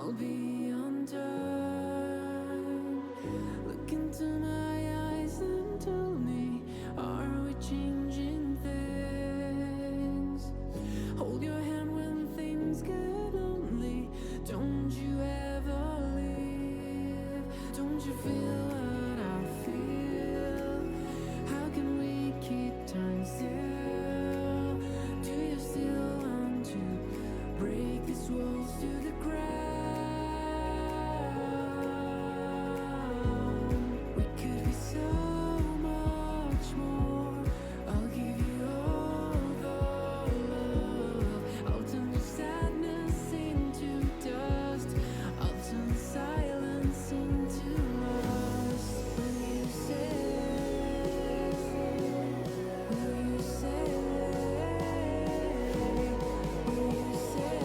I'll be undone. Look into my eyes and tell me, are we changing things? Hold your hand when things get lonely. Don't you ever leave. Don't you feel what I feel? How can we keep time still? Do you still want to break these walls to the ground? We could be so much more. I'll give you all the love. I'll turn your sadness into dust. I'll turn silence into lust. Will you say? Will you say? Will you say?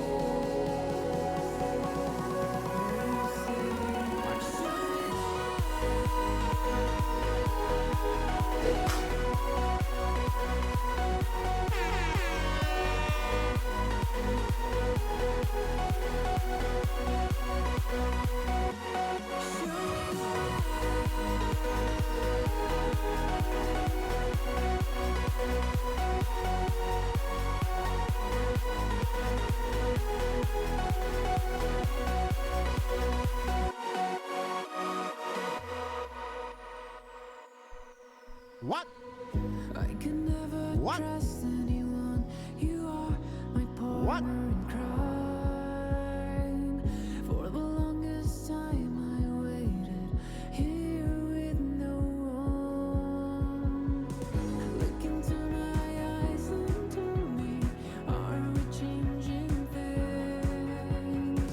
What? I can never What? trust anyone. You are my What? partner in crime. For the longest time I waited here with no one. Look into my eyes and tell me, are we changing things?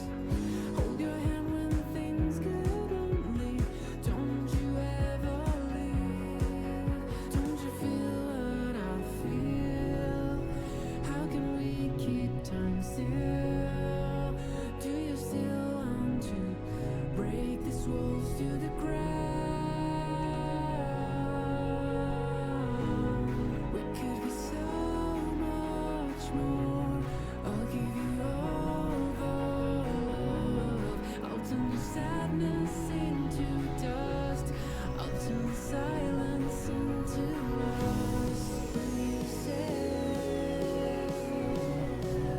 Hold your hand when things get lonely. Don't you ever leave. Don't you feel what I feel? How can we keep time still? Do you still want to break these walls to the ground? We could be so much more. I'll give you all the love. I'll turn your sadness into dust. I'll turn silence into lust. Will you say?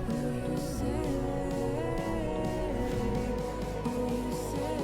Will you say? Will you say?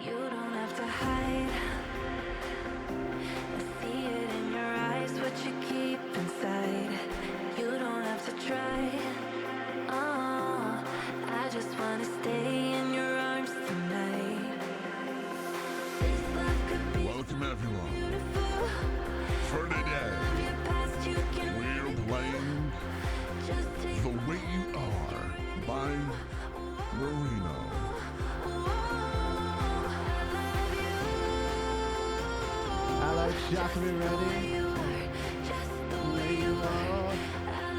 You don't have to hide. I see it in your eyes, what you keep inside. You don't have to try. Oh, I just wanna stay in your arms tonight. This life could be Welcome everyone. beautiful. For today, Love your past, you can we're playing just take The Way You Are by Marino. Hello, Jacqueline, ready? just the Way way you you are,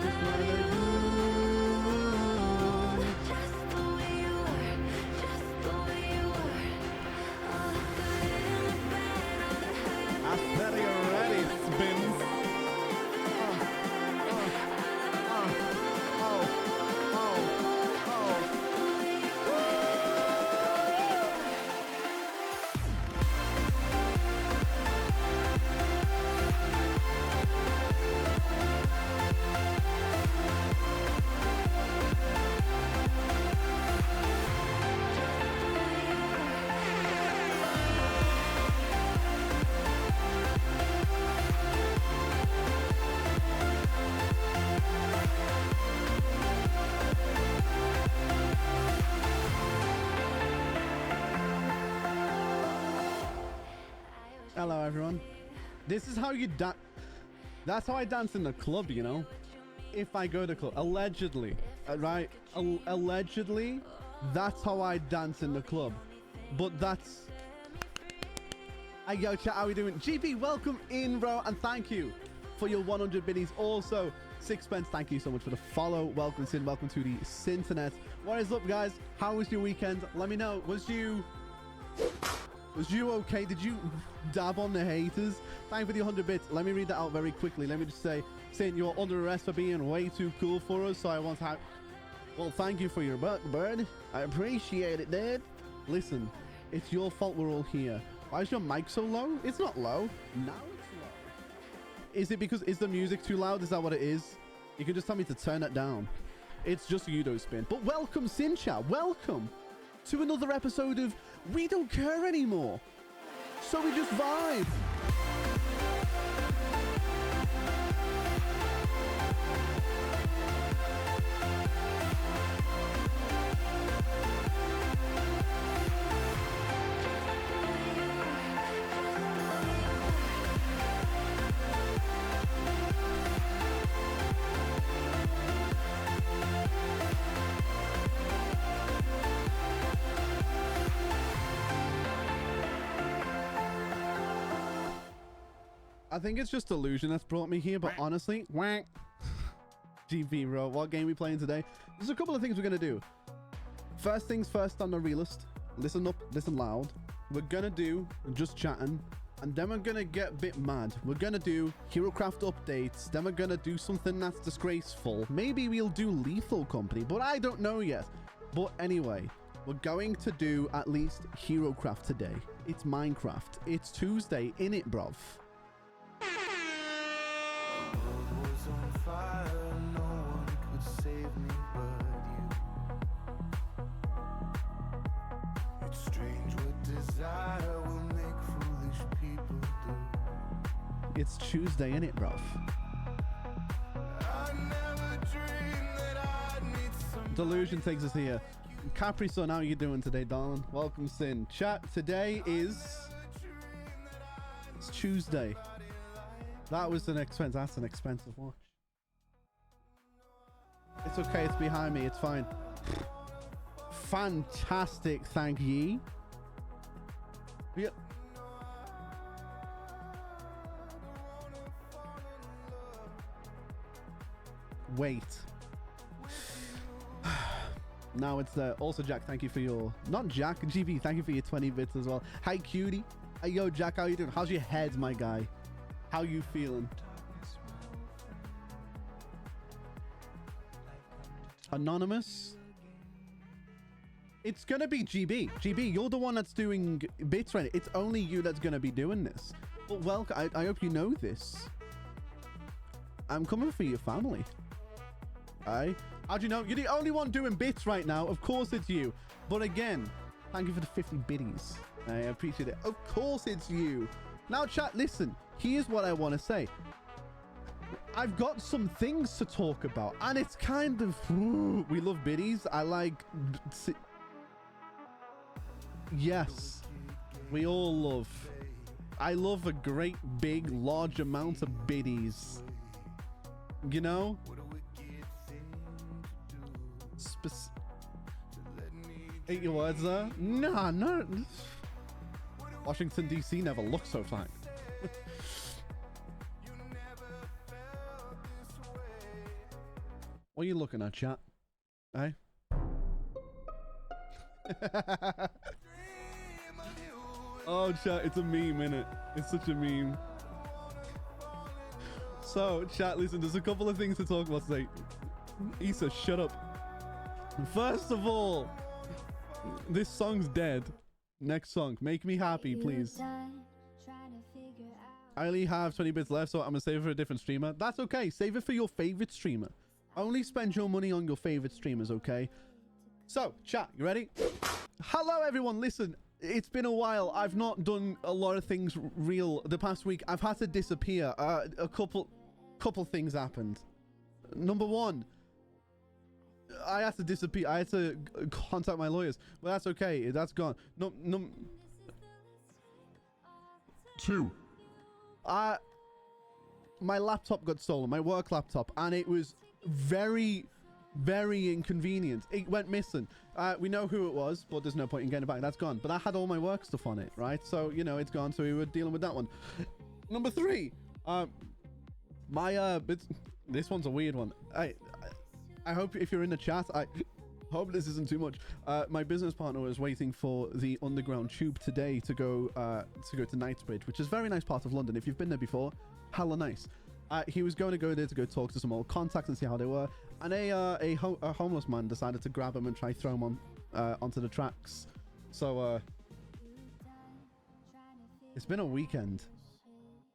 just are. wanna do. Just the way you are, just the way you are. All the good and the bad, all the happy. I said you're ready, spins. Hello, everyone. This is how you dance. That's how I dance in the club, you know? If I go to club. Allegedly. Right? Allegedly, that's how I dance in the club. But that's... Hey, yo, chat, how we doing? GP, welcome in, bro. And thank you for your 100 biddies. Also, Sixpence, thank you so much for the follow. Welcome, Sin. Welcome to the Sinternet. What is up, guys? How was your weekend? Let me know. Was you okay? Did you dab on the haters? Thank you for the 100 bits. Let me read that out very quickly. Let me just say, Sin, you're under arrest for being way too cool for us. So I want to have... Well, thank you for your buck, bird. I appreciate it, Dad. Listen, it's your fault we're all here. Why is your mic so low? It's not low. Now it's low. Is it because... Is the music too loud? Is that what it is? You can just tell me to turn it down. It's just Udo Spin. But welcome, Sincha. Welcome to another episode of We Don't Care Anymore. So we just vibe. I think it's just illusion that's brought me here, but honestly, wank. GP, bro, what game we playing today? There's a couple of things we're gonna do. First things first on the realist. Listen up, listen loud. We're gonna do just chatting, and then we're gonna get a bit mad. We're gonna do HeroCraft updates. Then we're gonna do something that's disgraceful. Maybe we'll do Lethal Company, but I don't know yet. But anyway, we're going to do at least HeroCraft today. It's Minecraft. It's Tuesday, innit, bruv? It's Tuesday, innit, bruv? Delusion takes us here. Capri Sun, how you doing today, darling? Welcome, Sin. Chat, today is... It's Tuesday. That was an expense. That's an expensive watch. It's okay. It's behind me. It's fine. Fantastic. Thank ye. Yeah. Wait. Now it's there. Also, Jack, thank you for your... Not Jack, GB, thank you for your 20 bits as well. Hi, cutie. Hey, yo, Jack, how you doing? How's your head, my guy? How you feeling? Anonymous? It's gonna be GB. GB, you're the one that's doing bits right now. It's only you that's gonna be doing this. But welcome. I hope you know this. I'm coming for your family. Aye. How'd you know? You're the only one doing bits right now. Of course it's you. But again, thank you for the 50 biddies. I appreciate it. Of course it's you. Now, chat, listen. Here's what I want to say. I've got some things to talk about. And it's kind of... Ooh, we love biddies. I like... Yes. We all love... I love a great, big, large amount of biddies. You know? Eat your words there? Nah, no. Washington, D.C. never looked so fine. What are you looking at, chat? Eh? Oh, chat, it's a meme, innit? It's such a meme. So, chat, listen, there's a couple of things to talk about today. Issa, shut up. First of all, this song's dead. Next song, Make Me Happy, please. I only have 20 bits left, so I'm gonna save it for a different streamer. That's okay. Save it for your favorite streamer. Only spend your money on your favorite streamers, okay? So, chat, you ready? Hello, everyone. Listen, it's been a while. I've not done a lot of things real the past week. I've had to disappear. A couple things happened. Number one, I had to disappear. I had to contact my lawyers. Well, that's okay. That's gone. No. 2. My laptop got stolen, my work laptop, and it was very, very inconvenient. It went missing. We know who it was, but there's no point in getting it back. That's gone. But I had all my work stuff on it, right? So, you know, it's gone. So we were dealing with that one. Number 3. This one's a weird one. I hope if you're in the chat, I hope this isn't too much. My business partner was waiting for the underground tube today to go to Knightsbridge, which is a very nice part of London. If you've been there before, hella nice. He was going to go there to go talk to some old contacts and see how they were, and a homeless man decided to grab him and try throw him onto the tracks. So it's been a weekend,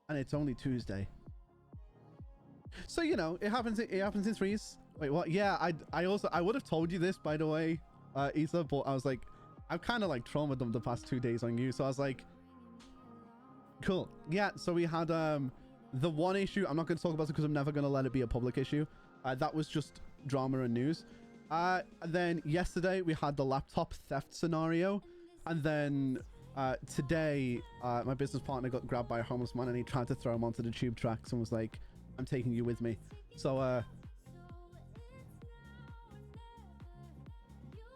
and it's only Tuesday. So you know it happens in threes. Wait, what? Yeah, I would have told you this, by the way, Issa, but I was like, I've kind of like traumatized them the past 2 days on you, so I was like, cool. Yeah, so we had the one issue. I'm not going to talk about it because I'm never going to let it be a public issue. That was just drama and news. Then yesterday we had the laptop theft scenario, and then today my business partner got grabbed by a homeless man and he tried to throw him onto the tube tracks and was like, I'm taking you with me. So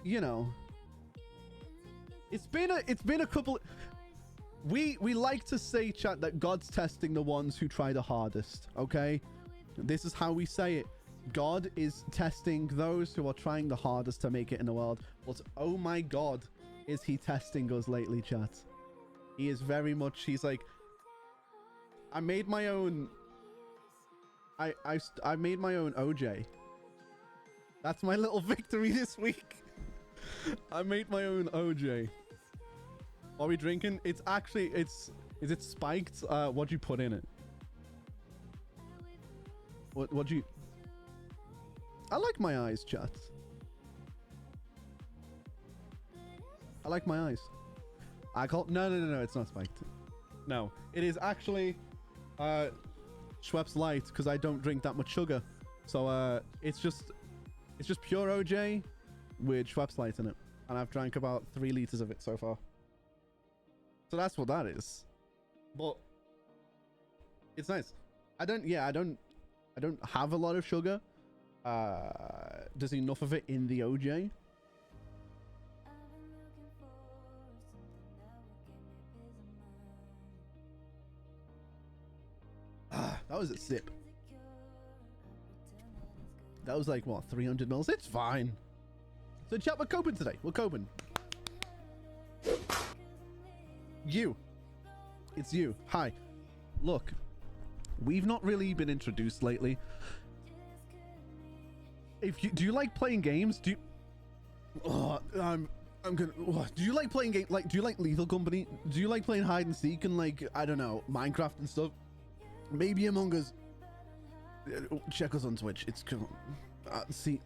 you know, it's been a couple. We like to say, chat, that God's testing the ones who try the hardest. Okay, this is how we say it. God is testing those who are trying the hardest to make it in the world. But oh my God, is he testing us lately, chat? He is very much. He's like, I made my own. I made my own OJ. That's my little victory this week. I made my own OJ. Are we drinking? It's actually, is it spiked? What'd you put in it? What'd you... I like my eyes, chat. I like my eyes. No, it's not spiked. No, it is actually Schweppes Light, because I don't drink that much sugar. So it's just pure OJ with Schweppes Light in it. And I've drank about 3 liters of it so far. So that's what that is. But it's nice. I don't have a lot of sugar. There's enough of it in the OJ. That was a sip. That was like, what, 300 mils? It's fine. So chat, we're coping today. We're coping. You. It's you. Hi. Look, we've not really been introduced lately. Do you like playing games? Do you... I'm gonna... do you like playing games? Like, do you like Lethal Company? Do you like playing hide and seek and, like, I don't know, Minecraft and stuff? Maybe Among Us. Check us on Twitch. It's cool. See,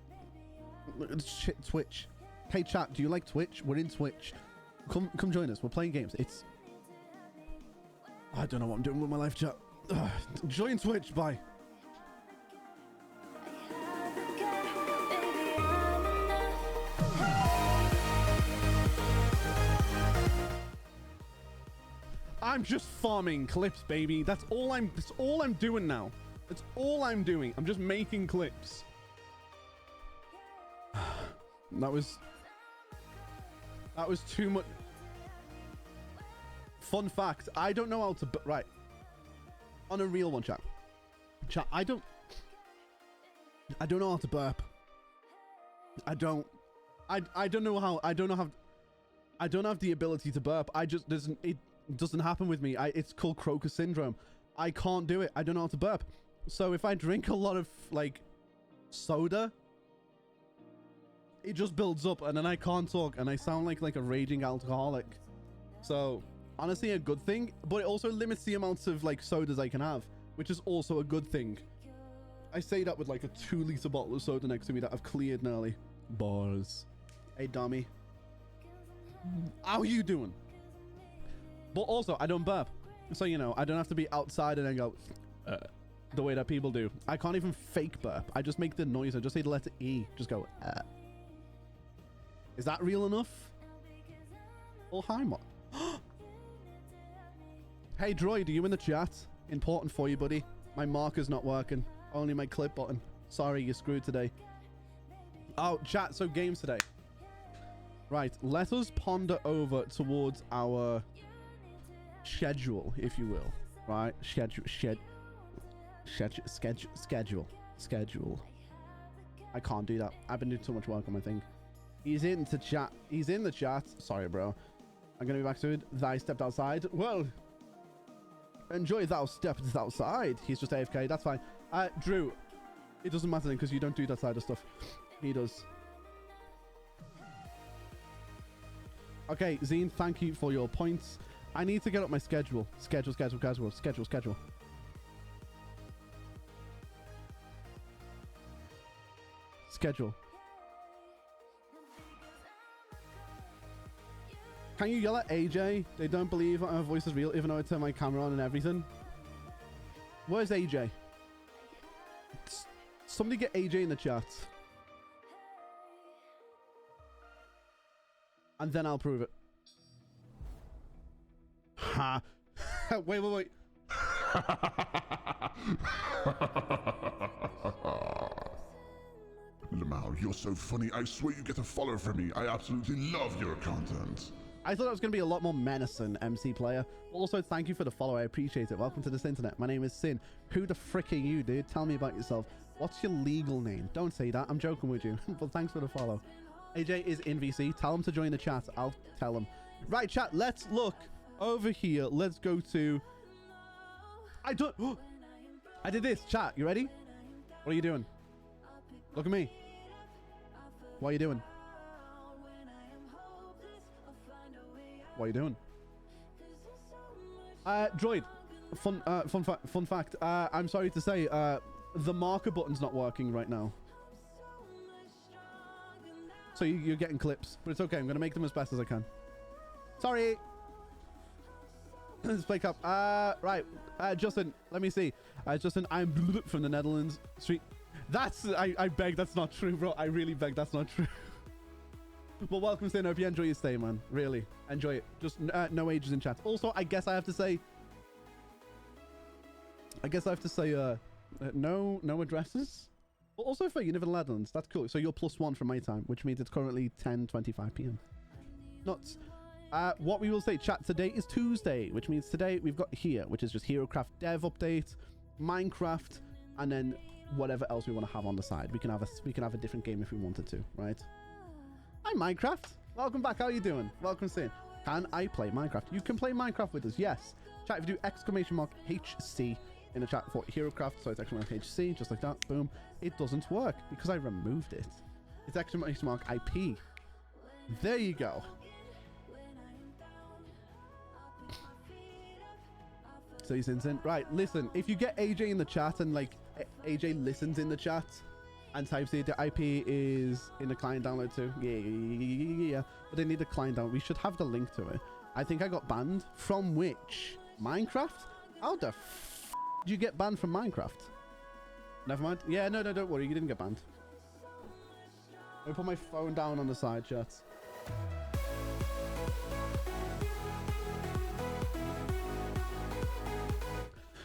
Twitch. Hey chat, do you like Twitch? We're in Twitch. Come join us. We're playing games. It's... I don't know what I'm doing with my life, chat. Join Twitch. Bye. I'm just farming clips, baby. That's all I'm doing now. That's all I'm doing. I'm just making clips. That was too much. Fun fact, I don't know how to... Right. On a real one, chat. Chat, I don't know how to burp. I don't know how... I don't have the ability to burp. It doesn't happen with me. It's called Croker syndrome. I can't do it. I don't know how to burp. So if I drink a lot of, like, soda, it just builds up and then I can't talk and I sound like a raging alcoholic. So honestly, a good thing, but it also limits the amounts of, like, sodas I can have, which is also a good thing. I say that with like a 2-liter bottle of soda next to me that I've cleared nearly. Bars. Hey, dummy. How you doing? But also, I don't burp. So, you know, I don't have to be outside and then go the way that people do. I can't even fake burp. I just make the noise. I just say the letter E. Just go Is that real enough? Oh, hi, Mo. Hey, Droid, are you in the chat? Important for you, buddy. My marker's not working. Only my clip button. Sorry, you're screwed today. Oh, chat, so games today. Right, let us ponder over towards our schedule, if you will. Right, schedule. I can't do that. I've been doing too much work on my thing. He's in the chat. Sorry, bro. I'm gonna be back soon. I stepped outside. Well, enjoy thou stepped outside. He's just AFK. That's fine. Drew, it doesn't matter then because you don't do that side of stuff. He does. Okay, Zine, thank you for your points. I need to get up my schedule. Schedule. Can you yell at AJ? They don't believe our voice is real, even though I turn my camera on and everything. Where's AJ? Somebody get AJ in the chat. And then I'll prove it. Ha. Wait. Lamau, you're so funny. I swear you get a follow from me. I absolutely love your content. I thought it was going to be a lot more menacing, MC Player. Also, thank you for the follow. I appreciate it. Welcome to this internet. My name is Sin. Who the frick are you, dude? Tell me about yourself. What's your legal name? Don't say that. I'm joking with you. But thanks for the follow. AJ is in VC. Tell him to join the chat. I'll tell him. Right, chat. Let's look over here. Let's go to... I did this. Chat, you ready? What are you doing? Look at me. What are you doing? What are you doing? Droid, fun fact. I'm sorry to say, the marker button's not working right now. So you're getting clips, but it's okay. I'm going to make them as best as I can. Sorry. Let's play cup. Right. Justin, let me see. Justin, I'm from the Netherlands. Street. I beg that's not true, bro. I really beg that's not true. Well, welcome, Sin. Hope you enjoy your stay, man. Really. Enjoy it. Just no ages in chat. Also, I guess I have to say... no addresses. But also for you live in the Netherlands. That's cool. So you're +1 from my time, which means it's currently 10:25 p.m. Nuts. What we will say, chat, today is Tuesday, which means today we've got here, which is just HeroCraft dev update, Minecraft, and then whatever else we want to have on the side. We can have a different game if we wanted to, right? Hi, Minecraft. Welcome back. How are you doing? Welcome, Sin. Can I play Minecraft? You can play Minecraft with us. Yes. Chat, if you do !HC in the chat for HeroCraft, so it's !HC, just like that. Boom. It doesn't work because I removed it. It's !IP. There you go. So he's insane. Right, listen, if you get AJ in the chat and like AJ listens in the chat and types it, the IP is in the client download too. Yeah. But they need the client down. We should have the link to it. I think I got banned. From which? Minecraft? How the f did you get banned from Minecraft? Never mind. Yeah, no, don't worry. You didn't get banned. Let me put my phone down on the side, chat.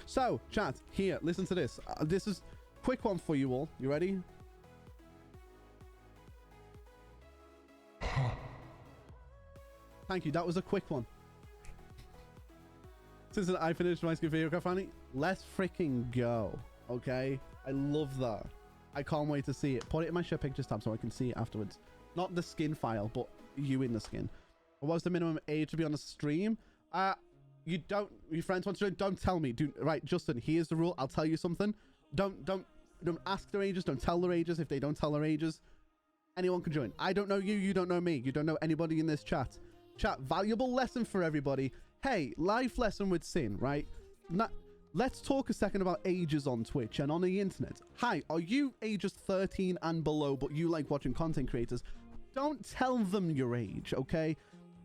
So, chat, here, listen to this. This is a quick one for you all. You ready? Thank you. That was a quick one. Since I finished my skin for HeroCraft, Fanny, let's freaking go. Okay? I love that. I can't wait to see it. Put it in my share pictures tab so I can see it afterwards. Not the skin file, but you in the skin. What's the minimum age to be on the stream? You don't, your friends want to join, don't tell me. Right, Justin, here's the rule. I'll tell you something. Don't ask their ages. Don't tell their ages. If they don't tell their ages, anyone can join. I don't know you. You don't know me. You don't know anybody in this chat. Chat, valuable lesson for everybody. Hey, life lesson with Sin, right? Let's talk a second about ages on Twitch and on the internet. Hi, are you ages 13 and below, but you like watching content creators? Don't tell them your age, okay?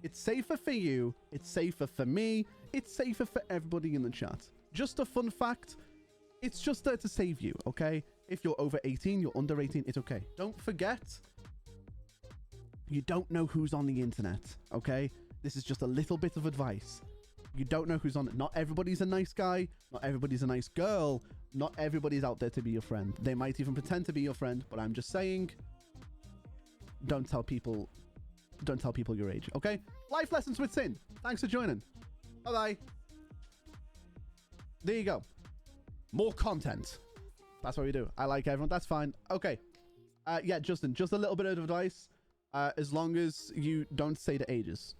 It's safer for you. It's safer for me. It's safer for everybody in the chat. Just a fun fact. It's just there to save you, okay? If you're over 18, you're under 18, it's okay. Don't forget, you don't know who's on the internet, okay? This is just a little bit of advice. You don't know who's on it. Not everybody's a nice guy. Not everybody's a nice girl. Not everybody's out there to be your friend. They might even pretend to be your friend, but I'm just saying, don't tell people your age, okay? Life lessons with Sin. Thanks for joining. Bye-bye. There you go. More content. That's what we do. I like everyone. That's fine. Okay. Yeah, Justin, just a little bit of advice. As long as you don't say the ages.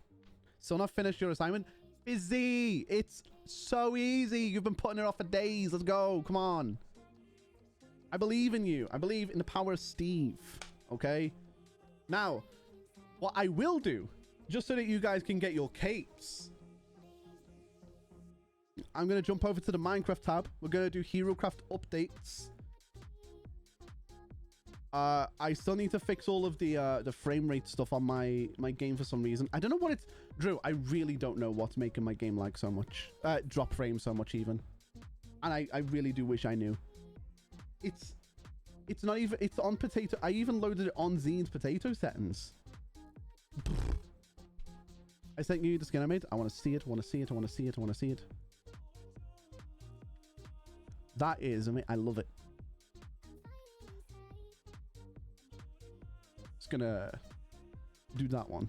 Still not finished your assignment? Busy. It's so easy. You've been putting it off for days. Let's go. Come on. I believe in you. I believe in the power of Steve. Okay? Now, what I will do, just so that you guys can get your capes, I'm going to jump over to the Minecraft tab. We're going to do HeroCraft updates. I still need to fix all of the frame rate stuff on my game for some reason. I don't know what it's... Drew, I really don't know what's making my game lag so much. Drop frame so much even. And I really do wish I knew. It's not even... It's on potato... I even loaded it on Zine's potato settings. I sent you the skin I made. I want to see it. I want to see it. I want to see it. I want to see it. That is... I love it. Gonna do that one.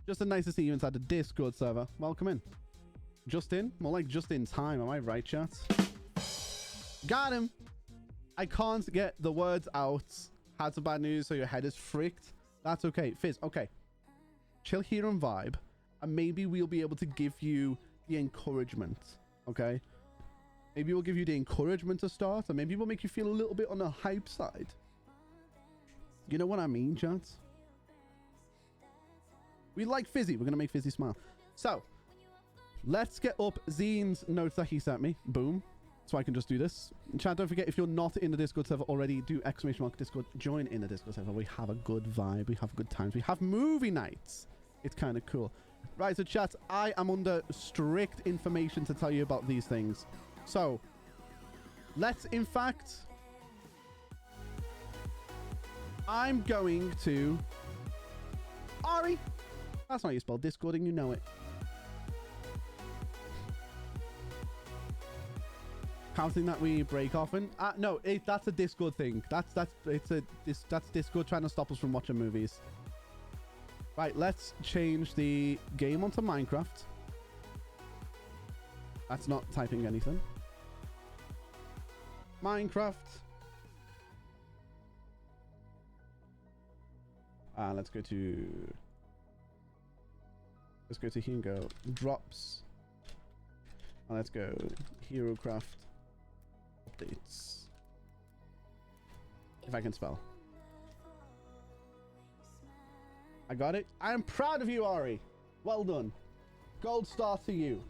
Justin, nice to see you inside the Discord server. Welcome in. Justin? More like just in time. Am I right, chat? Got him. I can't get the words out. Had some bad news, so your head is fricked. That's okay. Fizz, okay. Chill here and vibe, and maybe we'll be able to give you the encouragement, okay? Maybe we'll give you the encouragement to start, and maybe we'll make you feel a little bit on the hype side. You know what I mean, chance? We like Fizzy. We're going to make Fizzy smile. So, let's get up Zine's notes that he sent me. Boom. So I can just do this. Chat, don't forget, if you're not in the Discord server already, do !Discord. Join in the Discord server. We have a good vibe. We have good times. We have movie nights. It's kind of cool. Right, so chat, I am under strict information to tell you about these things. So, let's, in fact... I'm going to... Ari! That's not how you spell Discording, you know it. Counting that we break often? No, that's a Discord thing. That's Discord trying to stop us from watching movies. Right, let's change the game onto Minecraft. That's not typing anything. Minecraft. Let's go to here and go drops. And let's go HeroCraft updates. If I can spell. I got it. I am proud of you, Ari. Well done. Gold star to you.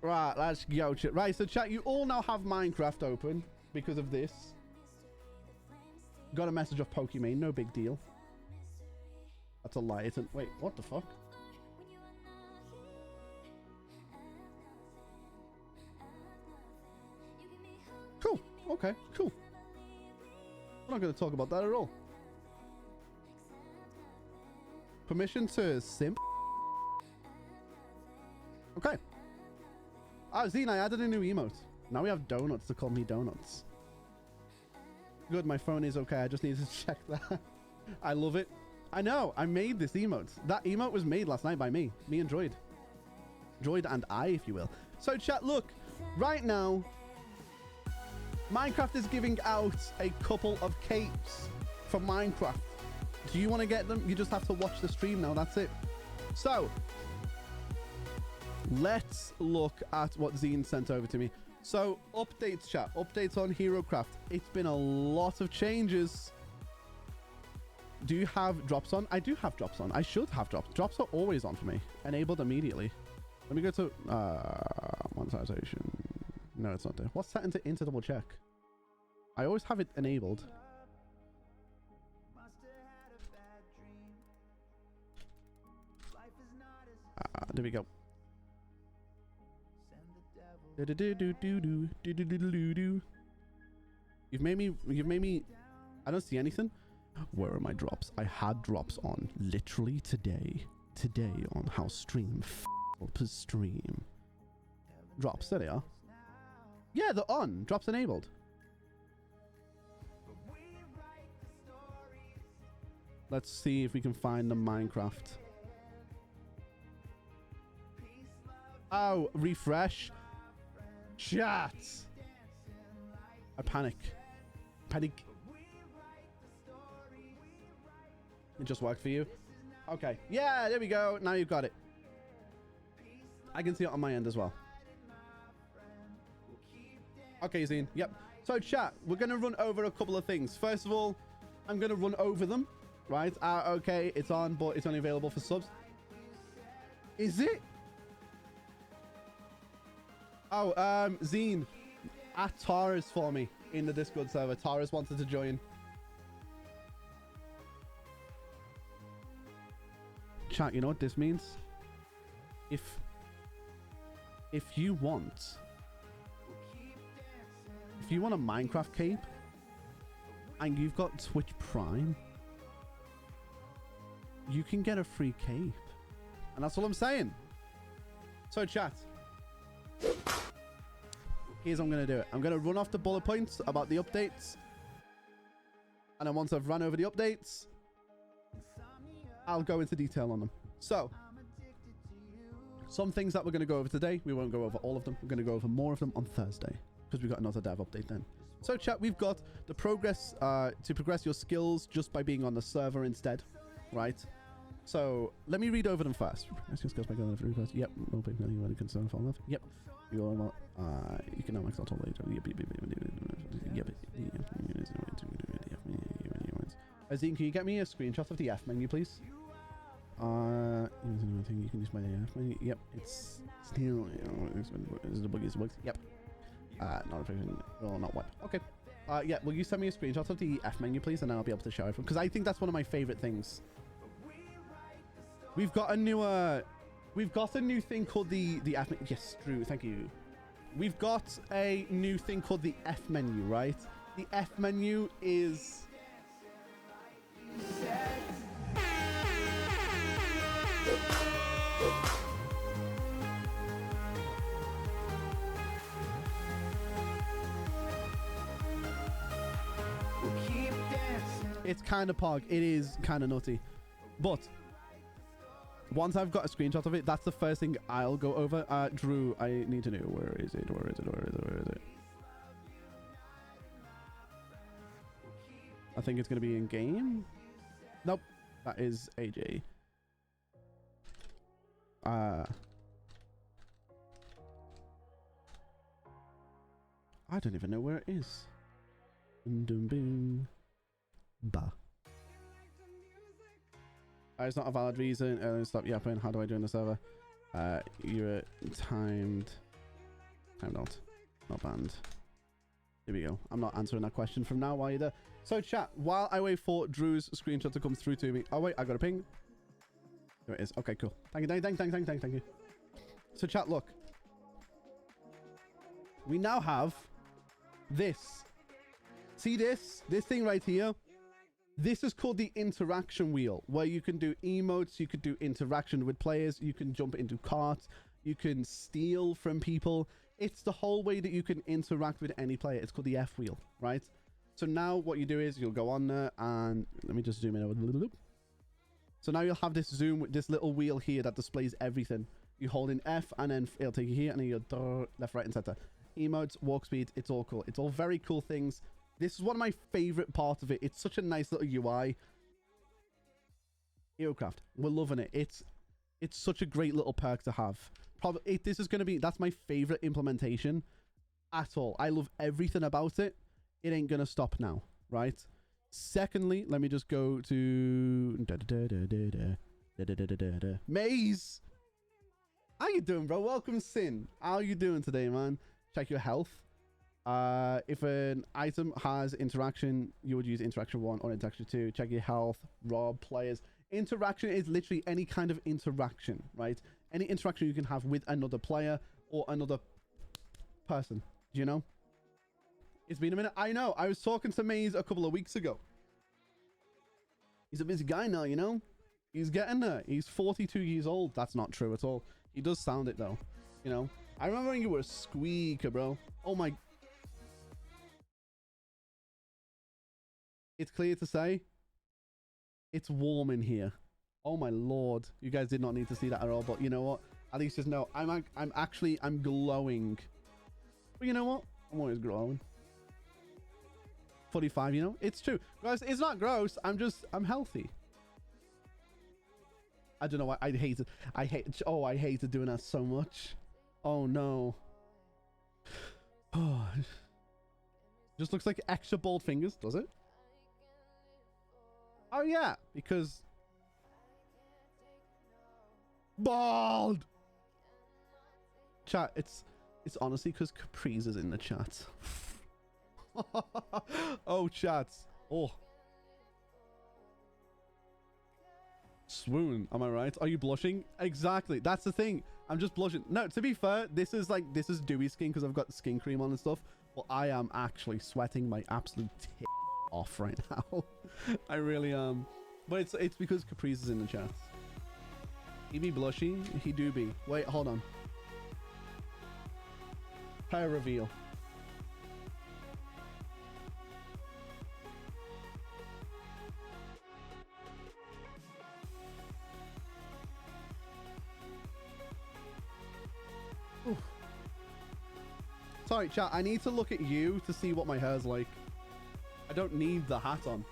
Right, let's go. Right, so chat, you all now have Minecraft open because of this. Got a message off Pokimane, no big deal. That's a lie. It's a... Wait, what the fuck? Cool. Okay, cool. We're not going to talk about that at all. Permission to simp? Okay. Zine, I added a new emote. Now we have donuts to call me donuts. Good, my phone is okay. I just need to check that. I love it. I know. I made this emote. That emote was made last night by me. Me and Droid. Droid and I, if you will. So, chat, look. Right now, Minecraft is giving out a couple of capes for Minecraft. Do you want to get them? You just have to watch the stream now. That's it. So, let's look at what Zine sent over to me. So, updates, chat. Updates on HeroCraft. It's been a lot of changes. Do you have drops on? I do have drops on. I should have drops. Drops are always on for me. Enabled immediately. Let me go to monetization. No, it's not there. What's set into double check? I always have it enabled. There we go. You've made me. I don't see anything. Where are my drops? I had drops on literally today. Today on House Stream. Up his stream. Drops, there they are. Yeah, they're on. Drops enabled. Let's see if we can find the Minecraft. Oh, refresh. Chat. I panic. Panic. It just worked for you. Okay. Yeah, there we go. Now you've got it. I can see it on my end as well. Okay, Zine. Yep. So, chat, we're going to run over a couple of things. First of all, I'm going to run over them. Right? Okay, it's on, but it's only available for subs. Is it? Oh, Zine. At Taurus for me in the Discord server. Taurus wanted to join. Chat, you know what this means? If you want a Minecraft cape and you've got Twitch Prime, you can get a free cape. And that's all I'm saying. So chat, here's how I'm going to do it. I'm going to run off the bullet points about the updates. And then once I've run over the updates, I'll go into detail on them. So, some things that we're going to go over today, we won't go over all of them. We're going to go over more of them on Thursday because we've got another dev update then. So chat, we've got the progress to progress your skills just by being on the server instead, right? So let me read over them first. Progress your skills by going through first. Yep. No big value any concern fall off. Yep. You can now max out all later. Yep. Azine, can you get me a screenshot of the F menu, please? You can use my F menu. Yep. It's still is the buggiest bugs. Yep. Notification will not wipe. Okay. Yeah, will you send me a screenshot of the F menu, please, and I'll be able to show it from, because I think that's one of my favorite things. We've got a new thing called the F menu. Yes, Drew, thank you. We've got a new thing called the F menu, right? The F menu is it's kind of pog. It is kind of nutty. But once I've got a screenshot of it, that's the first thing I'll go over. Drew, I need to know, where is it? Where is it? Where is it? Where is it? I think it's going to be in game. Nope. That is AJ. I don't even know where it is. Bah. It's not a valid reason. Stop yapping. How do I join the server? You're timed out. Not banned. Here we go. I'm not answering that question from now while you're there. So chat, while I wait for Drew's screenshot to come through to me. Oh wait, I got a ping. There it is. Okay, cool. Thank you, thank you. So chat, look. We now have this. See this? This thing right here? This is called the interaction wheel, where you can do emotes, you could do interaction with players, you can jump into carts, you can steal from people. It's the whole way that you can interact with any player. It's called the F wheel, right? So now what you do is you'll go on there and let me just zoom in over. So now you'll have this this little wheel here that displays everything. You hold in F and then it'll take you here and then you'll left, right, and center. Emotes, walk speed, it's all cool. It's all very cool things. This is one of my favorite parts of it. It's such a nice little UI. HeroCraft, we're loving it. It's such a great little perk to have. Probably this is going to be, that's my favorite implementation at all. I love everything about it. It ain't going to stop now, right? Secondly, let me just go to Maze. How you doing, bro? Welcome, Sin. How you doing today, man? Check your health. If an item has interaction, you would use interaction 1 or interaction 2. Check your health. Rob players. Interaction is literally any kind of interaction, right? Any interaction you can have with another player or another person. Do you know? It's been a minute. I know. I was talking to Maze a couple of weeks ago. He's a busy guy now, you know? He's getting there. He's 42 years old. That's not true at all. He does sound it, though. You know? I remember when you were a squeaker, bro. Oh, my... It's clear to say, it's warm in here. Oh, my lord. You guys did not need to see that at all, but you know what? At least just know, I'm glowing. But you know what? I'm always glowing. 45, you know? It's true. Guys, it's not gross. I'm healthy. I don't know why. I hated doing that so much. Oh, no. Oh. Just looks like extra bald fingers, does it? Oh, yeah, because... Bald! Chat, it's honestly because Caprice is in the chat. Oh, chats. Oh. Swoon, am I right? Are you blushing? Exactly. That's the thing. I'm just blushing. No, to be fair, this is dewy skin because I've got skin cream on and stuff. But I am actually sweating my absolute off right now. I really am. But it's because Caprice is in the chat. He be blushing? He do be. Wait, hold on. Hair reveal. Oof. Sorry, chat. I need to look at you to see what my hair's like. I don't need the hat on.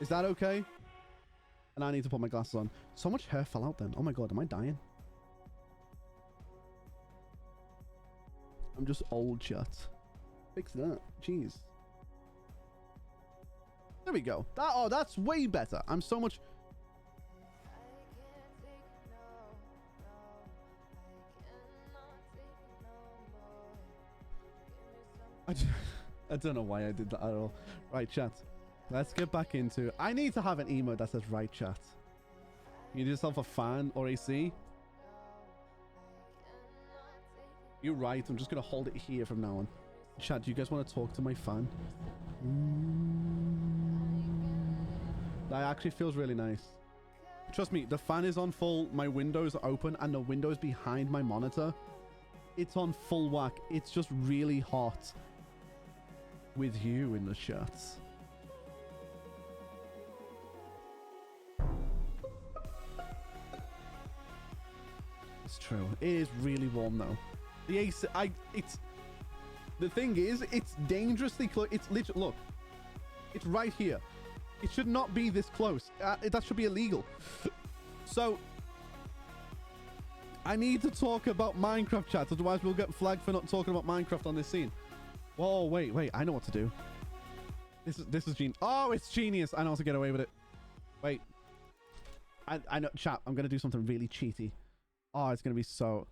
Is that okay? And I need to put my glasses on. So much hair fell out then. Oh my god, am I dying? I'm just old, chat. Fix that. Jeez. There we go. That's way better. I'm so much... I don't know why I did that at all. Right, chat. Let's get back into... I need to have an emote that says right, chat. You need yourself a fan or AC. You're right. I'm just going to hold it here from now on. Chat, do you guys want to talk to my fan? That actually feels really nice. Trust me, the fan is on full. My windows are open and the windows behind my monitor. It's on full whack. It's just really hot. With you in the shots. It's true. It is really warm though. The AC, the thing is, it's dangerously close. It's literally, look, it's right here. It should not be this close. That should be illegal. So, I need to talk about Minecraft, chat. Otherwise, we'll get flagged for not talking about Minecraft on this scene. Whoa, wait. I know what to do. This is genius. Oh, it's genius. I know how to get away with it. Wait. I know, chat. I'm going to do something really cheaty. Oh, it's going to be so...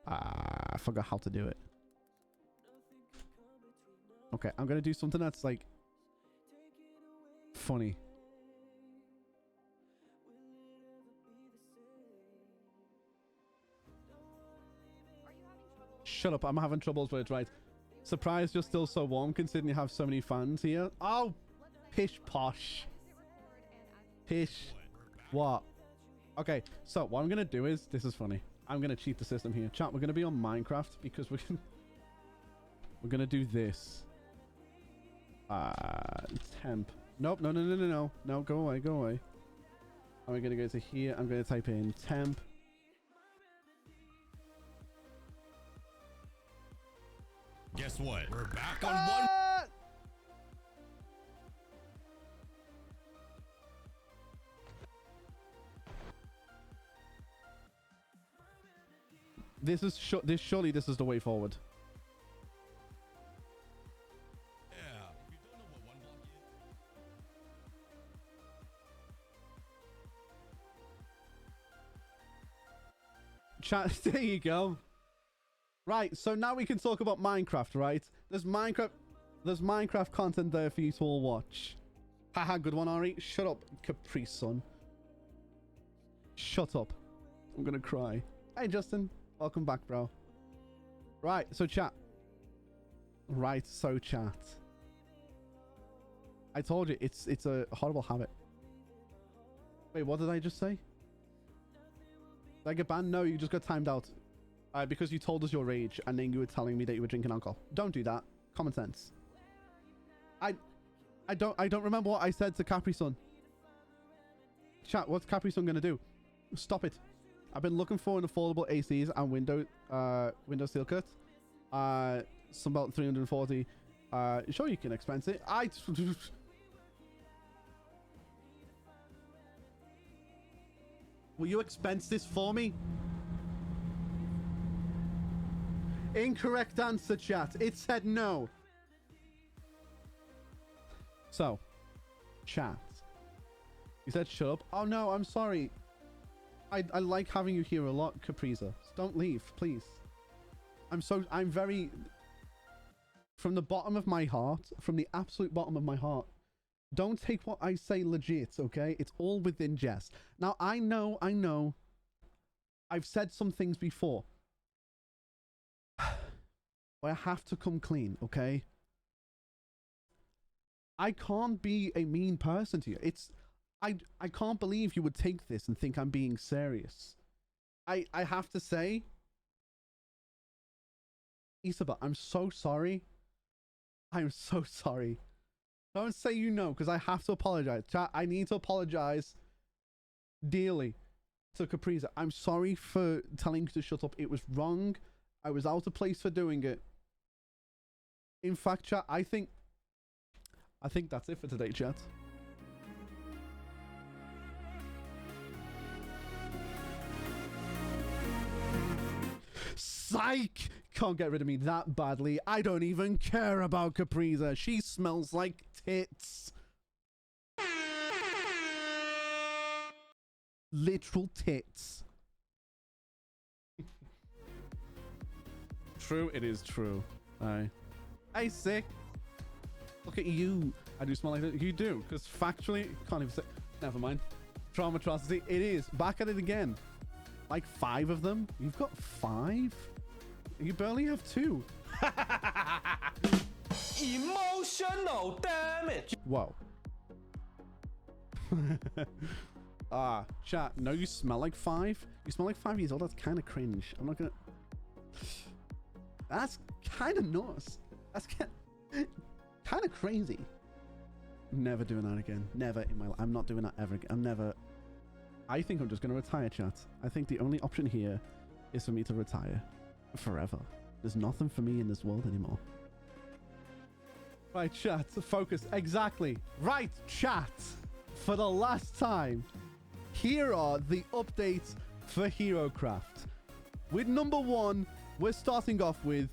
I forgot how to do it. Okay, I'm going to do something that's, like, funny. Shut up. I'm having troubles with it, right? Surprised you're still so warm considering you have so many fans here. Oh, pish posh. Pish. What? Okay, so what I'm going to do is, this is funny. I'm going to cheat the system here. Chat, we're going to be on Minecraft because we're going to do this. Temp. Nope, no. No, go away. And we're going to go to here. I'm going to type in temp. Guess what? We're back on one. Surely this is the way forward. Yeah. If you don't know what one block is. Chat, there you go. Right, so now we can talk about Minecraft, right? There's Minecraft content there for you to all watch. Haha, good one, Ari. Shut up, Caprice son. Shut up. I'm gonna cry. Hey, Justin. Welcome back, bro. Right, so chat. I told you, it's a horrible habit. Wait, what did I just say? Did I get banned? No, you just got timed out. Because you told us your rage and then you were telling me that you were drinking alcohol. Don't do that. Common sense. I don't remember what I said to Capri Sun. Chat, what's Capri Sun gonna do? Stop it. I've been looking for an affordable ACs and window seal cut. Some about 340. Sure, you can expense it. Will you expense this for me? Incorrect answer, chat. It said no. So, chat. You said shut up. Oh no, I'm sorry. I like having you here a lot, Capriza. Don't leave, please. I'm very... From the bottom of my heart, from the absolute bottom of my heart, don't take what I say legit, okay? It's all within jest. Now, I know. I've said some things before. But I have to come clean, okay? I can't be a mean person to you. I can't believe you would take this and think I'm being serious. I have to say, Isabel, I'm so sorry. I'm so sorry. Don't say you know, because I have to apologize. Chat, I need to apologize dearly to Capriza. I'm sorry for telling you to shut up. It was wrong. I was out of place for doing it. In fact, chat, I think that's it for today, chat. Psych! Can't get rid of me that badly. I don't even care about Capriza. She smells like tits. Literal tits. True, it is true. Hey, sick. Look at you. I do smell like that. You do, because factually, can't even say. Never mind. Traumatrocity. It is. Back at it again. Like 5 of them. You've got 5? You barely have 2. Emotional damage. Whoa. Chat. No, you smell like 5. You smell like 5 years old. That's kind of cringe. I'm not gonna. That's kind of nuts. That's kind of crazy. Never doing that again. Never in my life. I'm not doing that ever again. I'm never. I think I'm just going to retire, chat. I think the only option here is for me to retire forever. There's nothing for me in this world anymore. Right, chat. Focus. Exactly. Right, chat. For the last time, here are the updates for HeroCraft. With number 1, we're starting off with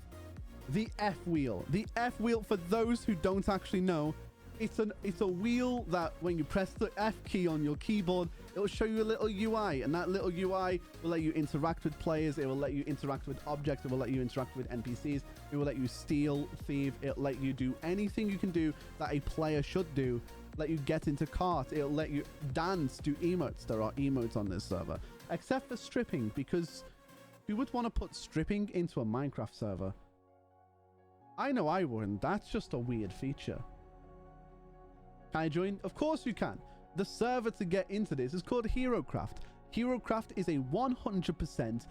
the F wheel. The F wheel, for those who don't actually know, it's a wheel that when you press the F key on your keyboard, it will show you a little UI, and that little UI will let you interact with players. It will let you interact with objects. It will let you interact with NPCs. It will let you steal, thieve. It'll let you do anything you can do that a player should do. Let you get into cart. It'll let you dance, do emotes. There are emotes on this server, except for stripping, because who would want to put stripping into a Minecraft server? I know I wouldn't. That's just a weird feature. Can I join? Of course you can. The server to get into this is called HeroCraft. HeroCraft is a 100%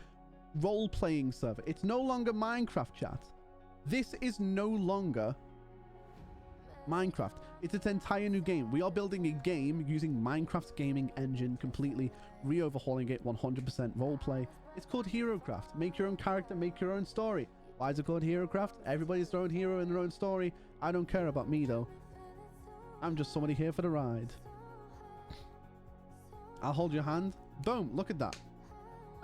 role-playing server. It's no longer Minecraft, chat. This is no longer Minecraft. It's an entire new game. We are building a game using Minecraft's gaming engine, completely re-overhauling it, 100% roleplay. It's called HeroCraft. Make your own character, make your own story. Why is it called HeroCraft? Everybody's their own hero in their own story. I don't care about me, though. I'm just somebody here for the ride. I'll hold your hand. Boom, look at that.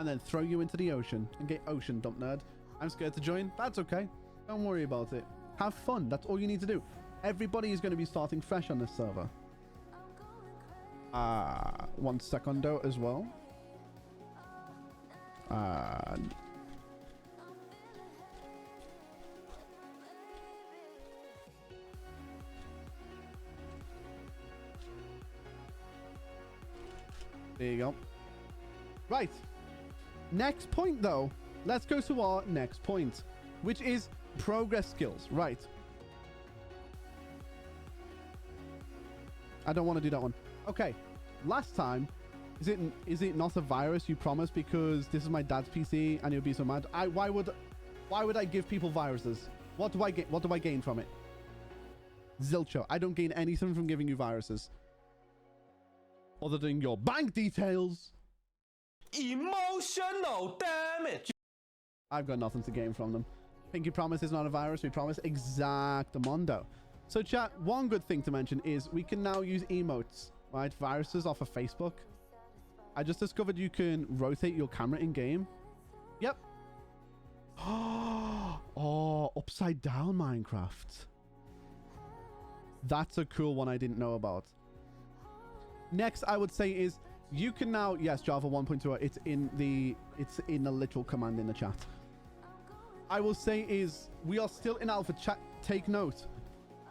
And then throw you into the ocean and get ocean dump, nerd. I'm scared to join. That's okay. Don't worry about it. Have fun. That's all you need to do. Everybody is going to be starting fresh on this server. 1 secundo as well. There you go. Right. Next point, though. Let's go to our next point, which is progress skills. Right. I don't want to do that one. Okay. Last time, is it not a virus? You promised, because this is my dad's PC and he'll be so mad. Why would I give people viruses? What do I get? What do I gain from it? Zilcho. I don't gain anything from giving you viruses, other than your bank details. Emotional damage. I've got nothing to gain from them. Pinky promise is not a virus. We promise exactamundo. So chat, one good thing to mention is we can now use emotes, right? Viruses off of Facebook. I just discovered you can rotate your camera in game. Yep. Oh, upside down Minecraft. That's a cool one I didn't know about. Next, I would say is you can now, yes, Java 1.0, it's in the literal command in the chat. I will say is we are still in alpha. Chat, take note.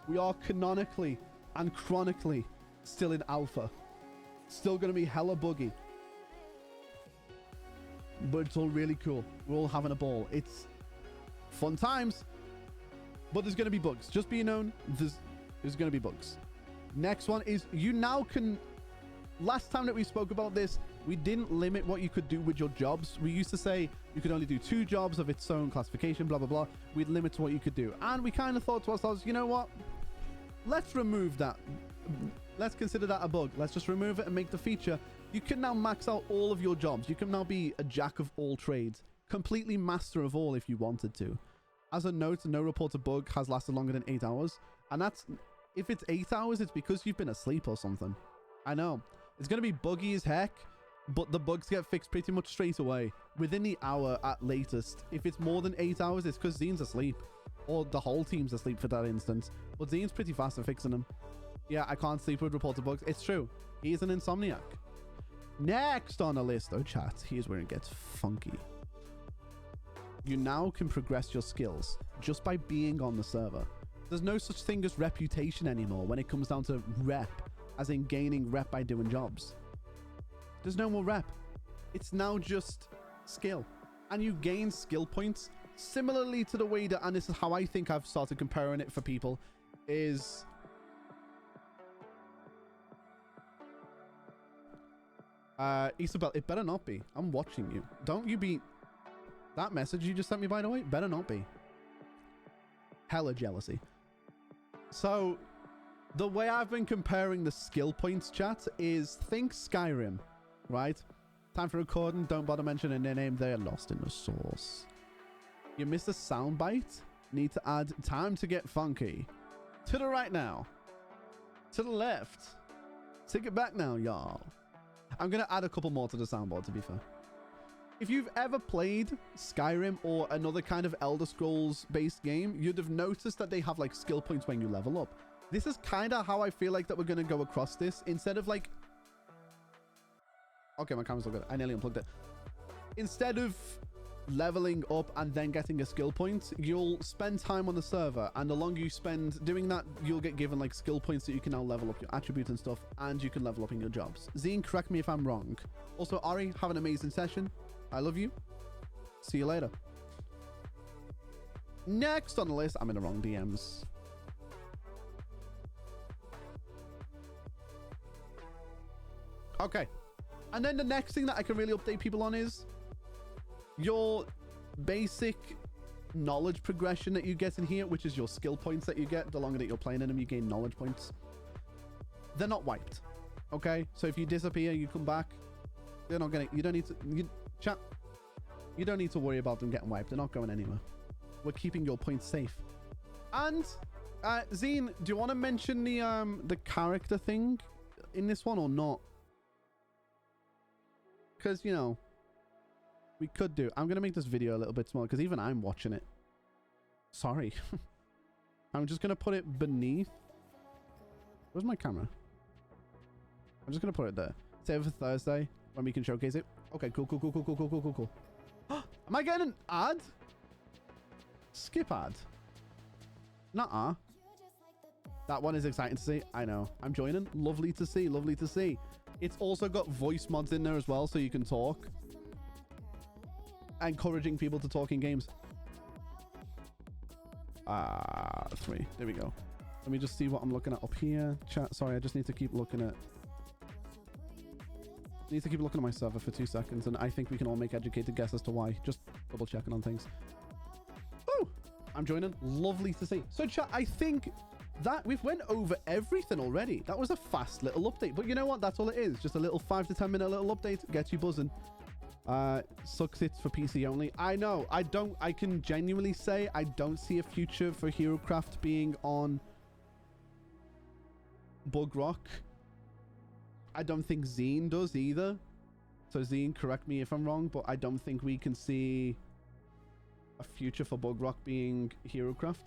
We are canonically and chronically still in alpha. Still going to be hella buggy. But it's all really cool. We're all having a ball. It's fun times. But there's going to be bugs. Just be known, there's going to be bugs. Next one is you now can... Last time that we spoke about this, we didn't limit what you could do with your jobs. We used to say you could only do 2 jobs of its own classification, blah, blah, blah. We'd limit to what you could do. And we kind of thought to ourselves, you know what? Let's remove that. Let's consider that a bug. Let's just remove it and make the feature. You can now max out all of your jobs. You can now be a jack of all trades. Completely master of all if you wanted to. As a note, no reported bug has lasted longer than 8 hours. And that's... If it's 8 hours, it's because you've been asleep or something. I know. It's going to be buggy as heck, but the bugs get fixed pretty much straight away. Within the hour at latest. If it's more than 8 hours, it's because Zene's asleep. Or the whole team's asleep for that instance. But Zene's pretty fast at fixing them. Yeah, I can't sleep with reported bugs. It's true. He's an insomniac. Next on the list, oh chat, here's where it gets funky. You now can progress your skills just by being on the server. There's no such thing as reputation anymore when it comes down to rep, as in gaining rep by doing jobs. There's no more rep. It's now just skill. And you gain skill points similarly to the way that, and this is how I think I've started comparing it for people, is... Isabel, it better not be. I'm watching you. Don't you be... That message you just sent me, by the way, better not be. Hella jealousy. So, the way I've been comparing the skill points, chat, is think Skyrim, right? Time for recording. Don't bother mentioning their name. They're lost in the source. You missed a soundbite? Need to add time to get funky. To the right now. To the left. Take it back now, y'all. I'm going to add a couple more to the soundboard, to be fair. If you've ever played Skyrim or another kind of Elder Scrolls based game, you'd have noticed that they have like skill points when you level up. This is kind of how I feel like that we're going to go across this. Instead of like... Okay, my camera's all good. I nearly unplugged it. Instead of leveling up and then getting a skill point, you'll spend time on the server. And the longer you spend doing that, you'll get given like skill points that you can now level up your attributes and stuff. And you can level up in your jobs. Zine, correct me if I'm wrong. Also, Ari, have an amazing session. I love you. See you later. Next on the list, I'm in the wrong DMs. Okay. And then the next thing that I can really update people on is your basic knowledge progression that you get in here, which is your skill points that you get. The longer that you're playing in them, you gain knowledge points. They're not wiped. Okay? So if you disappear, you come back, they're not gonna... You don't need to... Chat, you don't need to worry about them getting wiped. They're not going anywhere. We're keeping your points safe. And Zine, do you want to mention the character thing in this one or not? Because, you know, we could do. I'm going to make this video a little bit smaller because even I'm watching it. Sorry. I'm just going to put it beneath. Where's my camera? I'm just going to put it there. Save it for Thursday when we can showcase it. Okay, cool. Am I getting an ad? Skip ad. Nuh-uh. That one is exciting to see. I know. I'm joining. Lovely to see. Lovely to see. It's also got voice mods in there as well, so you can talk. Encouraging people to talk in games. 3. There we go. Let me just see what I'm looking at up here. Chat, sorry, I just need to keep looking at... Need to keep looking at my server for 2 seconds, and I think we can all make educated guesses as to why. Just double checking on things. Oh, I'm joining. Lovely to see. So chat, I think that we've went over everything already. That was a fast little update, but you know what? That's all it is. Just a little 5 to 10 minute little update. Gets you buzzing. Sucks it's for PC only. I know. I can genuinely say I don't see a future for HeroCraft being on Bug Rock. I don't think Zine does either. So Zine, correct me if I'm wrong, but I don't think we can see a future for Bug Rock being HeroCraft.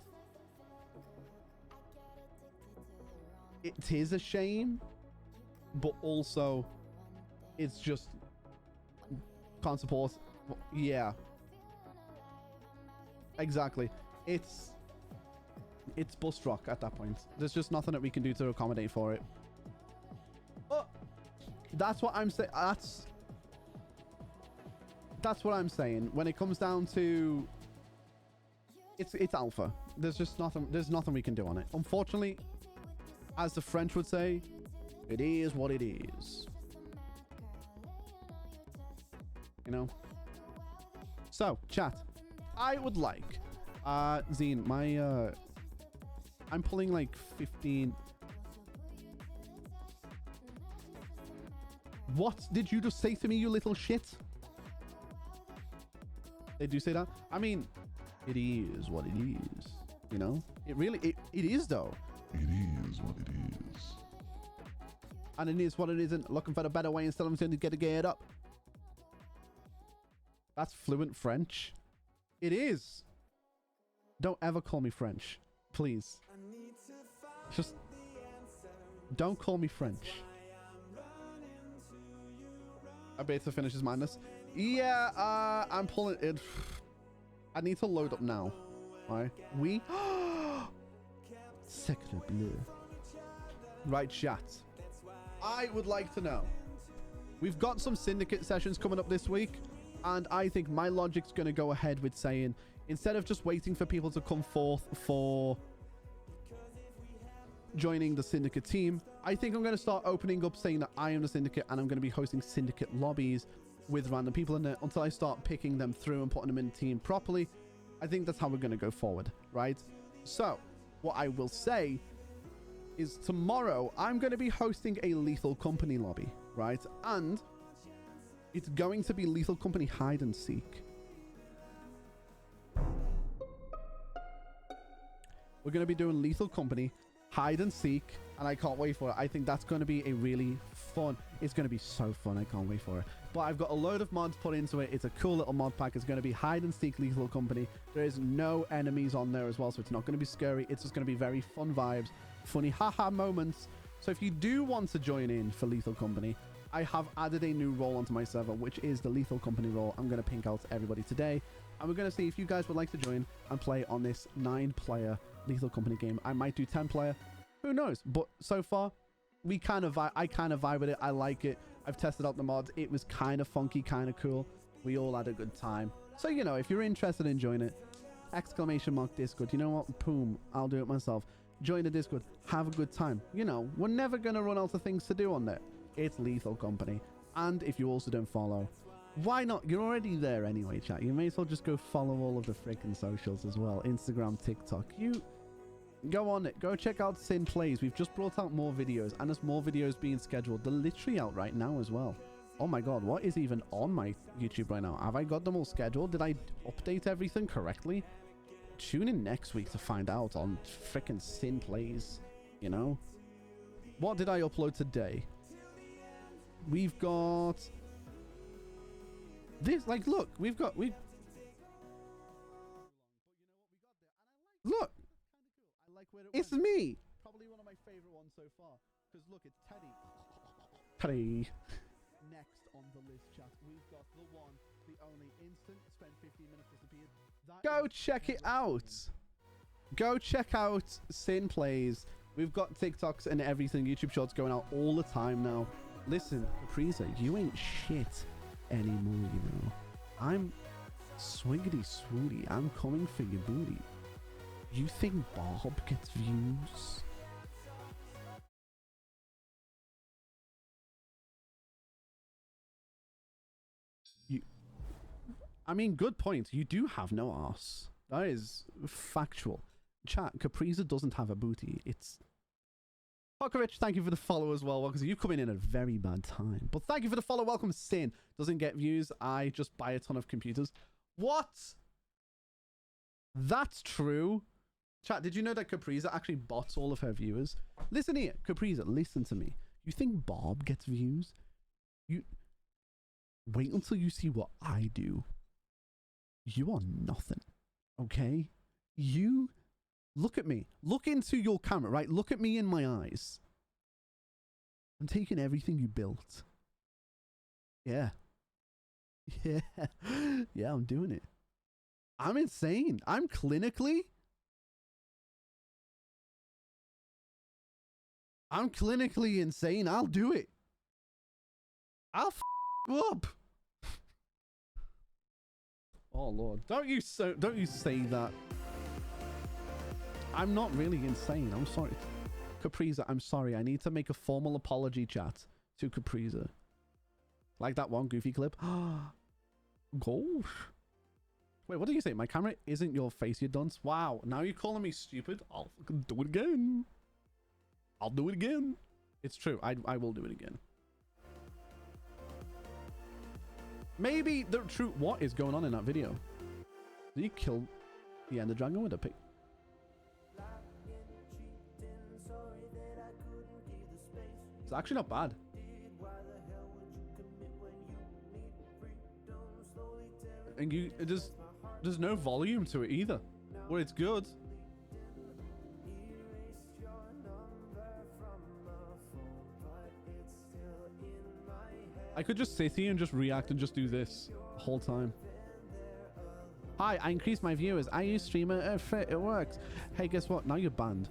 It is a shame, but also it's just can't support. Yeah, exactly. It's Bust Rock at that point. There's just nothing that we can do to accommodate for it. But that's what I'm saying. That's what I'm saying. When it comes down to it's alpha. There's just nothing. There's nothing we can do on it. Unfortunately, as the French would say, it is what it is. You know. So, chat. I would like, Zine, my I'm pulling like 15. What did you just say to me, you little shit? They do say that? I mean, it is what it is. You know? It really, it is though. It is what it is. And it is what it isn't. Looking for a better way instead of to get it up. That's fluent French. It is. Don't ever call me French. Please. Just don't call me French. I bet to finish his madness. Yeah, I'm pulling it. I need to load up now. Alright. We Sacre bleu. Right, chat. I would like to know. We've got some syndicate sessions coming up this week, and I think my logic's going to go ahead with saying, instead of just waiting for people to come forth for joining the syndicate team, I think I'm going to start opening up saying that I am the syndicate, and I'm going to be hosting syndicate lobbies with random people in it until I start picking them through and putting them in a team properly. I think that's how we're going to go forward, right? So what I will say is tomorrow I'm going to be hosting a Lethal Company lobby, right? And it's going to be Lethal Company hide and seek. We're going to be doing Lethal Company hide and seek, and I can't wait for it. I think that's going to be a really fun. It's going to be so fun. I can't wait for it. But I've got a load of mods put into it. It's a cool little mod pack. It's going to be hide and seek Lethal Company. There is no enemies on there as well, so it's not going to be scary. It's just going to be very fun vibes, funny haha moments. So if you do want to join in for Lethal Company, I have added a new role onto my server, which is the Lethal Company role. I'm going to pink out everybody today, and we're going to see if you guys would like to join and play on this 9-player Lethal Company game. I might do 10-player. Who knows? But so far, I kind of vibe with it. I like it. I've tested out the mods. It was kind of funky, kind of cool. We all had a good time. So, you know, if you're interested in joining it, !Discord. You know what? Boom. I'll do it myself. Join the Discord. Have a good time. You know, we're never going to run out of things to do on there. It's Lethal Company. And if you also don't follow, why not? You're already there anyway, chat. You may as well just go follow all of the freaking socials as well. Instagram, TikTok. You go on it. Go check out Sin Plays. We've just brought out more videos, and there's more videos being scheduled. They're literally out right now as well. Oh my god, what is even on my YouTube right now? Have I got them all scheduled? Did I update everything correctly? Tune in next week to find out on freaking Sin Plays. You know? What did I upload today? We've got this, like, look, look, it's me. Probably one of my favorite ones so far. Because look, it's Teddy. Next on the list, chat, we've got the one, the only instant. Spend 15 minutes disappeared. Go check it out. Go check out Sin Plays. We've got TikToks and everything. YouTube Shorts going out all the time now. Listen, Capriza, you ain't shit anymore, you know. I'm swiggity swooty. I'm coming for your booty. You think Bob gets views? I mean, good point. You do have no arse. That is factual. Chat, Capriza doesn't have a booty. It's... Pokovich, thank you for the follow as well, because you coming in at a very bad time. But thank you for the follow. Welcome, Sin. Doesn't get views. I just buy a ton of computers. What? That's true. Chat, did you know that Capriza actually bots all of her viewers? Listen here, Capriza, listen to me. You think Bob gets views? You... Wait until you see what I do. You are nothing. Okay? You... Look at me. Look into your camera, right? Look at me in my eyes. I'm taking everything you built. Yeah. Yeah. Yeah, I'm doing it. I'm insane. I'm clinically... I'm clinically insane. I'll do it. I'll f you up. Oh Lord. Don't you say that. I'm not really insane. I'm sorry. Capriza, I'm sorry. I need to make a formal apology chat to Capriza. Like that one goofy clip. Gosh. Wait, what did you say? My camera isn't your face, you dunce. Wow. Now you're calling me stupid? I'll fucking do it again. I'll do it again. It's true. I will do it again. Maybe the true... What is going on in that video? Did he kill the Ender Dragon with a pick? It's actually not bad. And there's no volume to it either. Well, it's good. I could just sit here and just react and just do this the whole time. Hi, I increased my viewers. I use streamer. It works. Hey, guess what? Now you're banned.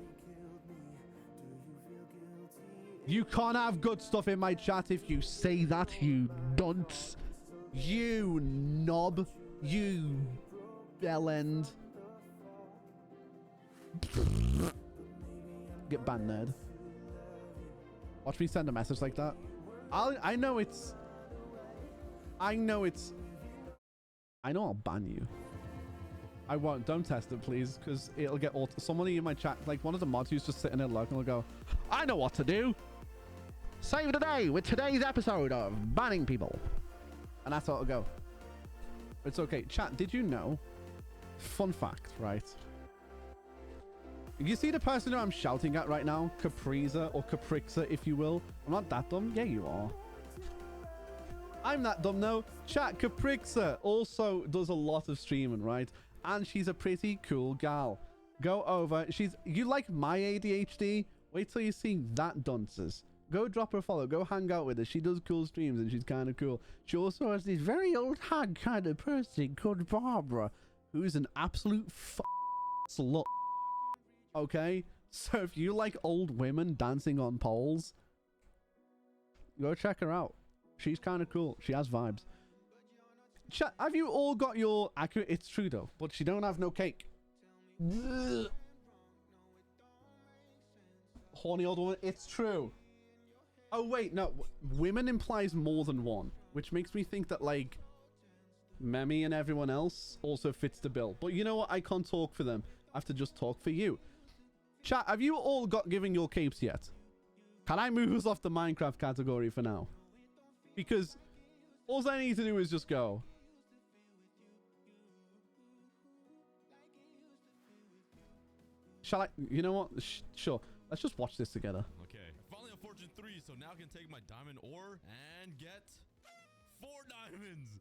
You can't have good stuff in my chat if you say that, you dunce. You knob. You bellend. Get banned, nerd. Watch me send a message like that. I know I'll ban you. I won't. Don't test it, please, because it'll get somebody in my chat, like one of the mods who's just sitting there lurking, will go, I know what to do. Save the day with today's episode of banning people. And that's how it'll go. It's okay. Chat, did you know? Fun fact, right? You see the person who I'm shouting at right now? Capriza or Caprixa, if you will. I'm not that dumb. Yeah, you are. I'm that dumb, no. Chat, Caprixa also does a lot of streaming, right? And she's a pretty cool gal. Go over. You like my ADHD? Wait till you see that dunces. Go drop her a follow. Go hang out with her. She does cool streams and she's kind of cool. She also has this very old hag kind of person called Barbara, who's an absolute slut. Okay? So if you like old women dancing on poles, go check her out. She's kind of cool. She has vibes. Chat, have you all got your accurate... It's true though, but she don't have no cake. Ugh. Horny old woman. It's true. Oh wait, no. Women implies more than one, which makes me think that like Memi and everyone else also fits the bill. But you know what? I can't talk for them. I have to just talk for you. Chat, have you all got giving your capes yet? Can I move us off the Minecraft category for now? Because all I need to do is just go. Shall I? You know what? Sure. Let's just watch this together. Okay. Finally on Fortune 3, so now I can take my diamond ore and get 4 diamonds.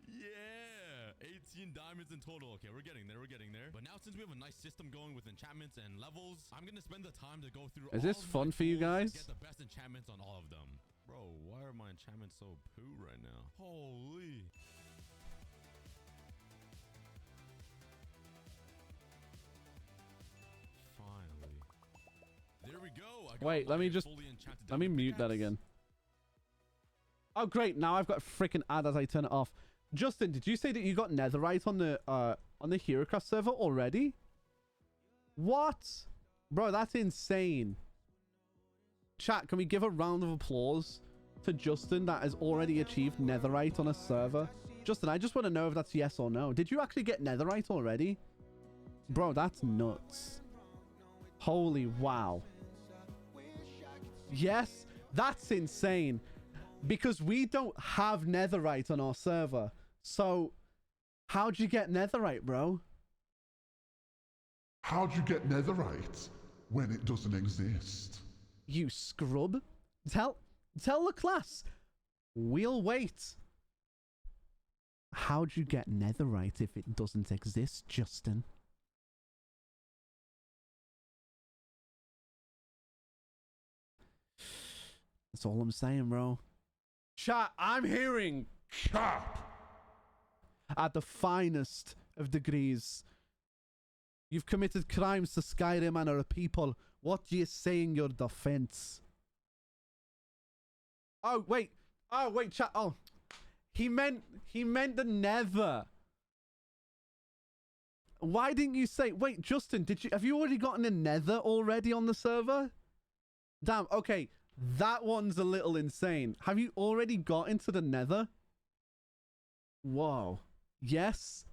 Yeah. 18 diamonds in total. Okay, we're getting there. We're getting there. But now since we have a nice system going with enchantments and levels, I'm going to spend the time to go through Is this fun for you guys? Get the best enchantments on all of them. Bro, why are my enchantments so poo right now? Holy. Finally. There we go. Wait, let me mute that again. Oh, great. Now I've got a freaking ad as I turn it off. Justin, did you say that you got netherite on the HeroCraft server already? What? Bro, that's insane. Chat, can we give a round of applause to Justin that has already achieved netherite on a server? Justin, I just want to know if that's yes or no. Did you actually get netherite already? Bro, that's nuts. Holy wow. Yes, that's insane. Because we don't have netherite on our server. So, how'd you get netherite, bro? How'd you get netherite when it doesn't exist? You scrub. Tell the class. We'll wait. How'd you get netherite if it doesn't exist, Justin? That's all I'm saying, bro. Chat, I'm hearing Cap! at the finest of degrees. You've committed crimes to Skyrim and our people. What do you say in your defense? Oh, wait, chat. Oh, he meant the nether. Why didn't you say... Wait, Justin, have you already gotten a nether already on the server? Damn, okay. That one's a little insane. Have you already got into the nether? Whoa. Yes?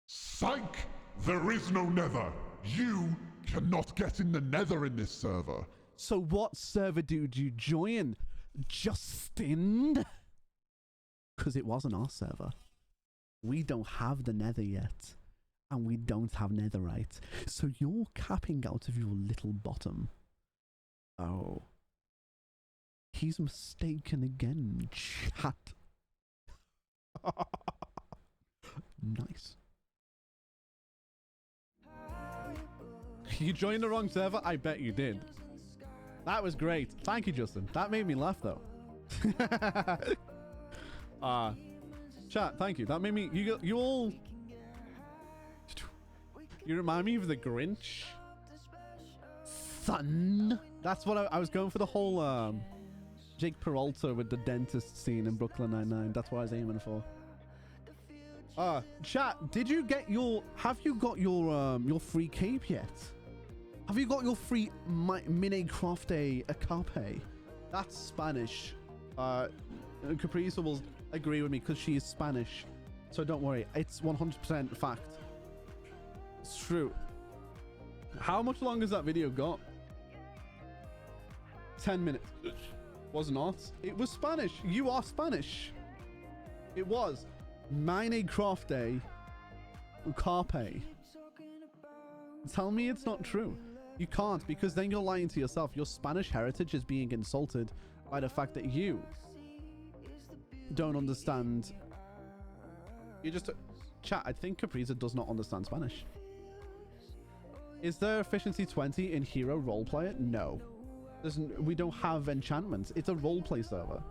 Psych! There is no nether. You cannot get in the nether in this server. So what server did you join, Justin? Because it wasn't our server. We don't have the nether yet. And we don't have netherite. So you're capping out of your little bottom. Oh. He's mistaken again, chat. Nice. You joined the wrong server? I bet you did. That was great. Thank you, Justin. That made me laugh, though. Chat, thank you. That made me... You all... You remind me of the Grinch. Son. That's what I was going for, the whole Jake Peralta with the dentist scene in Brooklyn Nine-Nine. That's what I was aiming for. Chat, did you get your... Have you got your free cape yet? Have you got your free Minecraft a cape? That's Spanish. Capriza will agree with me because she is Spanish. So don't worry. It's 100% fact. It's true. How much longer has that video got? 10 minutes. Was not. It was Spanish. You are Spanish. It was. Minecraft carpe. Tell me it's not true. You can't, because then you're lying to yourself. Your Spanish heritage is being insulted by the fact that you don't understand. You just... Chat, I think Capriza does not understand Spanish. Is there efficiency 20 in hero roleplay? No. We don't have enchantments. It's a roleplay server.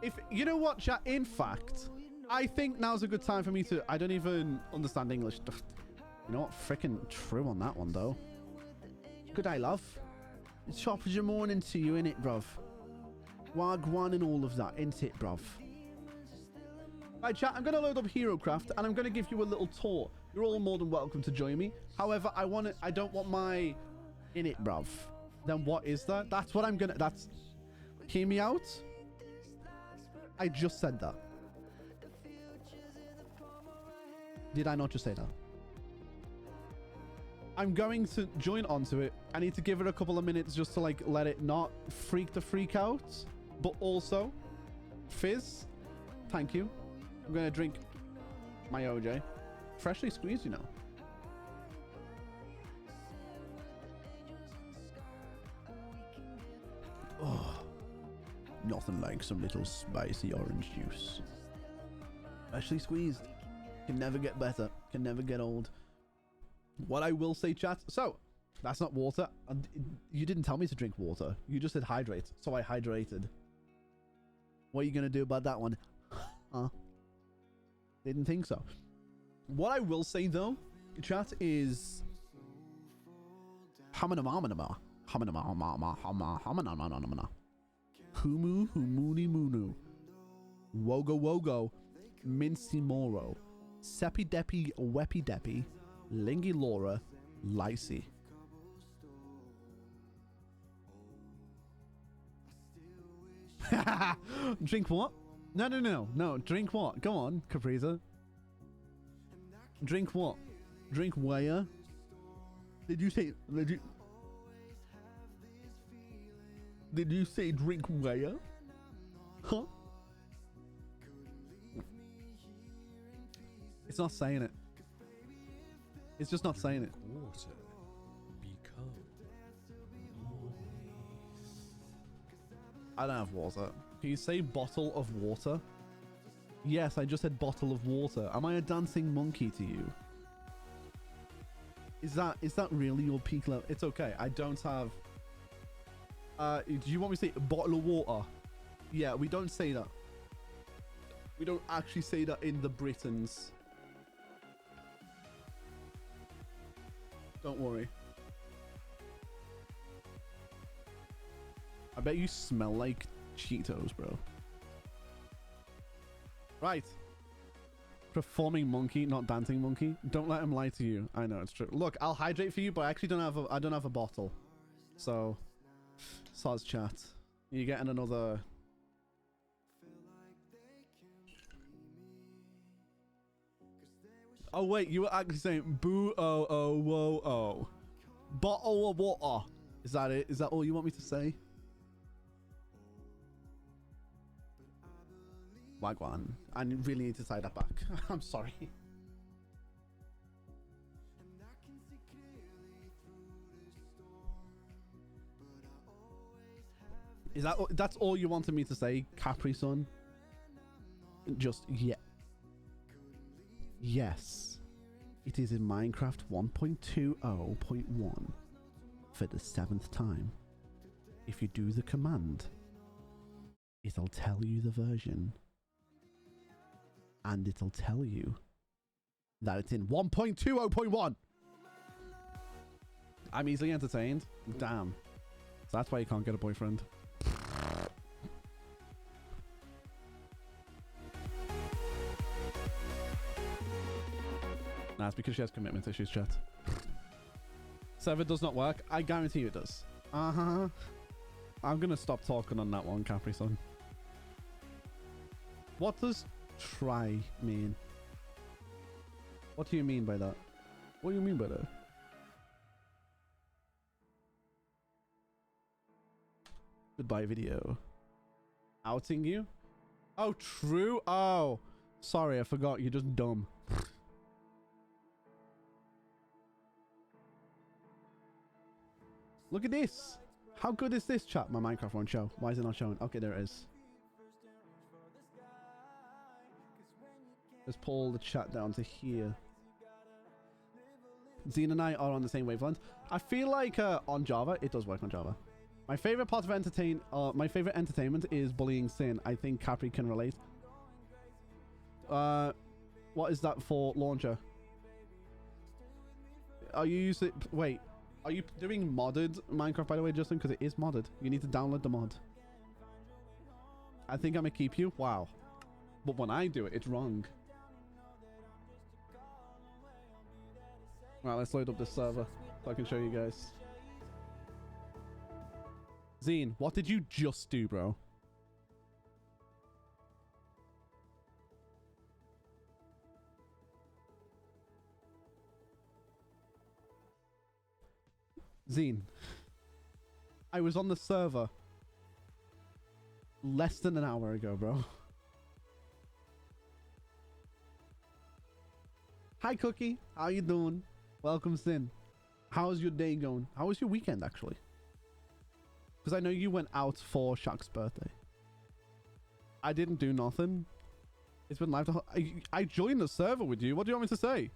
If you know what, chat, in fact, I think now's a good time for me to... I don't even understand English. You know what? Freaking true on that one, though. Good day, love. It's top of your morning to you, innit, bruv? Wagwan and all of that, innit it, bruv? Right, chat, I'm going to load up HeroCraft, and I'm going to give you a little tour. You're all more than welcome to join me. However, I don't want my... innit, bruv. Then what is that? That's what I'm going to... That's... Hear me out? I just said that. Did I not just say that? I'm going to join onto it. I need to give it a couple of minutes just to like let it not freak out. But also, Fizz, thank you. I'm going to drink my OJ. Freshly squeezed, you know. Oh, nothing like some little spicy orange juice. Freshly squeezed. Can never get better. Can never get old. What I will say, chat. So, that's not water. And you didn't tell me to drink water. You just said hydrate. So I hydrated. What are you going to do about that one? Huh? Didn't think so. What I will say, though, chat, is... Humu humuni munu. Wogo wogo. Mincy moro. Seppi deppy weppy deppy. Lingy Laura, Lycey. Drink what? No, no, no, no. Drink what? Go on, Capriza. Drink what? Drink where? Did you say? Did you say drink where? Huh? It's not saying it. It's just not saying it. Water. Be cold. I don't have water. Can you say bottle of water? Yes, I just said bottle of water. Am I a dancing monkey to you? Is that really your peak level? It's okay. I don't have... do you want me to say bottle of water? Yeah, we don't say that. We don't actually say that in the Britons. Don't worry. I bet you smell like Cheetos, bro. Right. Performing monkey, not dancing monkey. Don't let him lie to you. I know it's true. Look, I'll hydrate for you, but I actually don't have a bottle. So, soz chat. You're getting another. Oh wait, you were actually saying boo oh oh whoa oh. Bottle of water. Is that it? Is that all you want me to say? Wagwan. I really need to tie that back. I'm sorry. Is that's all you wanted me to say, Capri Sun? Just yeah. Yes. It is in Minecraft 1.20.1 for the 7th time. If you do the command, it'll tell you the version. And it'll tell you that it's in 1.20.1. I'm easily entertained. Damn. So that's why you can't get a boyfriend. Nah, it's because she has commitment issues, chat. Server does not work. I guarantee you it does. Uh-huh. I'm gonna stop talking on that one, Capri Sun. What does try mean? What do you mean by that? What do you mean by that? Goodbye video. Outing you? Oh, true. Oh, sorry, I forgot. You're just dumb. Look at this. How good is this, chat? My Minecraft won't show. Why is it not showing? Okay, there it is. Let's pull the chat down to here. Zine and I are on the same wavelength. I feel like on Java, it does work on Java. My favorite part of my favorite entertainment is bullying Sin. I think Capri can relate. What is that for launcher? Are you using? Wait, are you doing modded Minecraft by the way, Justin? Because it is modded. You need to download the mod. I think I'm gonna keep you. Wow, but when I do it, it's wrong. Right, let's load up this server so I can show you guys. Zine, what did you just do, bro? Zine, I was on the server less than an hour ago, bro. Hi, Cookie. How you doing? Welcome, Sin. How's your day going? How was your weekend, actually? Because I know you went out for Shaq's birthday. I didn't do nothing. It's been live. I joined the server with you. What do you want me to say?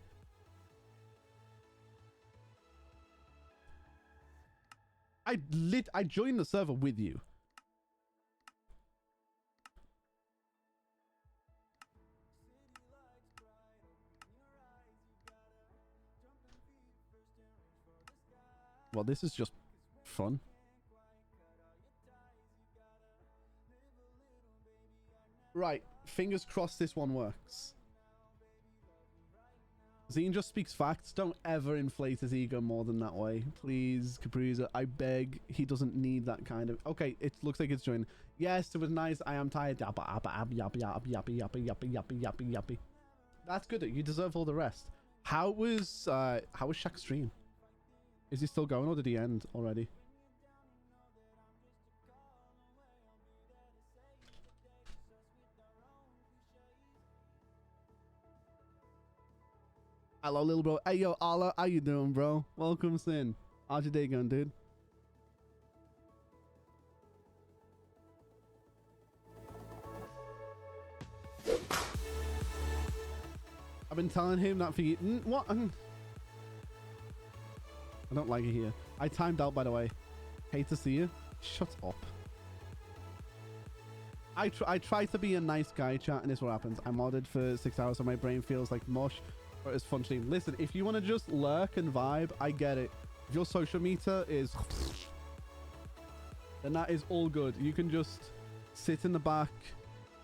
I joined the server with you. Well, this is just fun. Right, fingers crossed this one works. Zine just speaks facts. Don't ever inflate his ego more than that way. Please, Capriza, I beg. He doesn't need that kind of... Okay, it looks like it's joining. Yes, it was nice. I am tired. Yappa, yappa, yappa, yappa, yappa, yappa, yappa, yappa, yappa, yappa. That's good. You deserve all the rest. How was Shaq's stream? Is he still going or did he end already? Hello, little bro. Hey, yo, Allah, how you doing, bro? Welcome, Sin. How's your day going, dude? I've been telling him that for you. What? I don't like it here. I timed out, by the way. Hate to see you. Shut up. I try to be a nice guy, chat, and this is what happens. I modded for 6 hours, so my brain feels like mush. But it's fun stream. Listen, if you want to just lurk and vibe, I get it. If your social meter is... then that is all good. You can just sit in the back,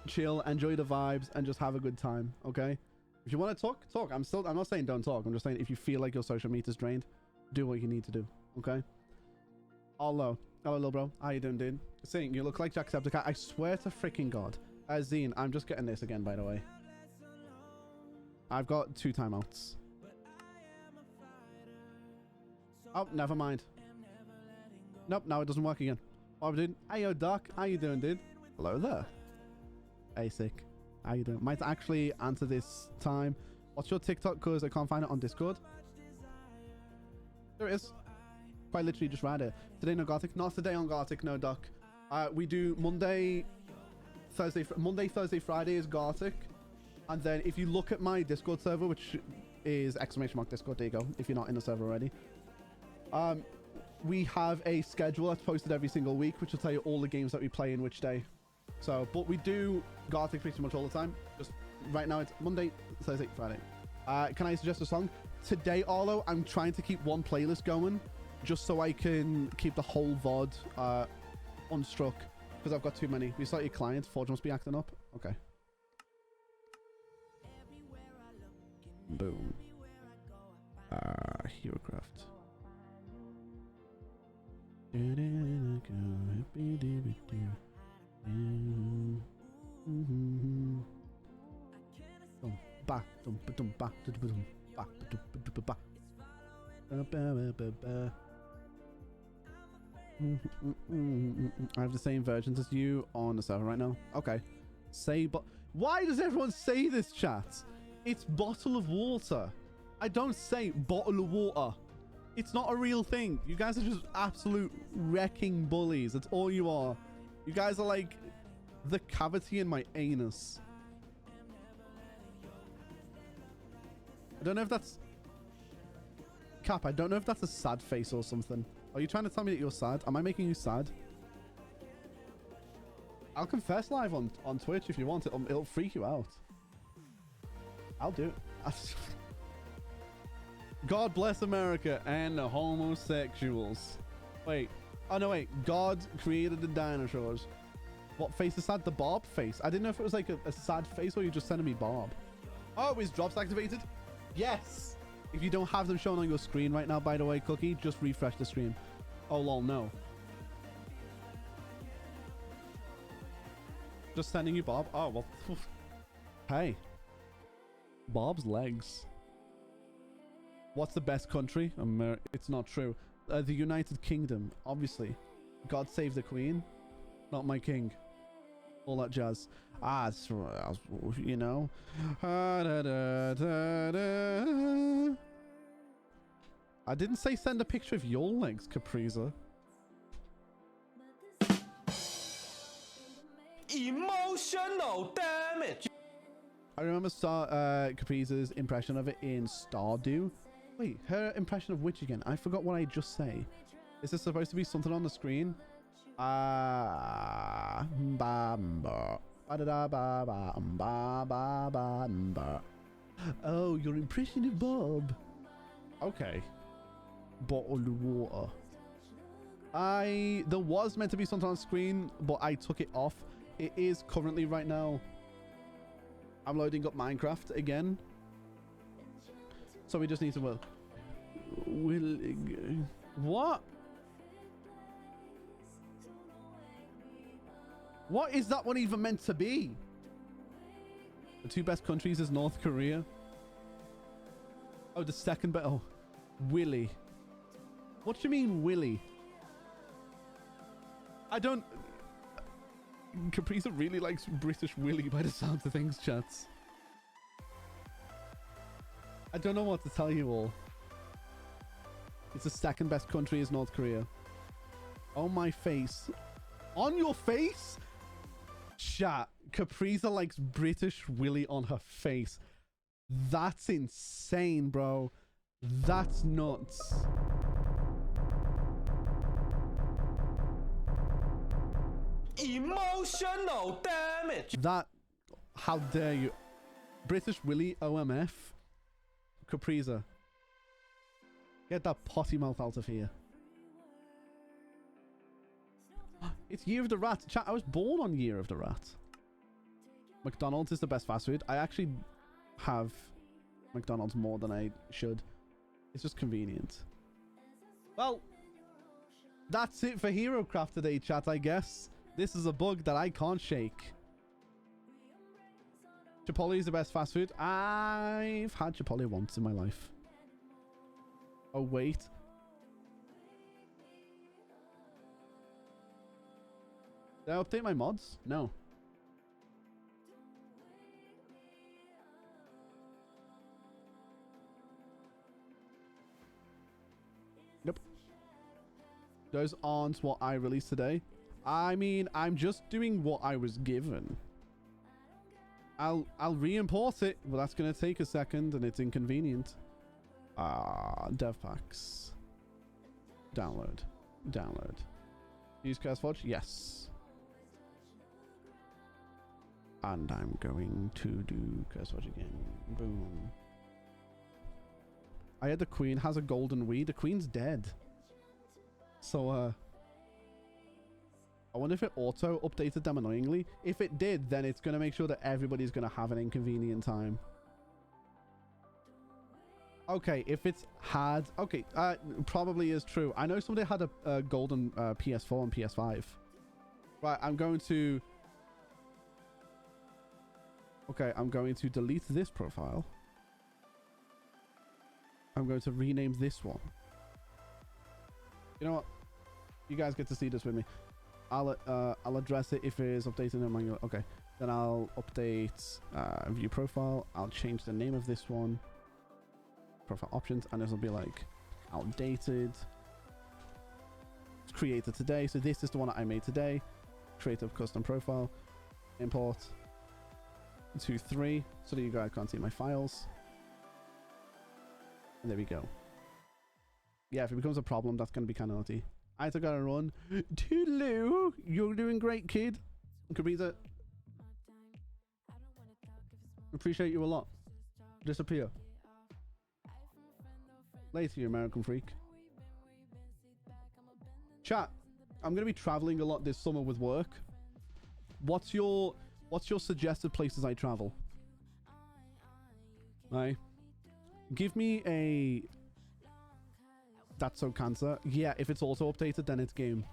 chill, enjoy the vibes, and just have a good time, okay? If you want to talk, talk. I'm not saying don't talk. I'm just saying if you feel like your social meter's drained, do what you need to do, okay? Hello, little bro. How you doing, dude? Saying you look like Jacksepticeye. I swear to freaking God. Zine, I'm just getting this again, by the way. I've got 2 timeouts. Oh, never mind. Nope, now it doesn't work again. Oh, dude. Hey, yo, Doc. How you doing, dude? Hello there. Hey, sick. How you doing? Might actually answer this time. What's your TikTok? Because I can't find it on Discord. There it is. Quite literally just right here. Today, no Gartic. Not today on Gartic, no, Doc. We do Monday, Thursday, Friday is Gartic. And then if you look at my Discord server, which is !Discord, there you go, if you're not in the server already. We have a schedule that's posted every single week, which will tell you all the games that we play in which day. So, but we do Gartic pretty much all the time. Just right now it's Monday, Thursday, Friday. Can I suggest a song? Today, Arlo, I'm trying to keep one playlist going, just so I can keep the whole VOD unstruck, because I've got too many. We start your client, Forge must be acting up. Okay. Boom. HeroCraft. I have the same versions as you on the server right now. Okay. Say, but why does everyone say this, chat? It's bottle of water. I don't say bottle of water. It's not a real thing. You guys are just absolute wrecking bullies. That's all you are. You guys are like the cavity in my anus. I don't know if that's... Cap, I don't know if that's a sad face or something. Are you trying to tell me that you're sad? Am I making you sad? I'll confess live on Twitch if you want it. It'll freak you out. I'll do it. God bless America and the homosexuals. Wait. Oh, no, wait. God created the dinosaurs. What face is sad? The Bob face. I didn't know if it was like a sad face or you're just sending me Bob. Oh, is drops activated? Yes. If you don't have them shown on your screen right now, by the way, Cookie, just refresh the stream. Oh, lol, no. Just sending you Bob? Oh, well. Hey. Bob's legs. What's the best country? It's not true. The United Kingdom, obviously. God save the Queen. Not my king. All that jazz. You know. I didn't say send a picture of your legs, Capriza. Emotional damage. I remember Capriza's impression of it in Stardew. Wait, her impression of which again? I forgot what I just say. Is this supposed to be something on the screen? Oh, your impression of Bob. Okay. Bottled water. There was meant to be something on screen, but I took it off. It is currently right now. I'm loading up Minecraft again. So we just need to what? What is that one even meant to be? The two best countries is North Korea. Oh, the second best. Oh, Willy. What do you mean, Willy? I don't... Capriza really likes British Willy by the sounds of things, chats. I don't know what to tell you all. It's the second best country is North Korea. On my face. On your face? Chat. Capriza likes British Willy on her face. That's insane, bro. That's nuts. Emotional damage. That... How dare you? British Willy OMF. Capriza. Get that potty mouth out of here. It's Year of the Rat. Chat, I was born on Year of the Rat. McDonald's is the best fast food. I actually have McDonald's more than I should. It's just convenient. Well, that's it for HeroCraft today, chat, I guess. This is a bug that I can't shake. Chipotle is the best fast food. I've had Chipotle once in my life. Oh, wait. Did I update my mods? No. Nope. Those aren't what I released today. I mean, I'm just doing what I was given. I'll re-import it, but that's gonna take a second and it's inconvenient. Dev packs. Download. Use CurseForge? Yes. And I'm going to do CurseForge again. Boom. I heard the Queen has a golden Wii. The Queen's dead. So, I wonder if it auto updated them annoyingly. If it did, then it's going to make sure that everybody's going to have an inconvenient time. Okay, if it's had... Okay, probably is true. I know somebody had a golden PS4 and PS5. Right, I'm going to... Okay, I'm going to delete this profile. I'm going to rename this one. You know what? You guys get to see this with me. I'll address it if it is updated in manual. Okay, then I'll update view profile. I'll change the name of this one. Profile options, and this will be like outdated. It's created today, so this is the one that I made today. Create a custom profile. Import 2.3 so that you guys can't see my files. And there we go. Yeah, if it becomes a problem, that's going to be kind of naughty. I still gotta run. Toodaloo! You're doing great, kid. Capriza. Appreciate you a lot. Disappear. Later, you American freak. Chat. I'm gonna be traveling a lot this summer with work. What's your suggested places I travel? Right. Give me a... That's so cancer. Yeah, if it's auto updated, then it's game.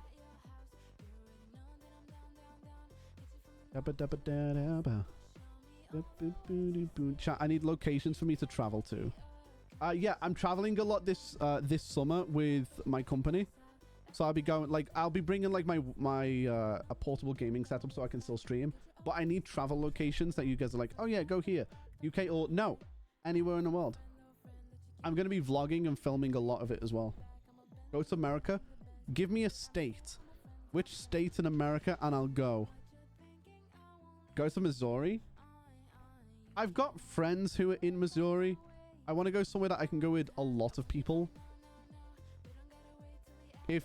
Chat, I need locations for me to travel to. Yeah, I'm traveling a lot this summer with my company. So I'll be going, like, I'll be bringing like my a portable gaming setup so I can still stream. But I need travel locations that you guys are like, oh yeah, go here. UK or no, anywhere in the world. I'm going to be vlogging and filming a lot of it as well. Go to America. Give me a state. Which state in America and I'll go. Go to Missouri. I've got friends who are in Missouri. I want to go somewhere that I can go with a lot of people. If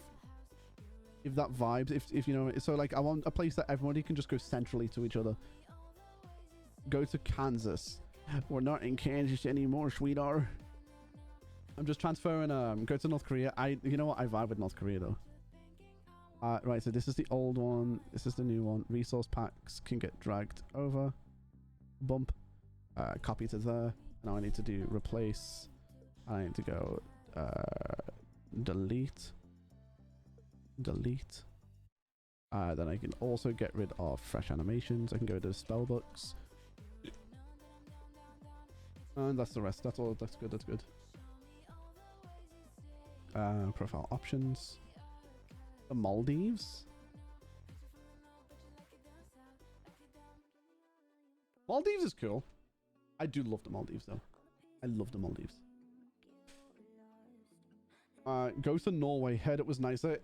that vibes, if you know, so like I want a place that everybody can just go centrally to each other. Go to Kansas. We're not in Kansas anymore, sweetheart. I'm just transferring, go to North Korea. You know what? I vibe with North Korea though. Right, so this is the old one. This is the new one. Resource packs can get dragged over. Bump. Copy to there. Now I need to do replace I need to go delete. Then I can also get rid of fresh animations. I can go to spell books. And that's the rest. That's all. That's good. That's good. Profile options. The Maldives. Maldives is cool. I do love the Maldives though. I love the Maldives. Go to Norway. Heard it was nicer.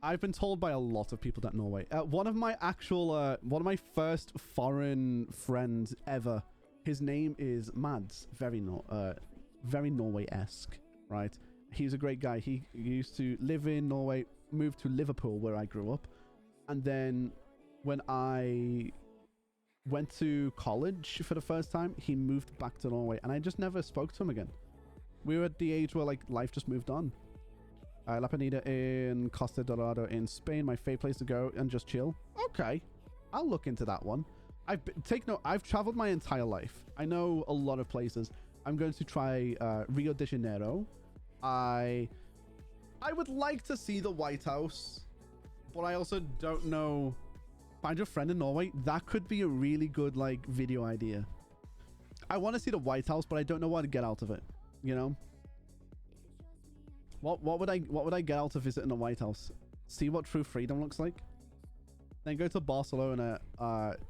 I've been told by a lot of people that Norway. One of my first foreign friends ever. His name is Mads. Very Norway-esque, right? He's a great guy. He used to live in Norway, moved to Liverpool where I grew up, and then when I went to college for the first time, he moved back to Norway, and I just never spoke to him again. We were at the age where like life just moved on. La Penida in Costa Dorado in Spain, my favorite place to go and just chill. Okay, I'll look into that one. I've traveled my entire life. I know a lot of places. I'm going to try Rio de Janeiro. I would like to see the White House, but I also don't know. Find your friend in Norway. That could be a really good like video idea. I want to see the White House, but I don't know what to get out of it. You know, what would I get out of visiting the White House? See what true freedom looks like. Then go to Barcelona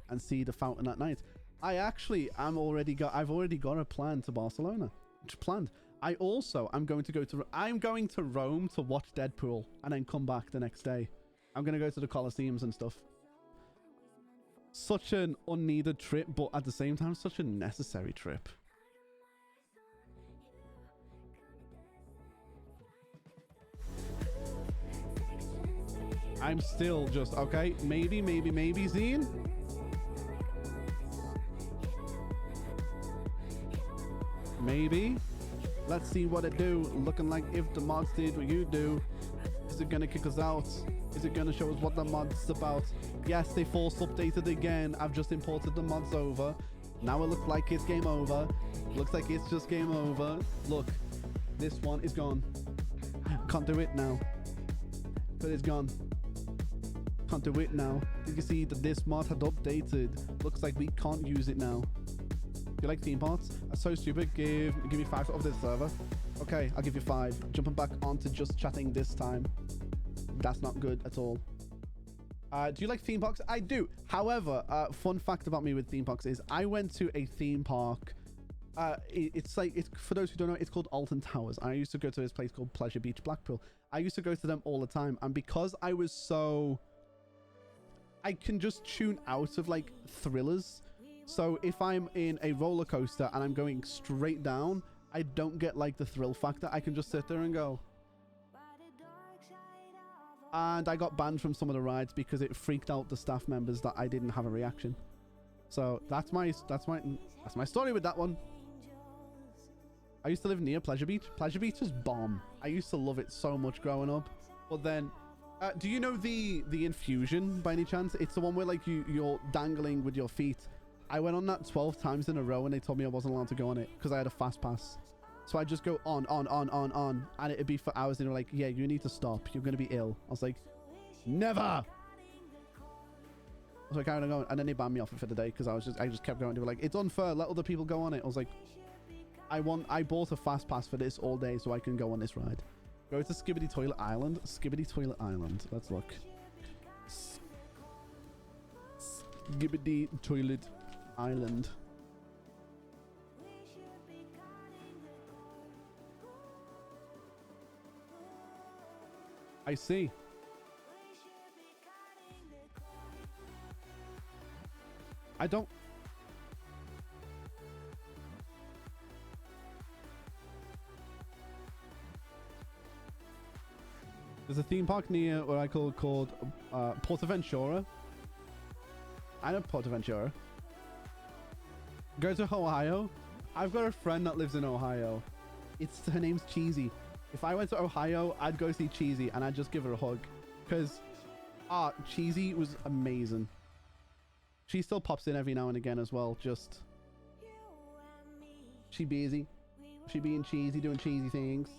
and see the fountain at night. I've already got a plan to Barcelona. It's planned. I'm going to Rome to watch Deadpool and then come back the next day. I'm going to go to the Colosseums and stuff. Such an unneeded trip, but at the same time, such a necessary trip. I'm still just, okay, maybe, Zine. Maybe. Let's see what it do. Looking like if the mods did what you do. Is it gonna kick us out? Is it gonna show us what the mod's about? Yes, they force updated again. I've just imported the mods over. Now it looks like it's game over. Looks like it's just game over. Look, this one is gone. Can't do it now. But it's gone. Can't do it now. You can see that this mod had updated. Looks like we can't use it now. Do you like theme parks? That's so stupid. Give me 5 of this server. Okay, I'll give you 5. Jumping back onto just chatting this time. That's not good at all. Do you like theme parks? I do. However, fun fact about me with theme parks is I went to a theme park. It's for those who don't know, it's called Alton Towers. I used to go to this place called Pleasure Beach, Blackpool. I used to go to them all the time, and because I can just tune out of like thrillers. So if I'm in a roller coaster and I'm going straight down, I don't get like the thrill factor. I can just sit there and go. And I got banned from some of the rides because it freaked out the staff members that I didn't have a reaction. So that's my story with that one. I used to live near Pleasure Beach. Pleasure Beach is bomb. I used to love it so much growing up. But then, do you know the Infusion by any chance? It's the one where like you're dangling with your feet. I went on that 12 times in a row and they told me I wasn't allowed to go on it because I had a fast pass. So I just go on, and it'd be for hours. And they were like, yeah, you need to stop. You're going to be ill. I was like, never. So I carried on going, and then they banned me off it for the day because I just kept going. They were like, it's unfair. Let other people go on it. I was like, I bought a fast pass for this all day so I can go on this ride. Go to Skibidi Toilet Island. Skibidi Toilet Island. Let's look. Skibidi Toilet Island. I see. I don't. There's a theme park near what I called Portaventura. I know Portaventura. Go to Ohio. I've got a friend that lives in Ohio. Her name's Cheesy. If I went to Ohio, I'd go see Cheesy and I'd just give her a hug. Because Cheesy was amazing. She still pops in every now and again as well. She busy. She being cheesy, doing cheesy things.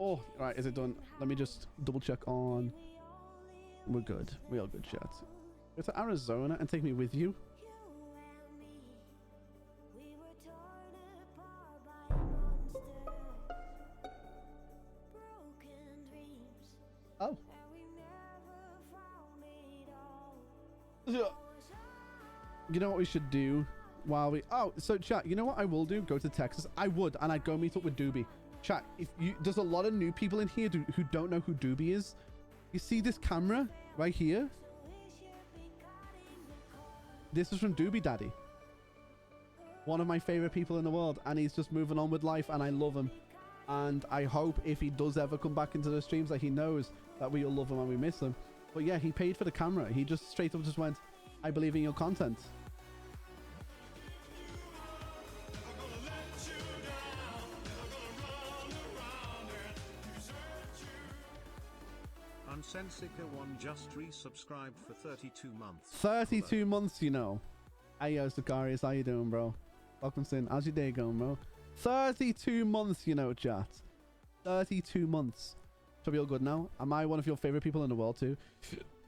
Oh, right, is it done? Let me just double check on. We're good. We are good, chat. Go to Arizona and take me with you. Oh. You know what we should do while we... Oh, so chat, you know what I will do? Go to Texas. I would, and I'd go meet up with Doobie. Chat, if you... There's a lot of new people in here who don't know who Doobie is. You see this camera right here? This is from Doobie Daddy. One of my favorite people in the world, and he's just moving on with life, and I love him. And I hope if he does ever come back into the streams that he knows that we all love him and we miss him. But yeah, he paid for the camera. He just straight up just went, I believe in your content. Unsensica1 just resubscribed for 32 months. 32 months, you know. Hey, yo, Sicarius, how you doing, bro? Welcome, Sin. How's your day going, bro? 32 months, you know, chat. 32 months. Should be all good now. Am I one of your favorite people in the world, too?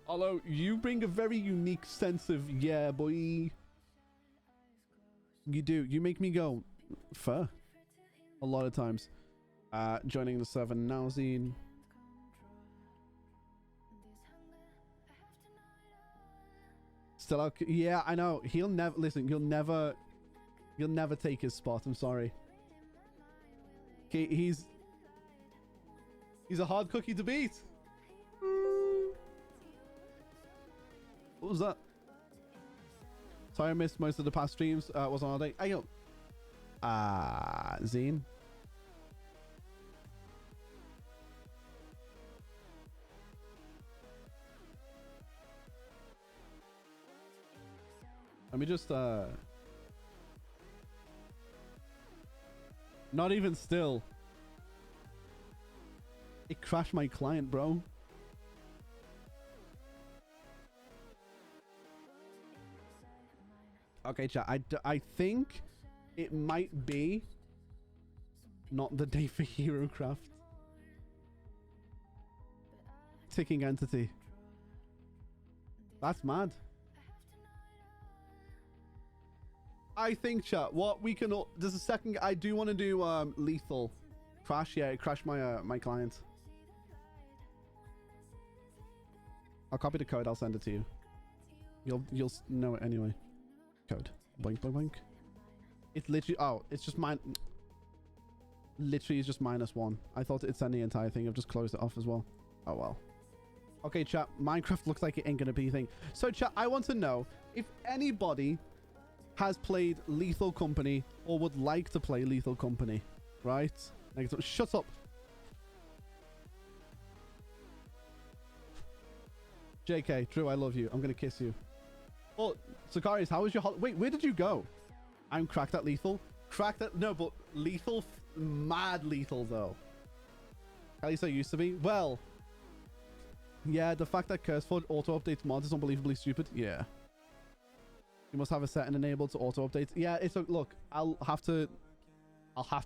Although, you bring a very unique sense of, yeah, boy. You do. You make me go, fair. A lot of times. Joining the server now, Zine. Still okay. Yeah, I know. He'll never listen. You'll never take his spot. I'm sorry. Okay, he's a hard cookie to beat. What was that? Sorry, I missed most of the past streams. Was on all day. Hey, yo. Zine. Let me just, not even still. It crashed my client, bro. Okay, chat. I think it might be not the day for HeroCraft. Ticking entity. That's mad. I think, chat, what we can... There's a second... I do want to do lethal. Crash, yeah, it crashed my my client. I'll copy the code, I'll send it to you. You'll know it anyway. Code. Boink, boink, boink. It's literally... Oh, it's just mine... Literally is just -1. I thought it'd send the entire thing. I've just closed it off as well. Oh, well. Okay, chat. Minecraft looks like it ain't gonna be a thing. So, chat, I want to know if anybody has played Lethal Company or would like to play Lethal Company, right? Shut up. JK, Drew, I love you. I'm gonna kiss you. Oh, Sicarius, how was your wait, where did you go? I'm cracked at Lethal. Cracked at... No, but Lethal... Mad Lethal, though. At least I used to be. Well... Yeah, the fact that CurseFord auto-updates mods is unbelievably stupid. Yeah. You must have a setting enabled to auto-update. Yeah, it's a... Look, I'll have to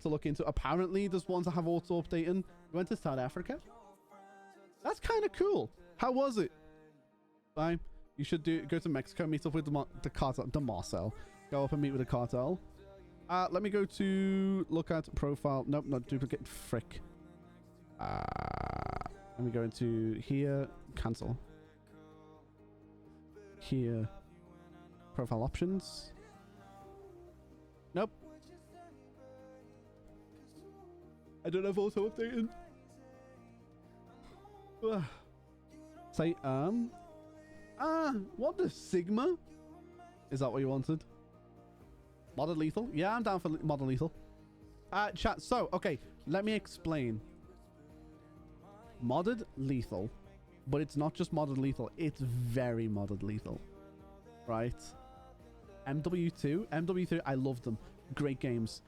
look into... Apparently, there's ones that have auto-updating. You went to South Africa? That's kind of cool. How was it? Fine. You should go to Mexico, meet up with the cartel, the Marcel. Go up and meet with the cartel. Let me go to look at profile. Nope, not duplicate. Frick. Let me go into here. Cancel. Here. Profile options. Nope. I don't have auto updating. Say, what the Sigma? Is that what you wanted? Modded Lethal? Yeah, I'm down for Modded Lethal. Chat, so, okay, let me explain. Modded Lethal, but it's not just Modded Lethal, it's very Modded Lethal. Right? MW2, MW3, I love them. Great games.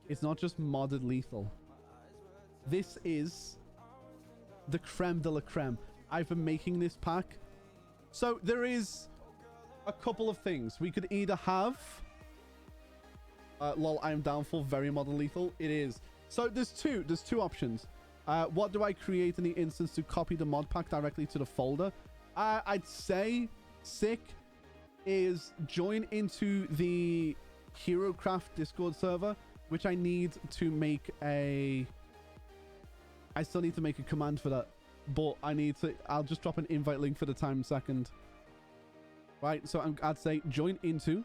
It's not just Modded Lethal. This is the creme de la creme. I've been making this pack. So there is a couple of things. We could either have Lol, I am down for very modern lethal. It is. So there's two options. What do I create in the instance to copy the mod pack directly to the folder? I'd say sick is join into the HeroCraft Discord server, which I need to make a... I still need to make a command for that, but I'll just drop an invite link for the time second. Right, so I'd say join into.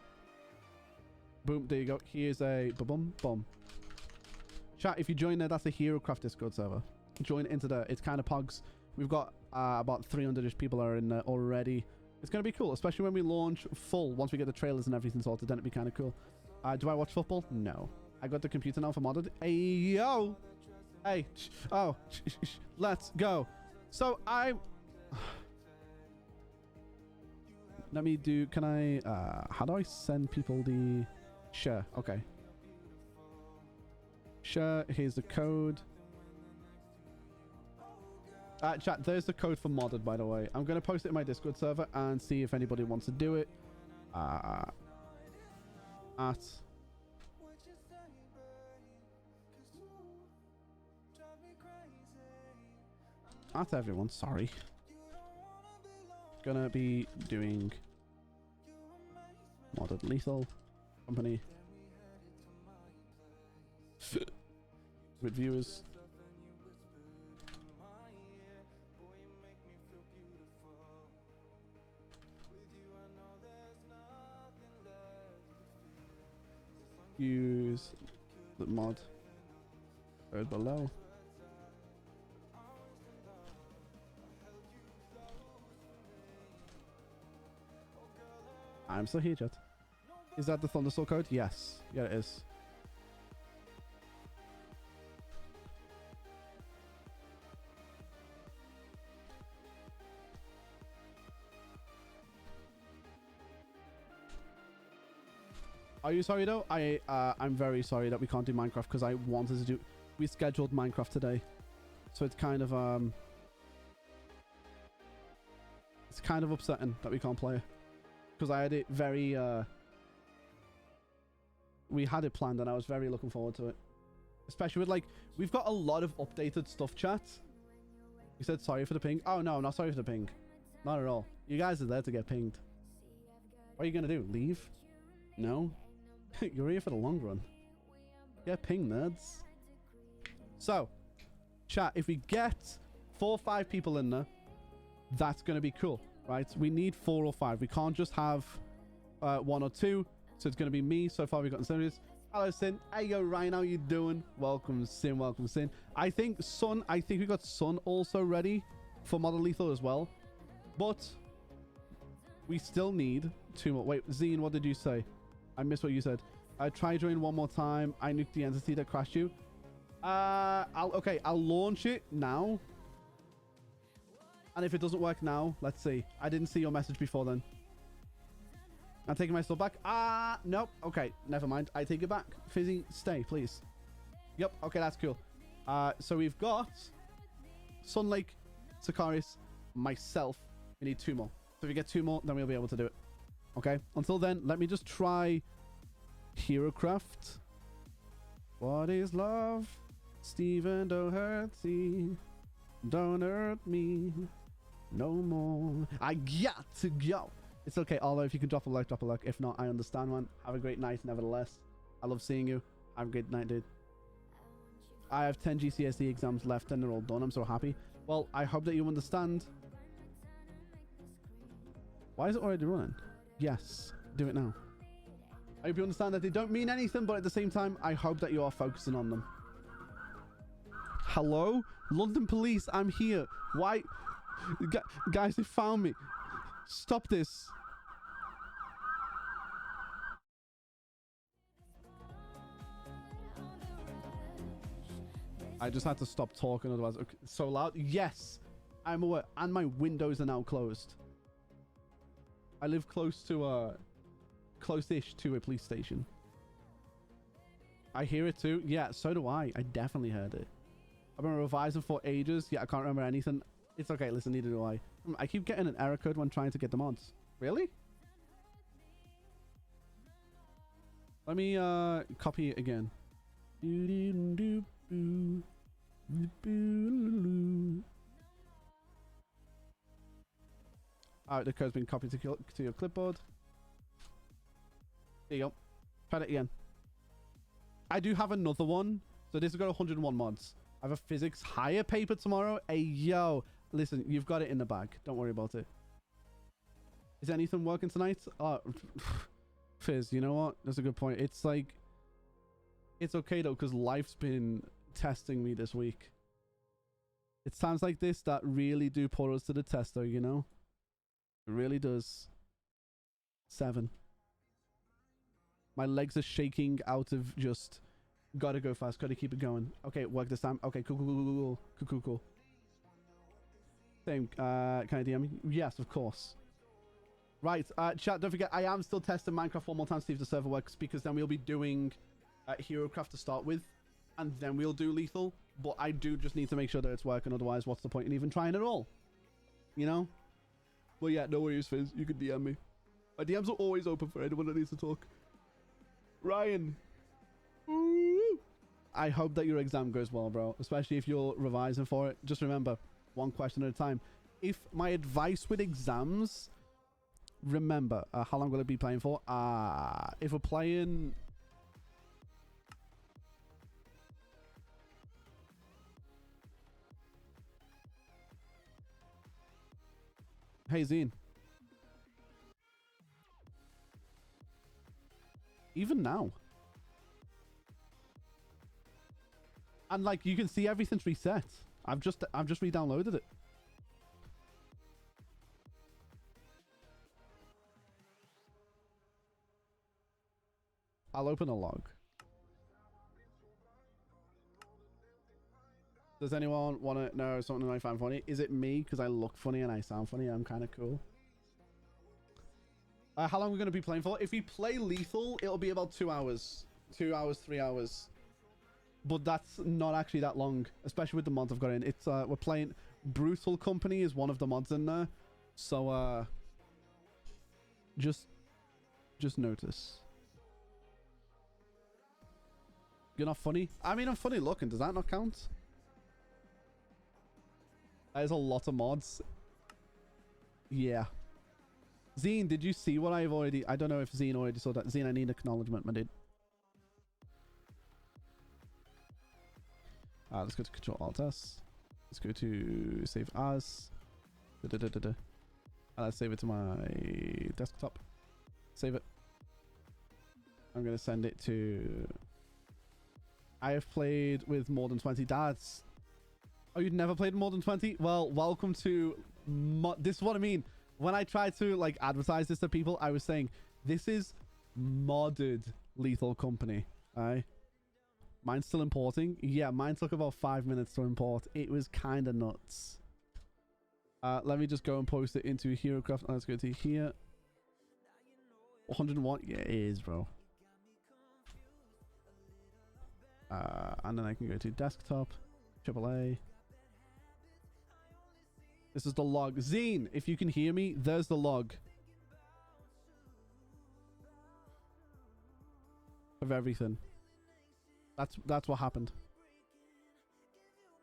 Boom, there you go. Here's a boom, boom. Chat, if you join there, that's a HeroCraft Discord server. Join into there. It's kind of pogs. We've got about 300-ish people are in there already. It's going to be cool, especially when we launch full. Once we get the trailers and everything sorted, then it'd be kind of cool. Do I watch football? No. I got the computer now for modded. Hey, yo! Hey, oh, let's go. So let me do, can I, how do I send people the share? Okay. Share, here's the code. Chat, there's the code for modded, by the way. I'm going to post it in my Discord server and see if anybody wants to do it. At everyone, sorry. Gonna be doing modded lethal company with viewers. Use the mod code below. I'm still here, chat. Is that the Thundersoul code? Yes. Yeah, it is. Are you sorry though? I'm very sorry that we can't do Minecraft because I wanted to do. We scheduled Minecraft today, so it's kind of upsetting that we can't play it. Because I had it very, we had it planned and I was very looking forward to it. Especially with, like, we've got a lot of updated stuff, chat. You said sorry for the ping? Oh, no, not sorry for the ping. Not at all. You guys are there to get pinged. What are you going to do? Leave? No? You're here for the long run. Get pinged, nerds. So, chat, if we get 4 or 5 people in there, that's going to be cool. Right, we need 4 or 5. We can't just have 1 or 2. So it's going to be me. So far, we've gotten serious. Hello, Sin. Hey, yo, Ryan, how you doing? Welcome, Sin. Welcome, Sin. I think we got Sun also ready for Modern Lethal as well. But we still need 2 more. Wait, Zine, what did you say? I missed what you said. Try join one more time. I nuked the entity that crashed you. I'll launch it now. And if it doesn't work now, let's see. I didn't see your message before then. I'm taking my stuff back. Nope. Okay, never mind. I take it back. Fizzy, stay, please. Yep. Okay, that's cool. So we've got Sun Lake, Sakaris, myself. We need 2 more. So if we get 2 more, then we'll be able to do it. Okay. Until then, let me just try HeroCraft. What is love? Stephen Doherty. Don't hurt me no more. I got to go. It's okay, although if you can drop a like, drop a like. If not, I understand, man. Have a great night, nevertheless. I love seeing you. Have a great night, dude. I have 10 GCSE exams left and they're all done. I'm so happy. Well, I hope that you understand. Why is it already running? Yes, do it now. I hope you understand that they don't mean anything, but at the same time, I hope that you are focusing on them. Hello? London police, I'm here. Why? Guys, they found me. Stop this. I just had to stop talking, otherwise okay, it's so loud. Yes, I'm aware, and my windows are now closed. I live close to close-ish to a police station. I hear it too. Yeah, so do I. I definitely heard it. I've been revising for ages. Yeah, I can't remember anything. It's okay. Listen, neither do I. I keep getting an error code when trying to get the mods. Really? Let me copy it again. Alright, the code's been copied to your clipboard. There you go. Try it again. I do have another one. So this has got 101 mods. I have a physics higher paper tomorrow. Hey, yo. Listen, you've got it in the bag. Don't worry about it. Is anything working tonight? Fizz, you know what? That's a good point. It's like... It's okay, though, because life's been testing me this week. It's times like this that really do put us to the test, though, you know? It really does. 7. My legs are shaking out of just... Gotta go fast. Gotta keep it going. Okay, work this time. Okay, cool. Same. Can I DM you? Yes, of course. Right. Chat, don't forget, I am still testing Minecraft one more time to see if the server works, because then we'll be doing HeroCraft to start with, and then we'll do Lethal. But I do just need to make sure that it's working, otherwise what's the point in even trying at all? You know? Well, yeah, no worries, Fizz. You can DM me. My DMs are always open for anyone that needs to talk. Ryan. Ooh. I hope that your exam goes well, bro. Especially if you're revising for it. Just remember, one question at a time. If my advice with exams... Remember, how long will it be playing for? If we're playing... Hey, Zine. Even now. And like, you can see everything's reset. I've just re-downloaded it. I'll open a log. Does anyone want to know something I find funny? Is it me because I look funny and I sound funny? I'm kind of cool. How long are we going to be playing for? If we play Lethal, it'll be about 2 hours. 2 hours, 3 hours. But that's not actually that long, especially with the mods I've got in. It's we're playing Brutal Company is one of the mods in there. So just notice. You're not funny? I mean, I'm funny looking. Does that not count? There's a lot of mods. Yeah. Zine, did you see what I've already... I don't know if Zine already saw that. Zine, I need acknowledgement, my dude. Let's go to Control Alt S. Let's go to Save As. Let's save it to my desktop. Save it. I'm going to send it to... I have played with more than 20 dads. Oh, you'd never played more than 20? Well, welcome to... This is what I mean. When I tried to, like, advertise this to people, I was saying, this is modded Lethal Company. Alright? Mine's still importing. Yeah, mine took about 5 minutes to import. It was kind of nuts. Let me just go and post it into HeroCraft. Let's go to here. 101? Yeah, it is, bro. And then I can go to desktop, AAA. This is the log. Zine, if you can hear me, there's the log. Of everything. That's what happened.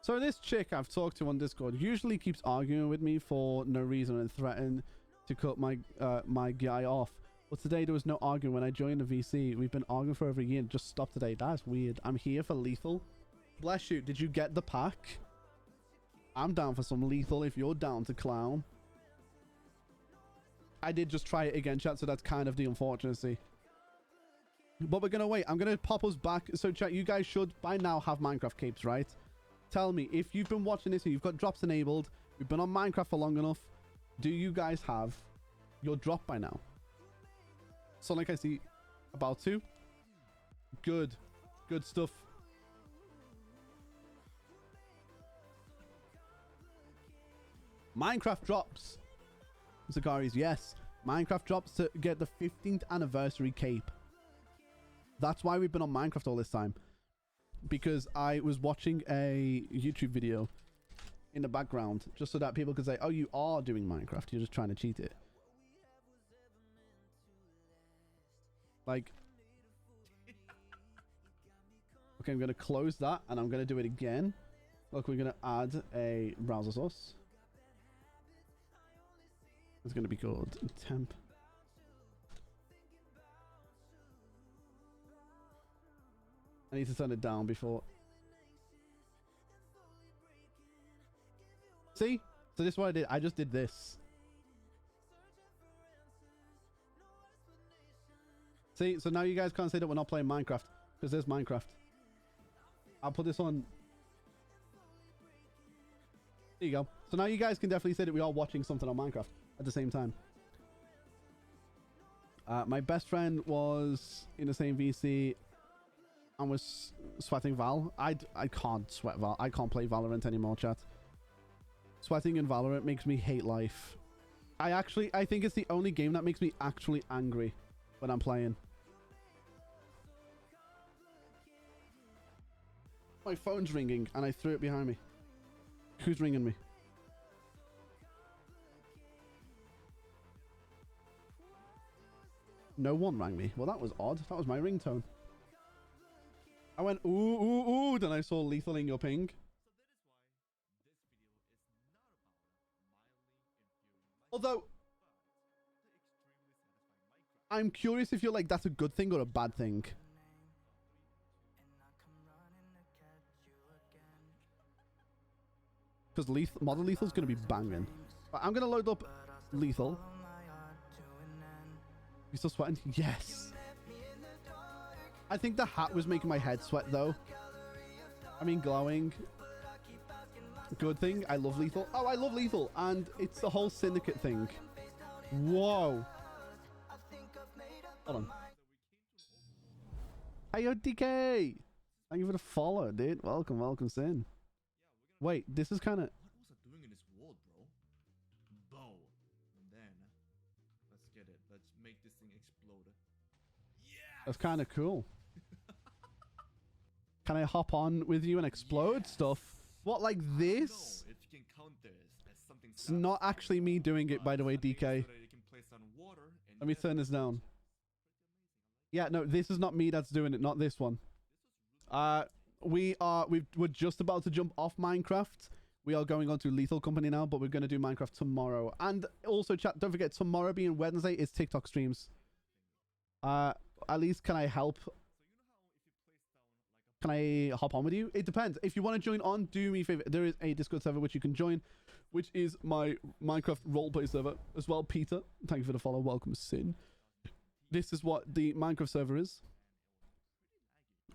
So this chick I've talked to on Discord usually keeps arguing with me for no reason and threaten to cut my my guy off. But today there was no arguing when I joined the VC. We've been arguing for over a year and just stopped today. That's weird. I'm here for Lethal. Bless you. Did you get the pack? I'm down for some Lethal if you're down to clown. I did just try it again, chat, so that's kind of the unfortunacy. But we're going to wait. I'm going to pop us back. So, chat, you guys should by now have Minecraft capes, right? Tell me, if you've been watching this and you've got drops enabled, you've been on Minecraft for long enough, do you guys have your drop by now? Sonic, I see about to. Good. Good stuff. Minecraft drops. Zagaris, yes. Minecraft drops to get the 15th anniversary cape. That's why we've been on Minecraft all this time. Because I was watching a YouTube video in the background just so that people could say, oh, you are doing Minecraft. You're just trying to cheat it. Like, Okay, I'm going to close that and I'm going to do it again. Look, we're going to add a browser source. It's going to be called temp. I need to turn it down before. See? So this is what I did. I just did this. See? So now you guys can't say that we're not playing Minecraft. Because there's Minecraft. I'll put this on. There you go. So now you guys can definitely say that we are watching something on Minecraft at the same time. My best friend was in the same VC and was sweating Val. I can't sweat Val. I can't play Valorant anymore, chat. Sweating in Valorant makes me hate life. I think it's the only game that makes me actually angry when I'm playing. My phone's ringing and I threw it behind me. Who's ringing me? No one rang me. Well, that was odd. That was my ringtone. I went, ooh, ooh, ooh. Then I saw Lethal in your ping. Although, I'm curious if you're like, that's a good thing or a bad thing. Because Modern Lethal's going to be banging. But I'm going to load up Lethal. You still sweating? Yes. I think the hat was making my head sweat though. I mean, glowing. Good thing. I love Lethal. Oh, I love Lethal. And it's the whole Syndicate thing. Whoa. Hold on. Hey, yo, DK. Thank you for the follow, dude. Welcome, welcome, Sin. Wait, this is kind of... What was I doing in this world, bro? Bow. And then, let's get it. Let's make this thing explode. Yeah! That's kind of cool. Can I hop on with you and explode stuff? What, like this? If you can count this as something It's not actually me doing it, by the way, DK. Let me turn this down. Yeah, no, this is not me that's doing it, not this one. We're just about to jump off Minecraft. We are going on to Lethal Company now, but we're going to do Minecraft tomorrow. And also, chat, don't forget, tomorrow being Wednesday is TikTok streams. At least, can I help? Can I hop on with you? It depends. If you want to join on, do me a favor. There is a Discord server which you can join, which is my Minecraft roleplay server as well. Peter, thank you for the follow. Welcome, Sin. This is what the Minecraft server is.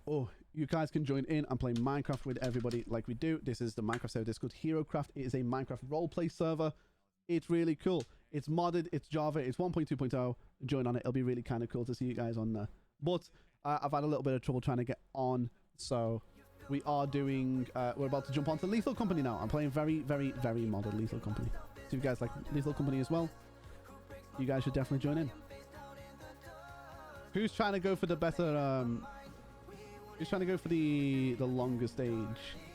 Oh, you guys can join in and play Minecraft with everybody like we do. This is the Minecraft server Discord. HeroCraft. It is a Minecraft roleplay server. It's really cool. It's modded. It's Java. It's 1.2.0. Join on it. It'll be really kind of cool to see you guys on there. But I've had a little bit of trouble trying to get on. So we are doing... we're about to jump onto Lethal Company now. I'm playing very, very, very modded Lethal Company. So if you guys like Lethal Company as well, you guys should definitely join in. Who's trying to go for the better... Who's trying to go for the longer stage?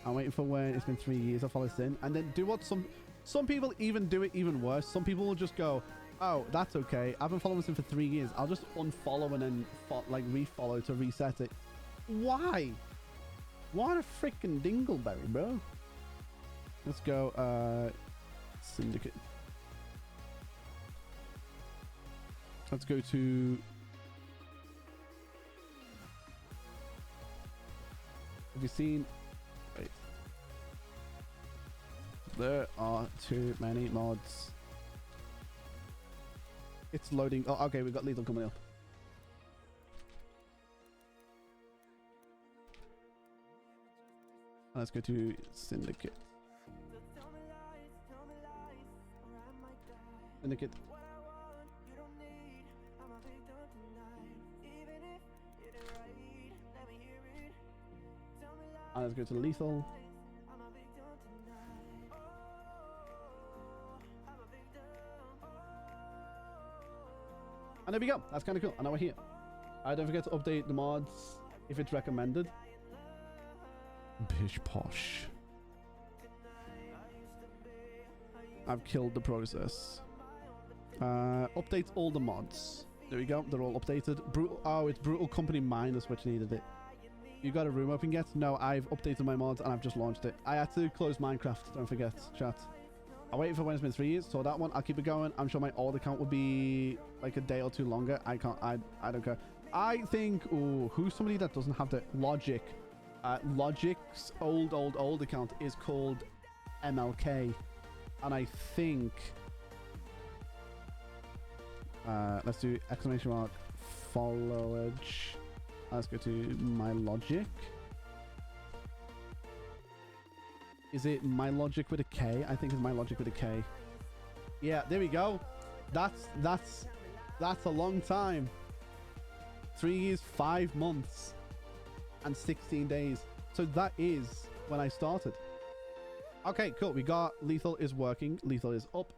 I'm waiting for when it's been 3 years. I follow Sin. And then do what some people even do it even worse. Some people will just go, oh, that's okay. I've been following Sin for 3 years. I'll just unfollow and then like refollow to reset it. Why? What a freaking dingleberry, bro. Let's go Syndicate. Let's go to... Have you seen... Wait. There are too many mods. It's loading. Oh, okay, we've got Lethal coming up. Let's go to Syndicate. Syndicate. And let's go to Lethal. And there we go. That's kind of cool. And now we're here. Don't forget to update the mods if it's recommended. Bish posh. I've killed the process. Update all the mods. There we go. They're all updated. Brutal. Oh, it's Brutal Company Minus which needed it. You got a room open yet? No, I've updated my mods and I've just launched it. I had to close Minecraft, don't forget, chat. I waited for when it's been 3 years, so that one, I'll keep it going. I'm sure my old account will be like a day or two longer. I don't care. I think, ooh, who's somebody that doesn't have the Logic? Logic's old account is called MLK. And I think, let's do exclamation mark followage. Let's go to my Logic. Is it my Logic with a K? I think it's my Logic with a K. Yeah, there we go. That's a long time. 3 years, 5 months, and 16 days. So that is when I started. Okay, cool. We got Lethal is working. Lethal is up.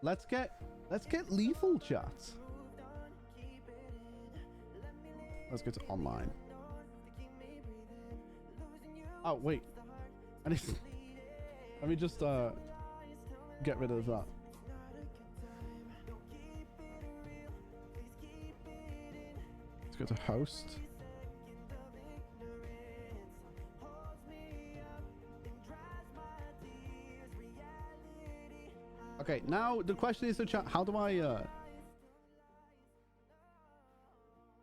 Let's get Lethal, chat. Let's go to online. Oh wait, I need. Let me just get rid of that. Let's go to host. Okay, now the question is to chat. How do I?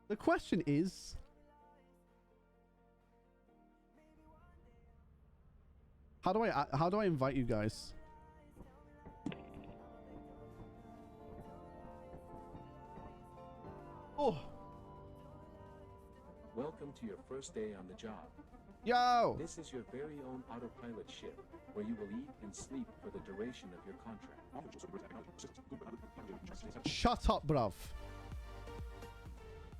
The question is. How do I invite you guys? Oh. Welcome to your first day on the job. Yo. This is your very own autopilot ship, where you will eat and sleep for the duration of your contract. Shut up, bruv.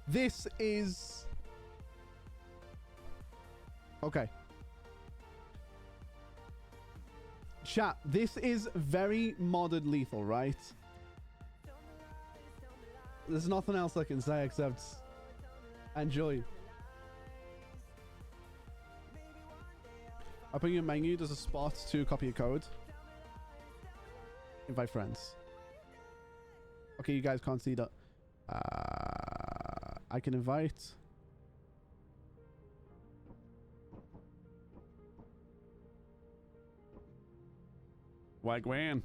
This is... Okay. Chat, this is very modern Lethal, right? There's nothing else I can say except enjoy. I'll put in your menu. There's a spot to copy a code. Invite friends. Okay, you guys can't see that. I can invite. Wagwan.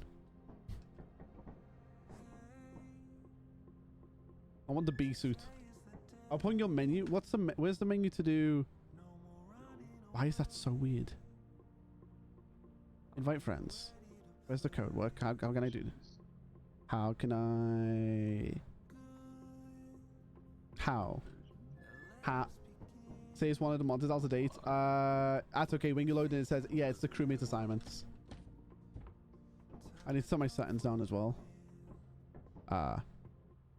I want the bee suit. I'll put in your menu. Where's the menu to do? Why is that so weird? Invite friends. Where's the code work? How can I do this? How can I... How? Says one of the mods is out of date. That's okay. When you load in, it says, yeah, it's the crewmate assignments. I need to set my settings down as well. I'm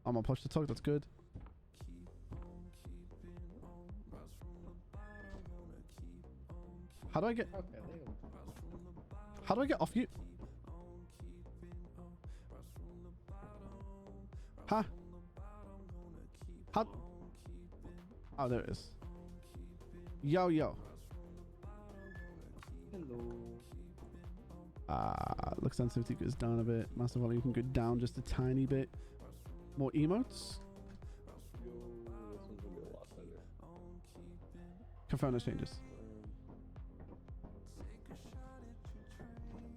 gonna push the talk. That's good. How do I get... How do I get off you? Huh? How? Oh, there it is. Yo, yo. Hello. Look, sensitivity goes down a bit. Master volume can go down just a tiny bit. More emotes. Yo, this one's gonna be a lot better. Confirm those changes.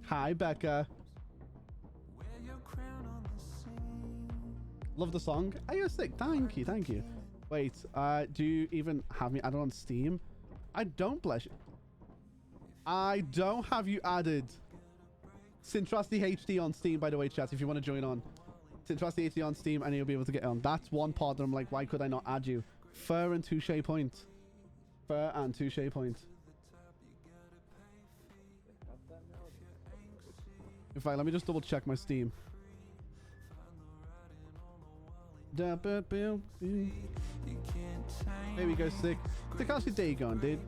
Hi, Becca. Love the song. Oh, you're sick. Thank you. Thank you. Wait, do you even have me added on Steam? I don't, bless you. I don't have you added. Sintrasti HD on Steam, by the way, chat, if you want to join on. Sintrasti HD on Steam, and you'll be able to get on. That's one part that I'm like, why could I not add you? Fur and Touche Point. Fur and Touche Point. In fact, let me just double check my Steam. There we go, sick. Sick, how's your day going, dude?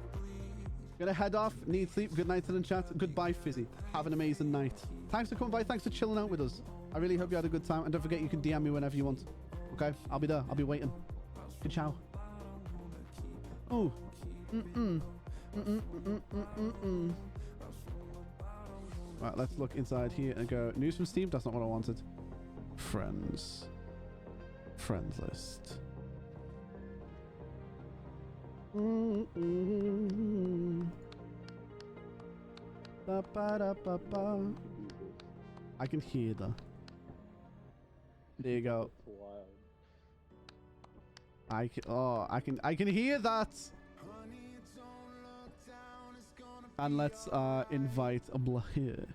Gonna head off, need sleep, good night to the chat. Goodbye, Fizzy. Have an amazing night. Thanks for coming by, thanks for chilling out with us. I really hope you had a good time, and don't forget you can DM me whenever you want. Okay, I'll be there, I'll be waiting. Good ciao. Oh. Right, let's look inside here and go news from Steam. That's not what I wanted. Friends list. Ba, ba, da, ba, ba. I can hear that. There you go. That's wild. I can hear that. And let's invite a blah here.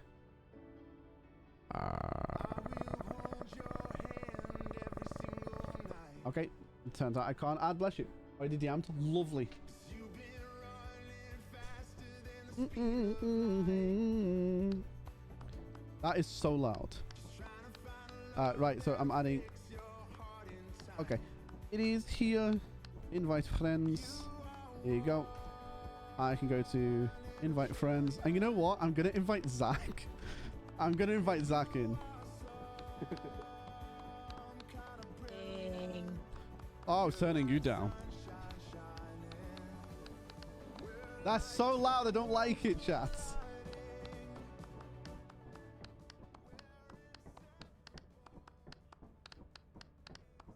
Okay, it turns out I can't add, bless you. I did the amp, lovely. That is so loud. Right, so I'm adding. Okay, it is here. Invite friends. There you go. I can go to invite friends, and you know what? I'm gonna invite Zach. I'm gonna invite Zach in. Oh, turning you down. That's so loud. I don't like it, chat.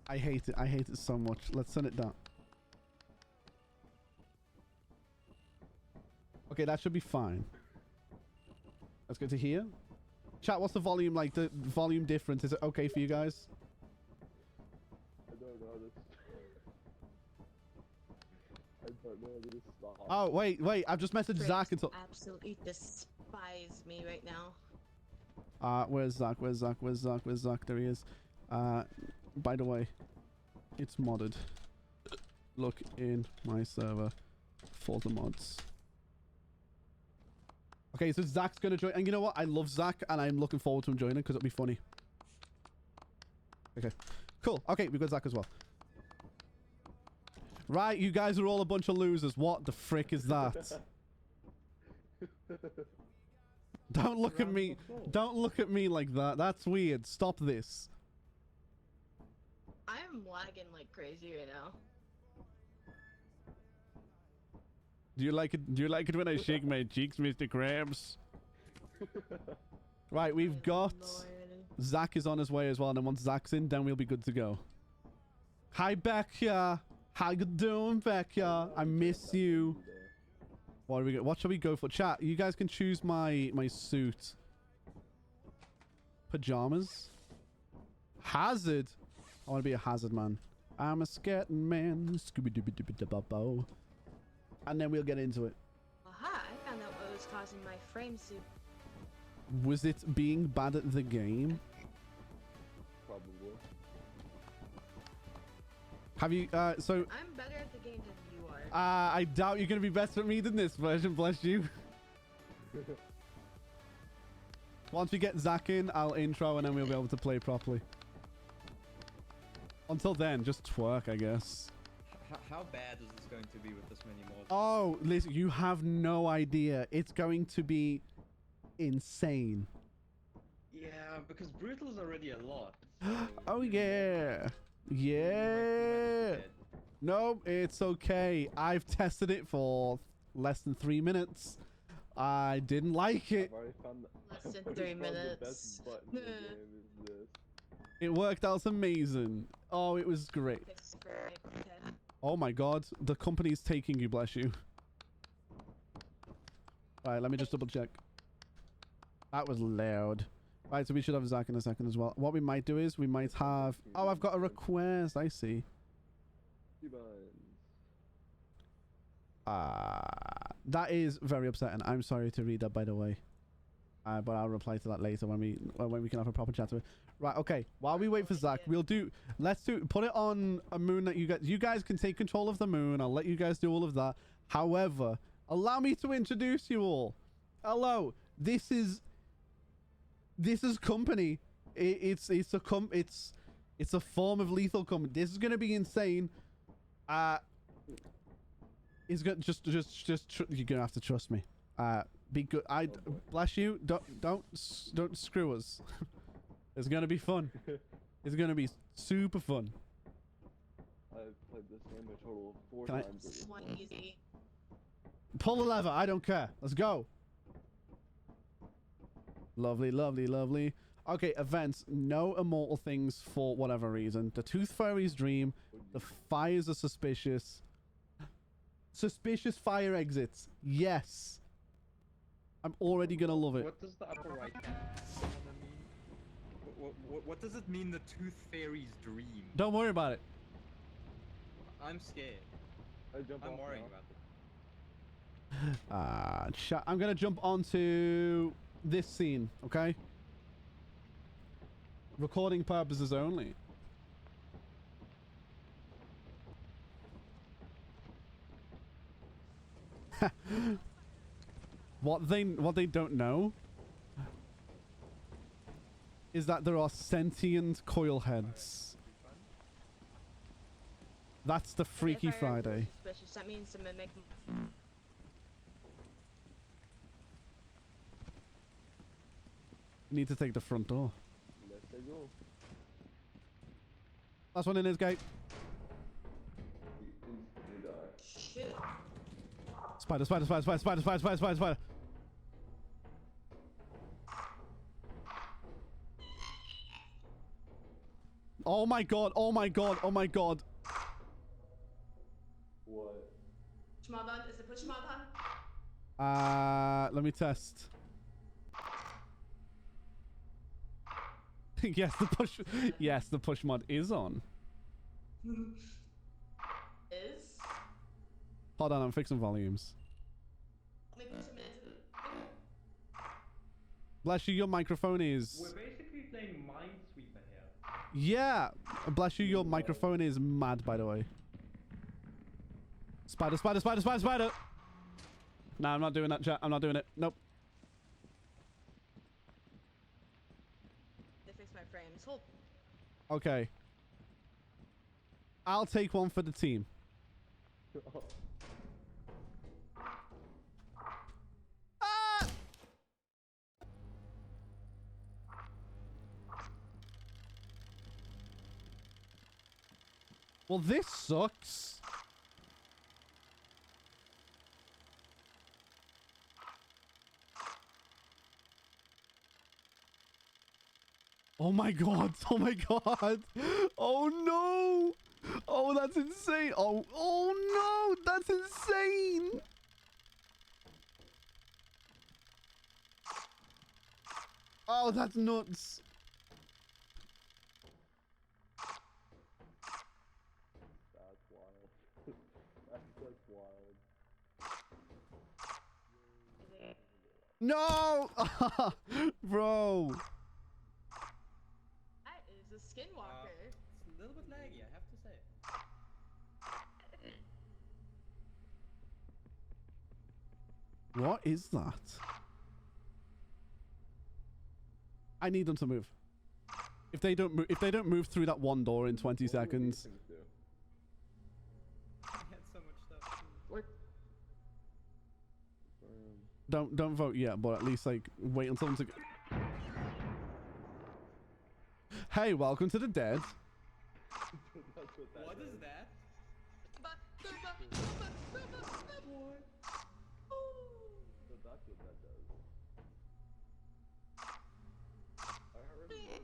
I hate it. I hate it so much. Let's turn it down. Okay, that should be fine. Let's go to here. Chat, what's the volume like? The volume difference. Is it okay for you guys? I don't know this. I don't know this stop. Oh, wait. I've just messaged Zach and so. Absolutely despise me right now. Where's Zach? Where's Zach? There he is. By the way, it's modded. Look in my server for the mods. Okay, so Zach's gonna join, and you know what? I love Zach, and I'm looking forward to him joining because it'll be funny. Okay, cool. Okay, we got Zach as well. Right, you guys are all a bunch of losers. What the frick is that? Don't look at me. Don't look at me like that. That's weird. Stop this. I'm lagging like crazy right now. Do you like it? Do you like it when I shake my cheeks, Mr. Krabs? Right, we've got Lord. Zach is on his way as well, and then once Zach's in, then we'll be good to go. Hi, Becca. How you doing, Becca? I miss you. What are we? What shall we go for? Chat. You guys can choose my suit. Pajamas. Hazard. I want to be a hazard man. I'm a skeleton man. Scooby dooby dooby dooby. And then we'll get into it. Aha, I found out what was causing my frames to... Was it being bad at the game? Probably. Have you, so... I'm better at the game than you are. I doubt you're going to be better at me than this version, bless you. Once we get Zach in, I'll intro and then we'll be able to play properly. Until then, just twerk, I guess. How bad is this going to be with this many mods? Oh, listen, you have no idea. It's going to be insane. Yeah, because brutal is already a lot. Oh, yeah. Yeah. No, it's okay. I've tested it for less than 3 minutes. I didn't like it. I've already found Less than I've 3 already found minutes. The best button in the game is this. It worked out amazing. Oh, it was great. Oh my god, the company's taking you, bless you. Alright, let me just double check. That was loud. Right, so we should have Zach in a second as well. What we might do is we might have... Oh, I've got a request. I see. That is very upsetting. I'm sorry to read that, by the way. But I'll reply to that later when we can have a proper chat to it. Right, okay. While we wait for Zach, put it on a moon that you guys can take control of the moon. I'll let you guys do all of that. However, allow me to introduce you all. Hello. This is company. It's a form of lethal company. This is gonna be insane. It's gonna you're gonna have to trust me. Be good. Bless you. Don't screw us. It's gonna be fun. It's gonna be super fun. I've played this game a total of 4 times. One easy. Pull the lever. I don't care. Let's go. Lovely, lovely, lovely. Okay, events. No immortal things for whatever reason. The Tooth Fairy's dream. The fires are suspicious. Suspicious fire exits. Yes. I'm already gonna love it. What does the upper right hand mean? What does it mean, the Tooth Fairy's dream? Don't worry about it. I'm scared. I'm worrying about it. I'm gonna jump onto this scene, okay? Recording purposes only. What they don't know is that there are sentient coil heads. That's the Freaky If I are Friday. Suspicious, that means to mimic. Need to take the front door. Let's go. Last one in his gate. Shoot. Spider, spider, spider, spider, spider, spider, spider, spider, spider. Oh my god, oh my god, oh my god. What? Push mod on? Is it push mod on? Let me test. Yes, the push mod is on. Is? Hold on, I'm fixing volumes. Let me push him into the... Bless you, your microphone is... We're basically playing Minesweeper here. Yeah! Bless you, your microphone is mad, by the way. Spider, spider, spider, spider, spider! Nah, I'm not doing that, chat. I'm not doing it. Nope. They fixed my frames. Hold. Okay. I'll take one for the team. Ah! Well, this sucks. Oh my god. Oh my god. Oh no. Oh, that's insane. Oh no. That's insane. Oh, that's nuts. That's wild. That's wild. No. Bro. That is a skinwalker. It's a little bit laggy, I have to say. What is that? I need them to move. If they don't move through that one door in 20 seconds. I had so much stuff. We're Don't vote yet, but at least like wait until them to Hey, welcome to the dead. What is that? So that's what that does. I heard it.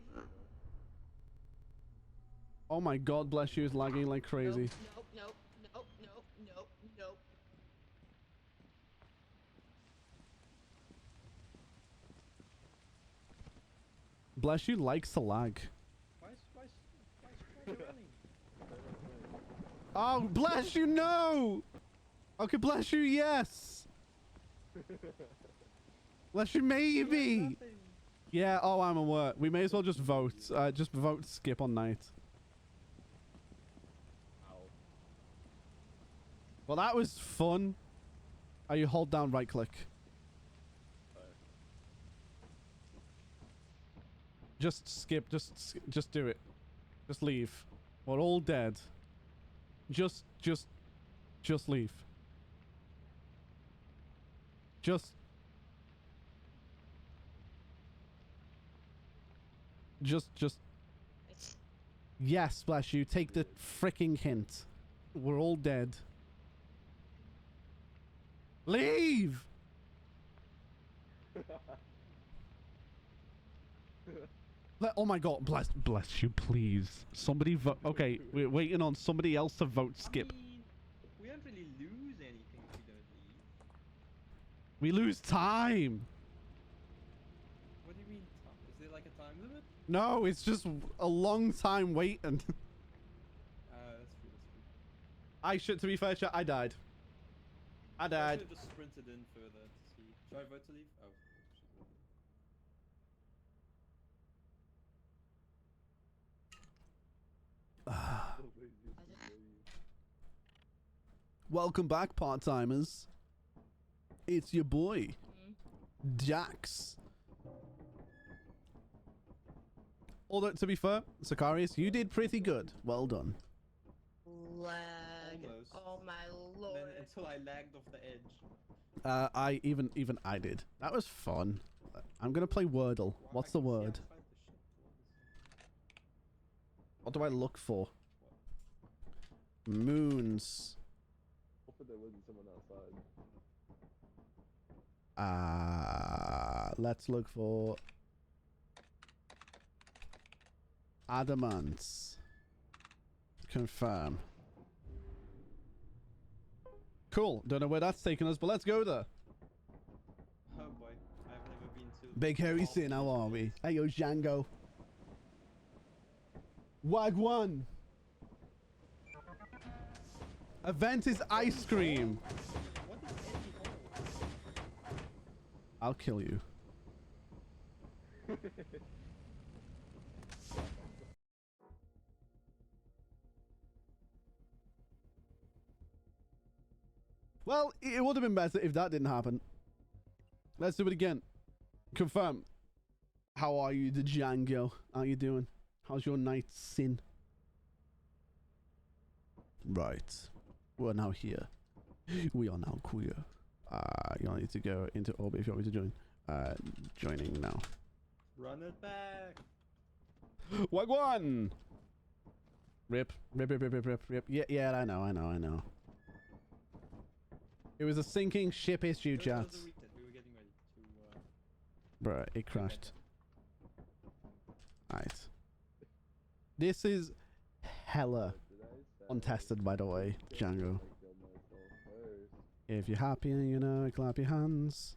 Oh my god, bless you, is lagging like crazy. Nope, nope, nope, nope, nope, nope. Bless you likes to lag. Why is running? Oh, bless you, no! Okay, bless you, yes! Bless you, maybe! Yeah, oh, I'm aware. We may as well just vote. Just vote skip on night. Well, that was fun. You hold down right click. Just skip, just do it. Just leave. We're all dead. Just leave. Just yes, bless you. Take the freaking hint. We're all dead. Leave. Oh my god, bless you, please. Somebody vote. Okay, we're waiting on somebody else to vote skip. I mean, we don't really lose anything. We lose time. What do you mean? Is there like a time limit? No, it's just a long time waiting. That's true. That's true. I should, to be fair, I died. I I died. should have just sprinted in further to see. Should I vote to leave? Oh. Welcome back, part-timers. It's your boy, Jax. Although, to be fair, Sicarius, you did pretty good. Well done. Lag. Almost. Oh my Then lord. until I lagged off the edge. I even I did. That was fun. I'm gonna play Wordle. What's the word? What do I look for? Moons. Hopefully there wasn't someone outside. Let's look for adamants. Confirm. Cool. Don't know where that's taking us, but let's go there. Oh boy, I've never been to. Big hairy sin, how are we? Hey yo, Django. Wagwan. Event is ice cream. What is Eddie Hall? I'll kill you. Well, it would have been better if that didn't happen. Let's do it again. Confirm. How are you, the Django? How you doing? How's your night, Sin? Right. We're now here. We are now queer. You'll need to go into orbit if you want me to join. Joining now. Run it back. Wagwan! Rip. Rip. Yeah, I know. It was a sinking ship issue, chat. We were getting ready to. Bruh, it crashed. Right. This is hella untested, by the way, Django. If you're happy and you know it, clap your hands.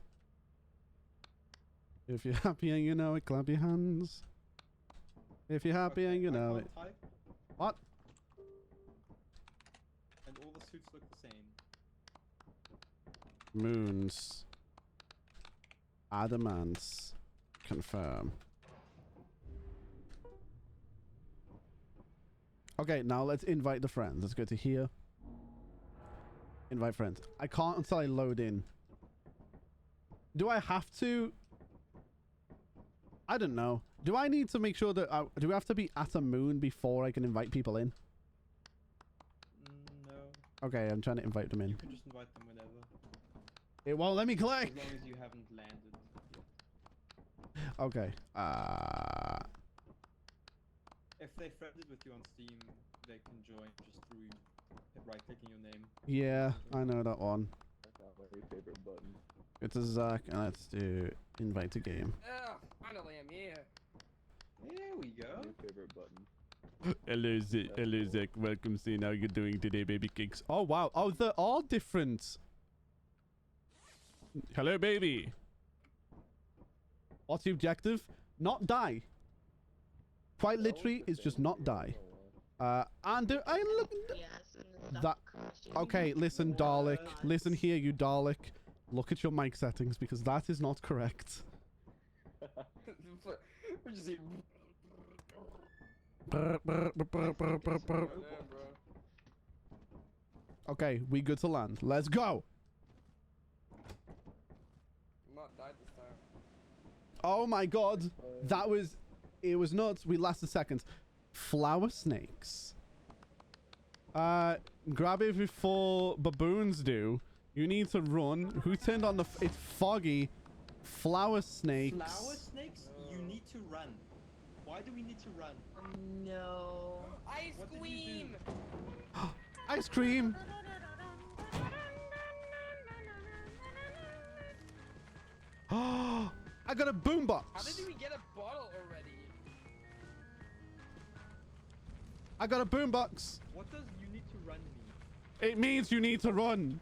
If you're happy and you know it, clap your hands. If you're happy and you know it. What? And all the suits look the same. Moons. Adamants. Confirm. Okay, now let's invite the friends. Let's go to here. Invite friends. I can't until I load in. Do I have to? I don't know. Do I need to make sure that do we have to be at a moon before I can invite people in? No. Okay, I'm trying to invite them in. You can just invite them whenever. It won't let me click. As long as you haven't landed yet. Okay. If they friended with you on Steam, they can join just through right-clicking your name. Yeah, I know that one. That's not my favorite button. It's a Zach, and let's do invite to game. Oh, finally I'm here. There we go. New favorite button. Hello Zach. Welcome. See how you're doing today, baby cakes. Oh wow. Oh, they're all different. Hello, baby. What's the objective? Not die. Quite literally, it's just not die. And I look. That. Okay, listen, Dalek. Listen here, you Dalek. Look at your mic settings because that is not correct. We're just eating. Okay, we good to land. Let's go. I'm not died this time. Oh my god. That was... It was nuts. We lasted seconds. Flower snakes. Grab it before baboons do. You need to run. Who turned on the... It's foggy. Flower snakes. Flower snakes? You need to run. Why do we need to run? No. Ice What did you cream! Ice cream. Oh, I got a boombox. How did we get a bottle already? I got a boombox. What does you need to run mean? It means you need to run.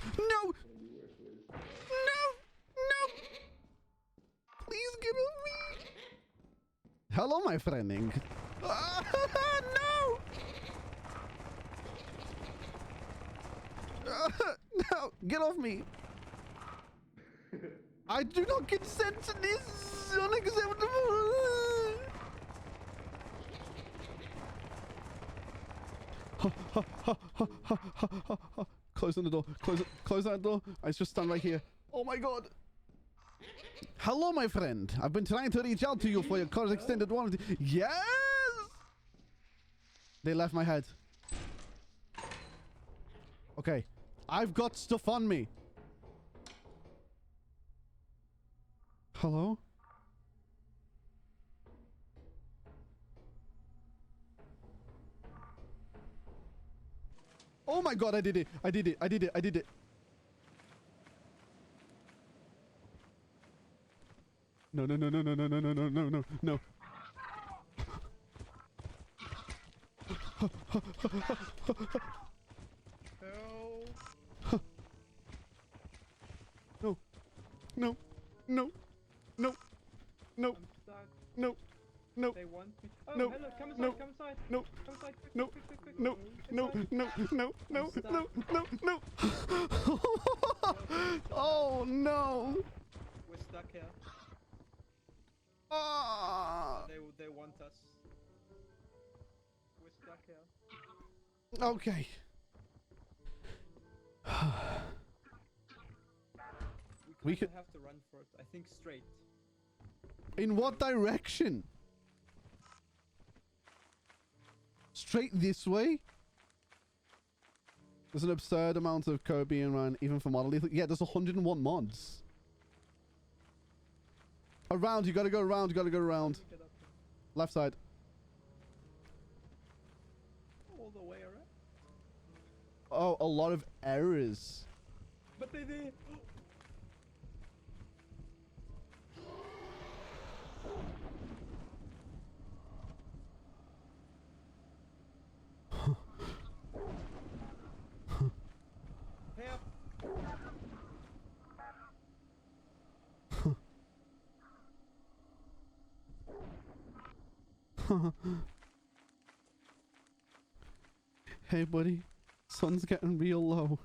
Get off me! Hello, my friending. No! No! Get off me! I do not consent to this! Unacceptable! Close on the door. Close that door. I just stand right here. Oh my god! Hello, my friend. I've been trying to reach out to you for your car's extended warranty. Yes! They left my head. Okay. I've got stuff on me. Hello? Oh my god, I did it. I did it. I did it. I did it. No, no, no, no, no, no, no, no, no, no, no, no. No. No. No. No. No. I'm stuck. No. No. They want me. Oh, No. hello, come inside, No. come inside. No. Come inside, quick, No. quick, quick, quick, No. quick. No. Inside. No. No. No. I'm stuck. No. No. No. Oh no. We're stuck here. Ah. They want us. We're stuck here. Okay. We We could could- have to run for it. I think straight. In what direction? Straight this way? There's an absurd amount of code being run, even for Model Lethal. Yeah, there's 101 mods. Around, you gotta go around, you gotta go around. Get up here. Left side. All the way around. Oh, a lot of errors. But they're there. Help. Hey, buddy. Sun's getting real low.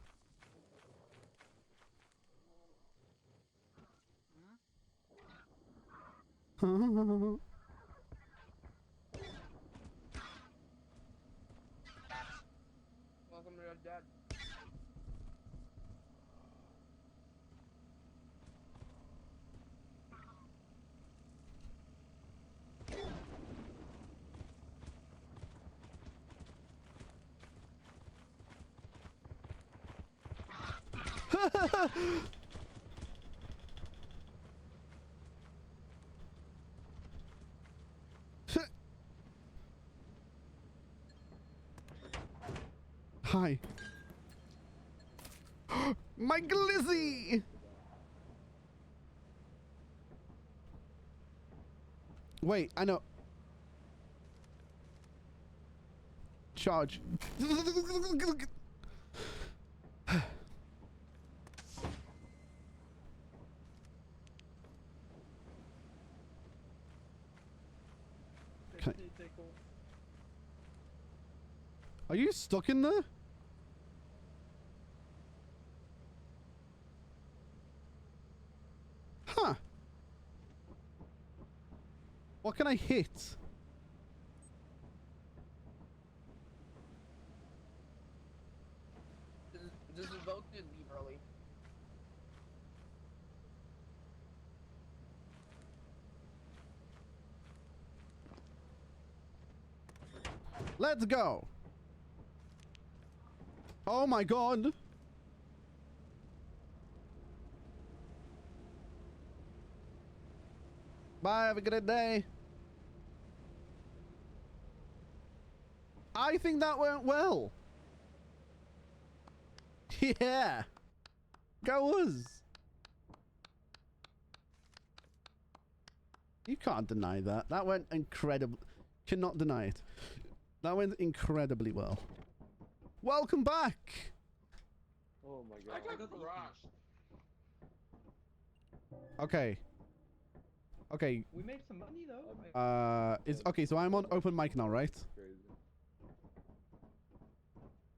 Welcome to your dad. Hi. My glizzy! Wait, I know. Charge. Okay. Take off. Are you stuck in there? Huh. What can I hit? Just vote to leave early. Let's go. Oh my god. Bye, have a good day. I think that went well. Yeah. Go us. You can't deny that. That went incredible. Cannot deny it. That went incredibly well. Welcome back. Oh my I god. got crushed. Okay. Okay. We made some money though. Is okay. So I'm on open mic now, right? Crazy.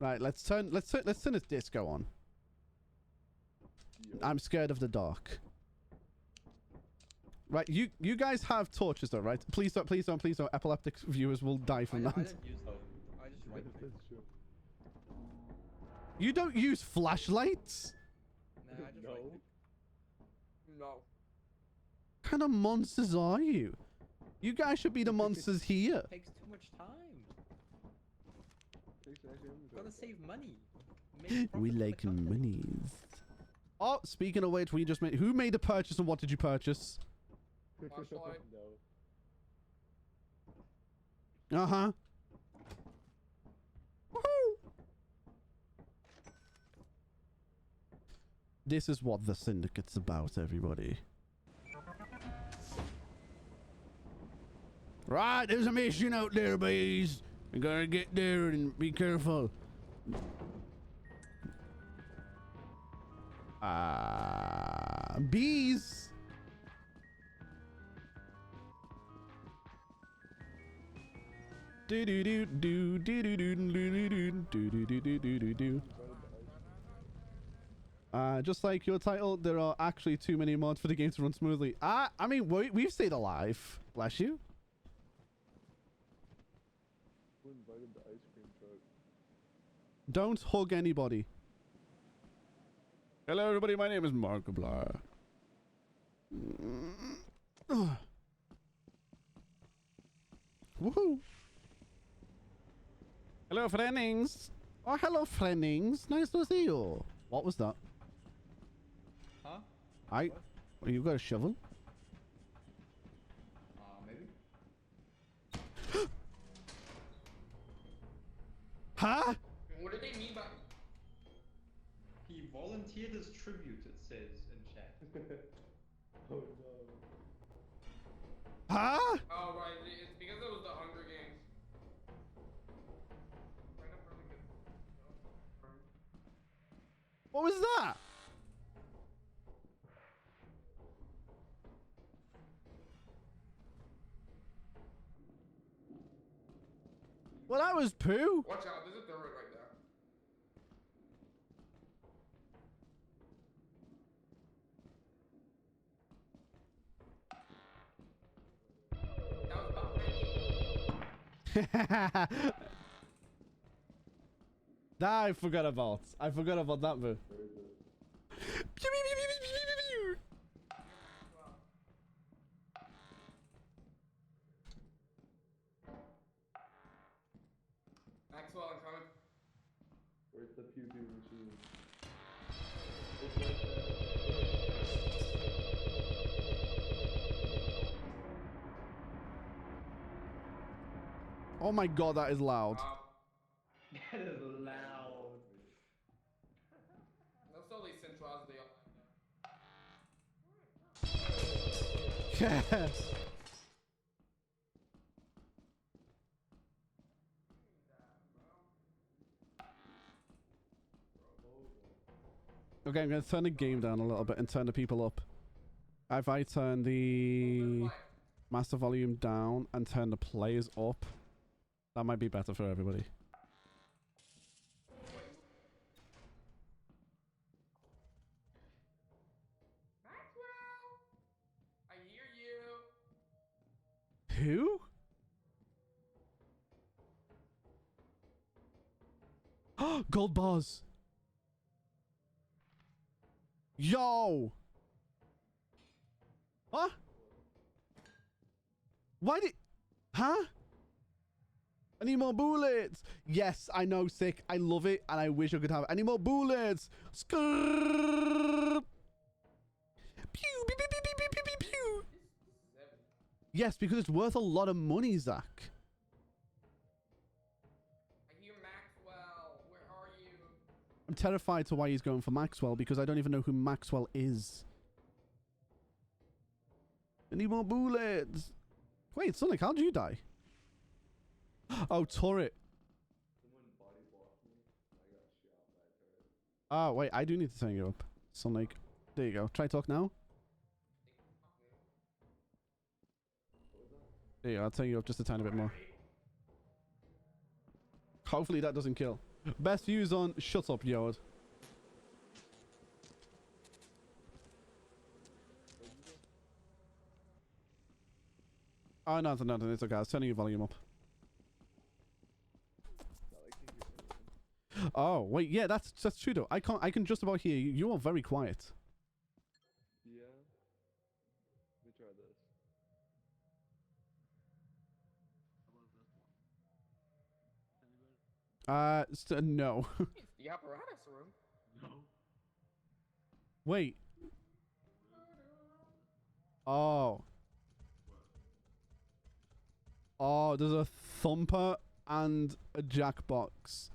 Right. Let's turn this disco on. I'm scared of the dark. Right, you guys have torches though, right? Please don't. Epileptic viewers will die from I that. don't use them. I just write them. You don't use flashlights? Nah, I just No. write them. No. What kind of monsters are you? You guys should be the monsters here. Takes too much time. Gotta save money. Make We profit from the like content. monies. Oh, speaking of which, we just made. Who made a purchase and what did you purchase? Flashlight. No. Uh huh. Woohoo! This is what the syndicate's about, everybody. Right, there's a mission out there, boys. We gotta get there and be careful. Bees. Do do do do do do do do do do do do do do. Just like your title, there are actually too many mods for the game to run smoothly. I mean, we've stayed alive. Bless you. Who invited the ice cream truck? Don't hug anybody. Hello, everybody. My name is Markiplier. Woohoo! Hello, friendings. Oh, hello, friendings. Nice to see you. What was that? Huh? Oh, you got a shovel? Maybe. Huh? What do they mean by? He volunteered as tribute, it says in chat. Oh no. Huh? Oh right, it's because it was the Hunger Games. Kind of really good. What was that? Well, that was poo. Watch out, there's a turret right there. That was about That I forgot about. I forgot about that move. Maxwell incoming. Where's the pew pew machine? Oh my god, that is loud. That is loud. They'll slowly centralize the Yes. Okay, I'm going to turn the game down a little bit and turn the people up. If I turn the master volume down and turn the players up, that might be better for everybody. Maxwell! I hear you! Who? Gold bars. Yo. Huh? Why did... Huh? I need more bullets. Yes, I know, sick. I love it, and I wish I could have any more bullets. Skrrr. Pew, pew, pew, pew, pew, pew, pew, pew. Yes, because it's worth a lot of money, Zach. I hear Maxwell. Where are you? I'm terrified to why he's going for Maxwell, because I don't even know who Maxwell is. I need more bullets. Wait, Sonic, how did you die? Oh, turret. Someone body blocked me. I got shot by a turret. Oh, wait, I do need to turn you up. Sonic. There you go. Try talk now. There you go, I'll turn you up just a tiny bit more. Hopefully that doesn't kill. Best views on Shut Up, Yod. Oh, nothing, nothing. It's okay. I was turning your volume up. Oh, wait. Yeah, that's true, though. I can just about hear you. You are very quiet. Yeah. Let me try this. No. It's the apparatus room. No. Wait. Oh. Oh, there's a thumper and a jackbox.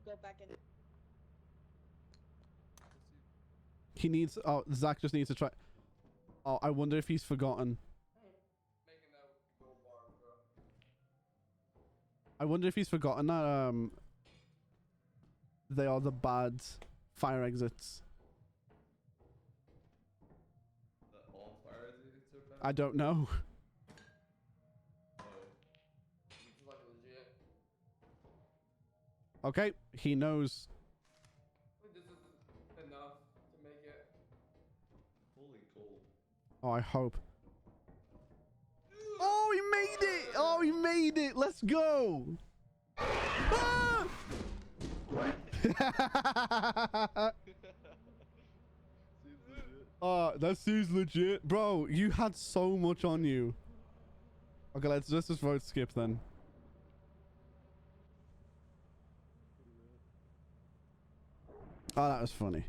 Go back in. He needs... Oh, Zach just needs to try... Oh, I wonder if he's forgotten. Making that gold bar, bro. I wonder if he's forgotten that, they are the bad fire exits. All fire exits are bad? I don't know. Oh. This is like legit. Okay, he knows. This is enough to make it. Holy coal. Oh, I hope. Oh, he made it! Oh, he made it! Let's go! Ah! That seems legit. Bro, you had so much on you. Okay, let's just vote skip then. Oh, that was funny.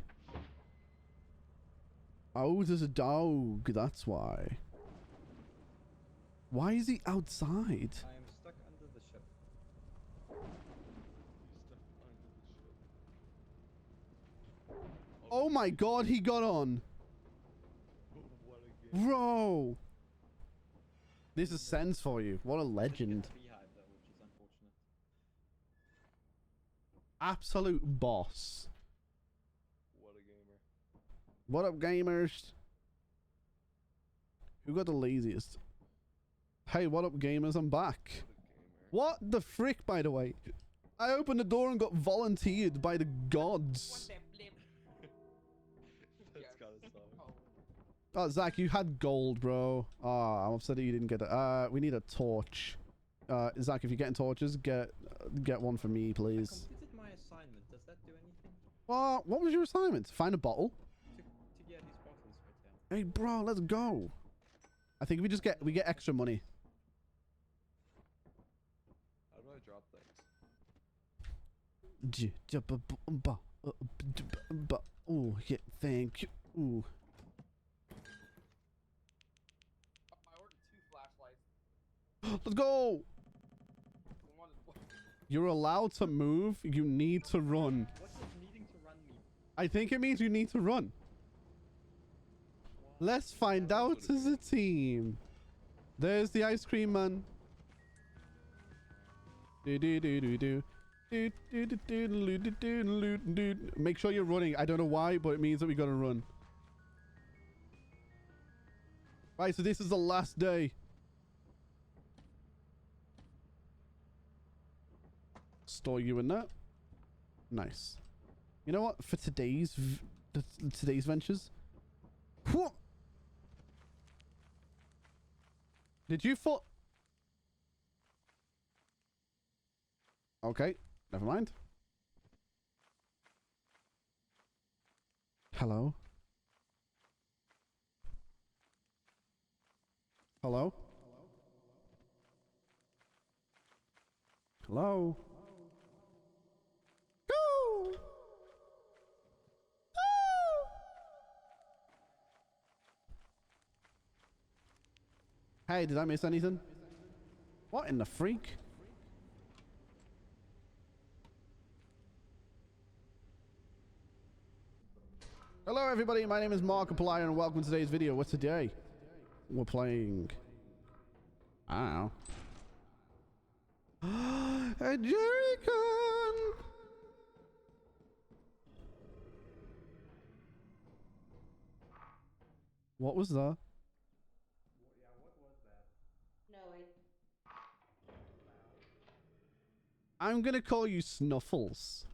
Oh, there's a dog. That's why. Why is he outside? I am stuck under the ship. Oh my god, he got on. Bro. This is sense for you. What a legend. Beehive though, which is unfortunate. Absolute boss. What a gamer. What up, gamers? Who got the laziest? Hey, what up, gamers? I'm back. What the frick, by the way? I opened the door and got volunteered by the gods. That's gotta stop. Oh, Zach, you had gold, bro. Oh, I'm upset that you didn't get it. We need a torch. Zach, if you're getting torches, get one for me, I please. completed my assignment. Does that do anything? What was your assignment? Find a bottle? To get these bottles right here. Hey, bro, let's go. I think we get extra money. How do I drop things? Oh, yeah, thank you. Ooh. I ordered 2 flashlights. Let's go. One is You're allowed to move. You need to run. What does needing to run mean? I think it means you need to run. Let's find out as a team. There's the ice cream man. Make sure you're running. I don't know why, but it means that we gotta run. Right, so this is the last day. Store you in that. Nice. You know what? For today's ventures. What? Did you fall? Okay, never mind. Hello? Hello? Hello? Go! Hey, did I miss anything? What in the freak? Hello everybody, my name is Markiplier and welcome to today's video. What's today? We're playing... I don't know. A Jerrycan! What was that? No, I'm gonna call you Snuffles.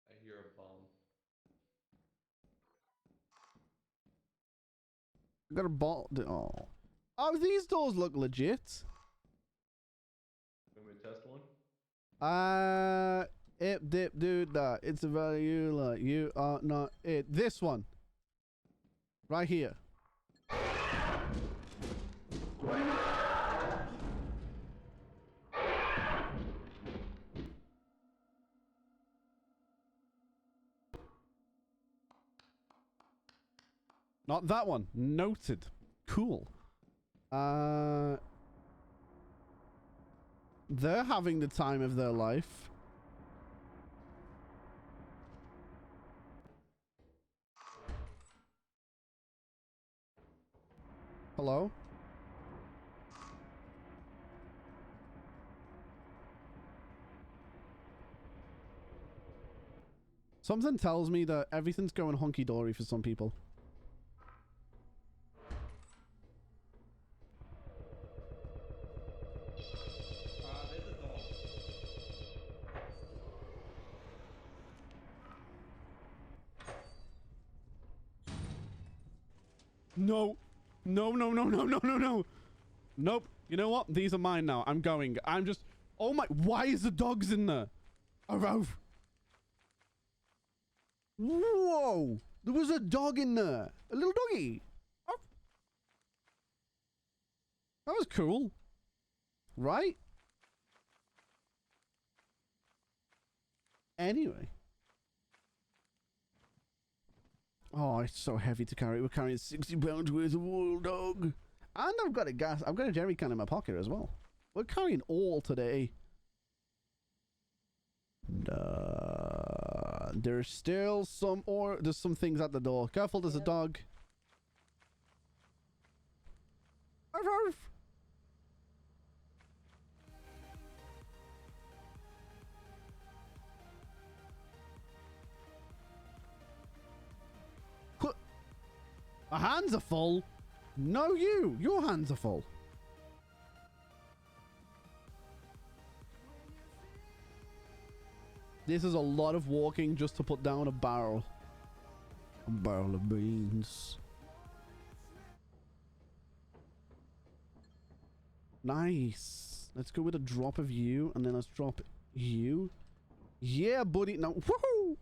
I hear a bomb. I got a ball. Oh. Oh, these doors look legit. Want me to test one? Ip dip dude, it's about you, like you are not it. This one. Right here. Not that one. Noted. Cool. They're having the time of their life. Hello? Something tells me that everything's going hunky-dory for some people. There's a dog. No. No, no, no, no, no, no, no. Nope. You know what? These are mine now. I'm going. I'm just... Oh my... Why is the dogs in there? Arov. Whoa. There was a dog in there. A little doggy. Oh. That was cool. Right? Anyway. Oh, it's so heavy to carry. We're carrying 60 pounds worth of wool, dog. And I've got a jerry can in my pocket as well. We're carrying all today. There's still some there's some things at the door. Careful, there's a dog. Arf, arf. My hands are full. No, your hands are full. This is a lot of walking just to put down a barrel. A barrel of beans. Nice. Let's go with a drop of you, and then let's drop you. Yeah, buddy. Now, woohoo!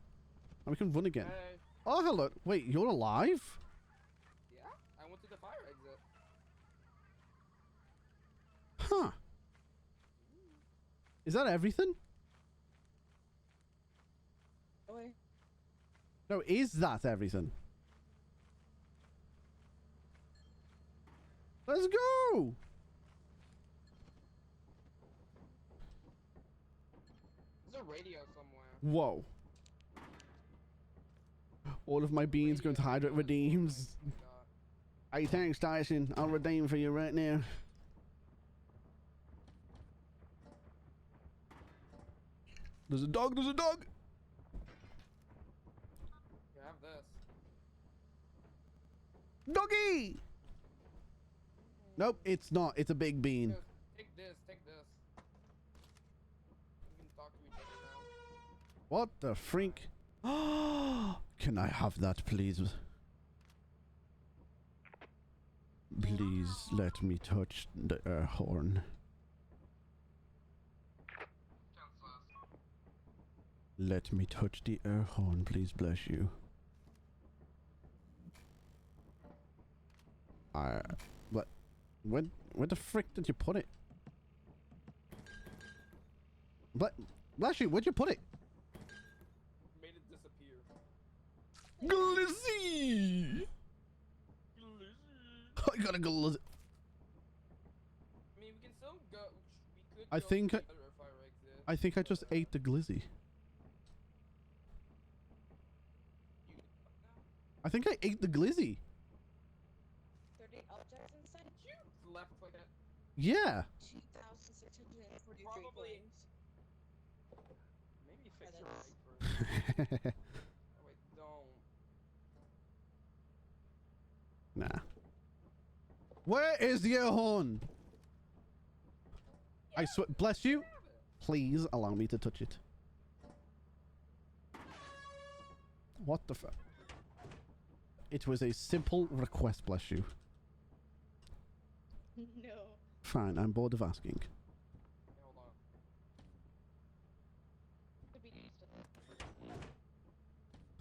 And we can run again. Hey. Oh, hello. Wait, you're alive? Yeah, I went to the fire exit. Huh. Is that everything? Really? No, is that everything? Let's go! There's a radio somewhere. Whoa. All of my beans going to Hydrate redeems. Hey, thanks, Tyson. I'll redeem for you right now. There's a dog, there's a dog! You have this. Doggy! Nope, it's not. It's a big bean. Take this, take this. We can talk to each other now. What the freak? Can I have that, please? Please let me touch the air horn. Let me touch the air horn, please, bless you. What? Where the frick did you put it? But, bless you, where'd you put it? Made it disappear. Glizzy! I gotta go. I mean, we can still go. We Could I go think together if I exist, I think I just but, ate the glizzy. you can fuck now? I think I ate the glizzy. 30 objects inside you? It's left click it. Yeah. 2,643 Probably- coins. Maybe fix Yeah, your that's- mic first. Oh wait, don't. Nah. Where is the air horn? I swear, bless you. Please allow me to touch it. What the fuck? It was a simple request, bless you. No. Fine, I'm bored of asking. Okay, hold on. Could be used to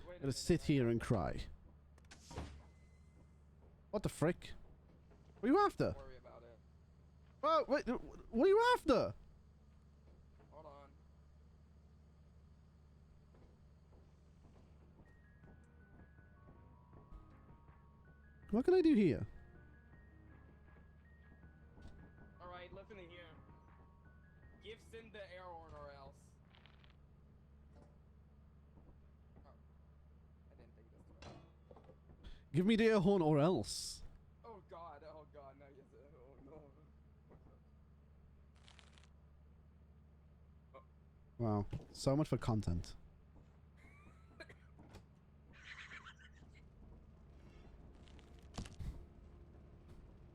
Wait I'm gonna sit here and cry. What the frick? What are you after? Don't worry about it. Oh, wait, what are you after? Hold on. What can I do here? Alright, listen in here. Give Sin the air horn or else. Oh. I didn't think this through. Give me the air horn or else. Oh god, no, yes, oh no. Wow, so much for content.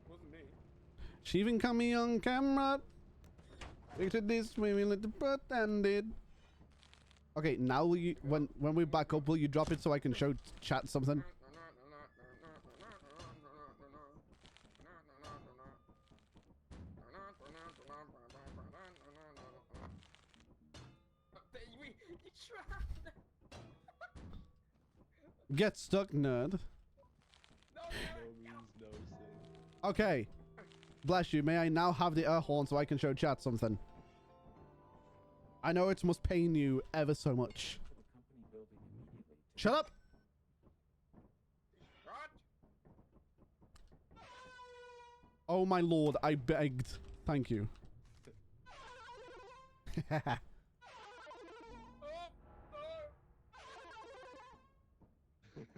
Wasn't me. She even caught me on camera. Pictured this way, we let the pretend it. Okay, now will you, when we back up, will you drop it so I can show chat something? You trapped. Get stuck, nerd. No, No means no, Sin. Okay. Bless you. May I now have the air horn so I can show chat something? I know it must pain you ever so much. To the company building immediately. Shut up! What? Oh my lord, I begged. Thank you.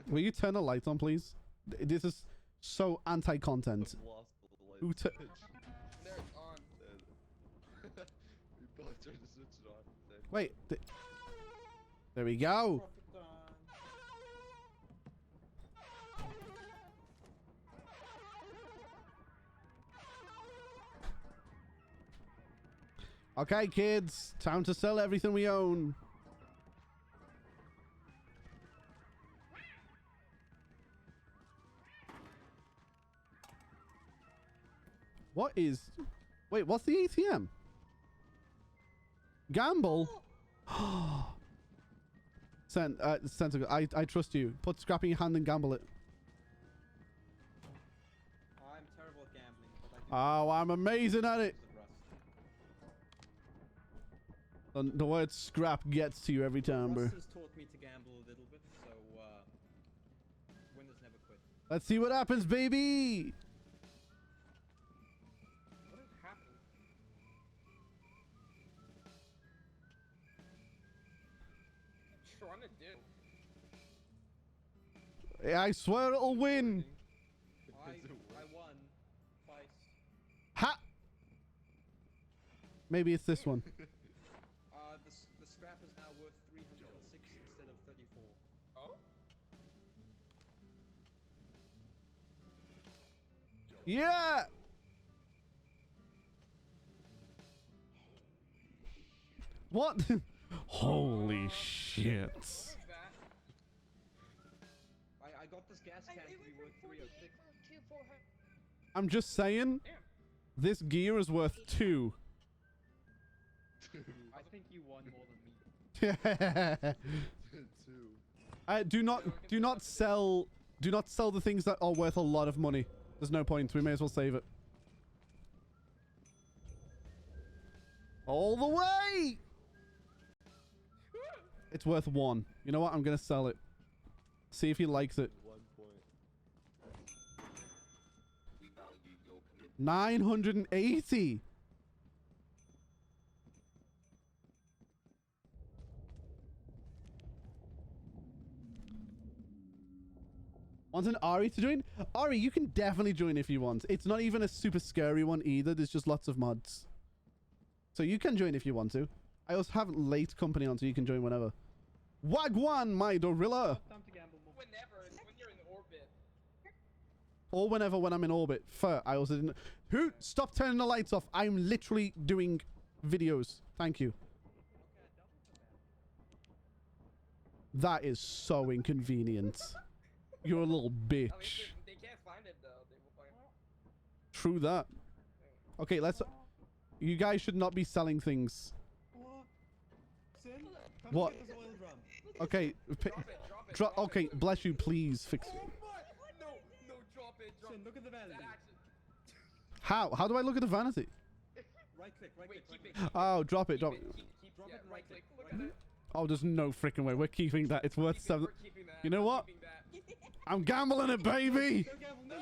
Will you turn the lights on, please? This is so anti-content. I've lost the light Who switch. There, it's on. We both tried to switch it on. Then Wait. There we go. Profit on. Okay, kids. Time to sell everything we own. What is... Wait, what's the ATM? Gamble? Sensible. I trust you. Put scrap in your hand and gamble it. I'm terrible at gambling, but I do. Oh, I'm amazing at it. use Rust. And the word scrap gets to you every time, bro. Rust has taught me to gamble a little bit, so winners never quit. Let's see what happens, baby. What has happened? What are you trying to do? I swear it'll win. I won twice. Ha! Maybe it's this one. The scrap is now worth 306 instead of 34. Oh? Yeah! What? Holy shit. What is that? I got this gas can to be worth 306. I'm just saying, Damn. this gear is worth 2. I think you won more than me. two. Do not sell the things that are worth a lot of money. There's no point. We may as well save it. All the way. It's worth 1. You know what? I'm gonna sell it. See if he likes it. 1 point. 980. Want an Ari to join? Ari, you can definitely join if you want. It's not even a super scary one either. There's just lots of mods. So you can join if you want to. I also have late company on, so you can join whenever. Wagwan, my Dorilla. Time to gamble more. Whenever, it's when you're in orbit. Or whenever when I'm in orbit. Fair. I also didn't... Who? Stop turning the lights off. I'm literally doing videos. Thank you. That is so inconvenient. You're a little bitch. At least they can't find it though. They will find it. True that. Okay, let's... You guys should not be selling things. Sin, come What? get this oil drum. Okay. Drop it. Okay, bless you, please fix it. No, drop it. Sin, look at the vanity. How? How do I look at the vanity? Right click, right click, right click. Oh, drop it, drop it. Drop it, right click. Look at it. Oh, there's no freaking way. We're keeping that. It's worth 7. We're keeping that. You know what? Keeping that. I'm gambling it, baby! Don't gamble, no.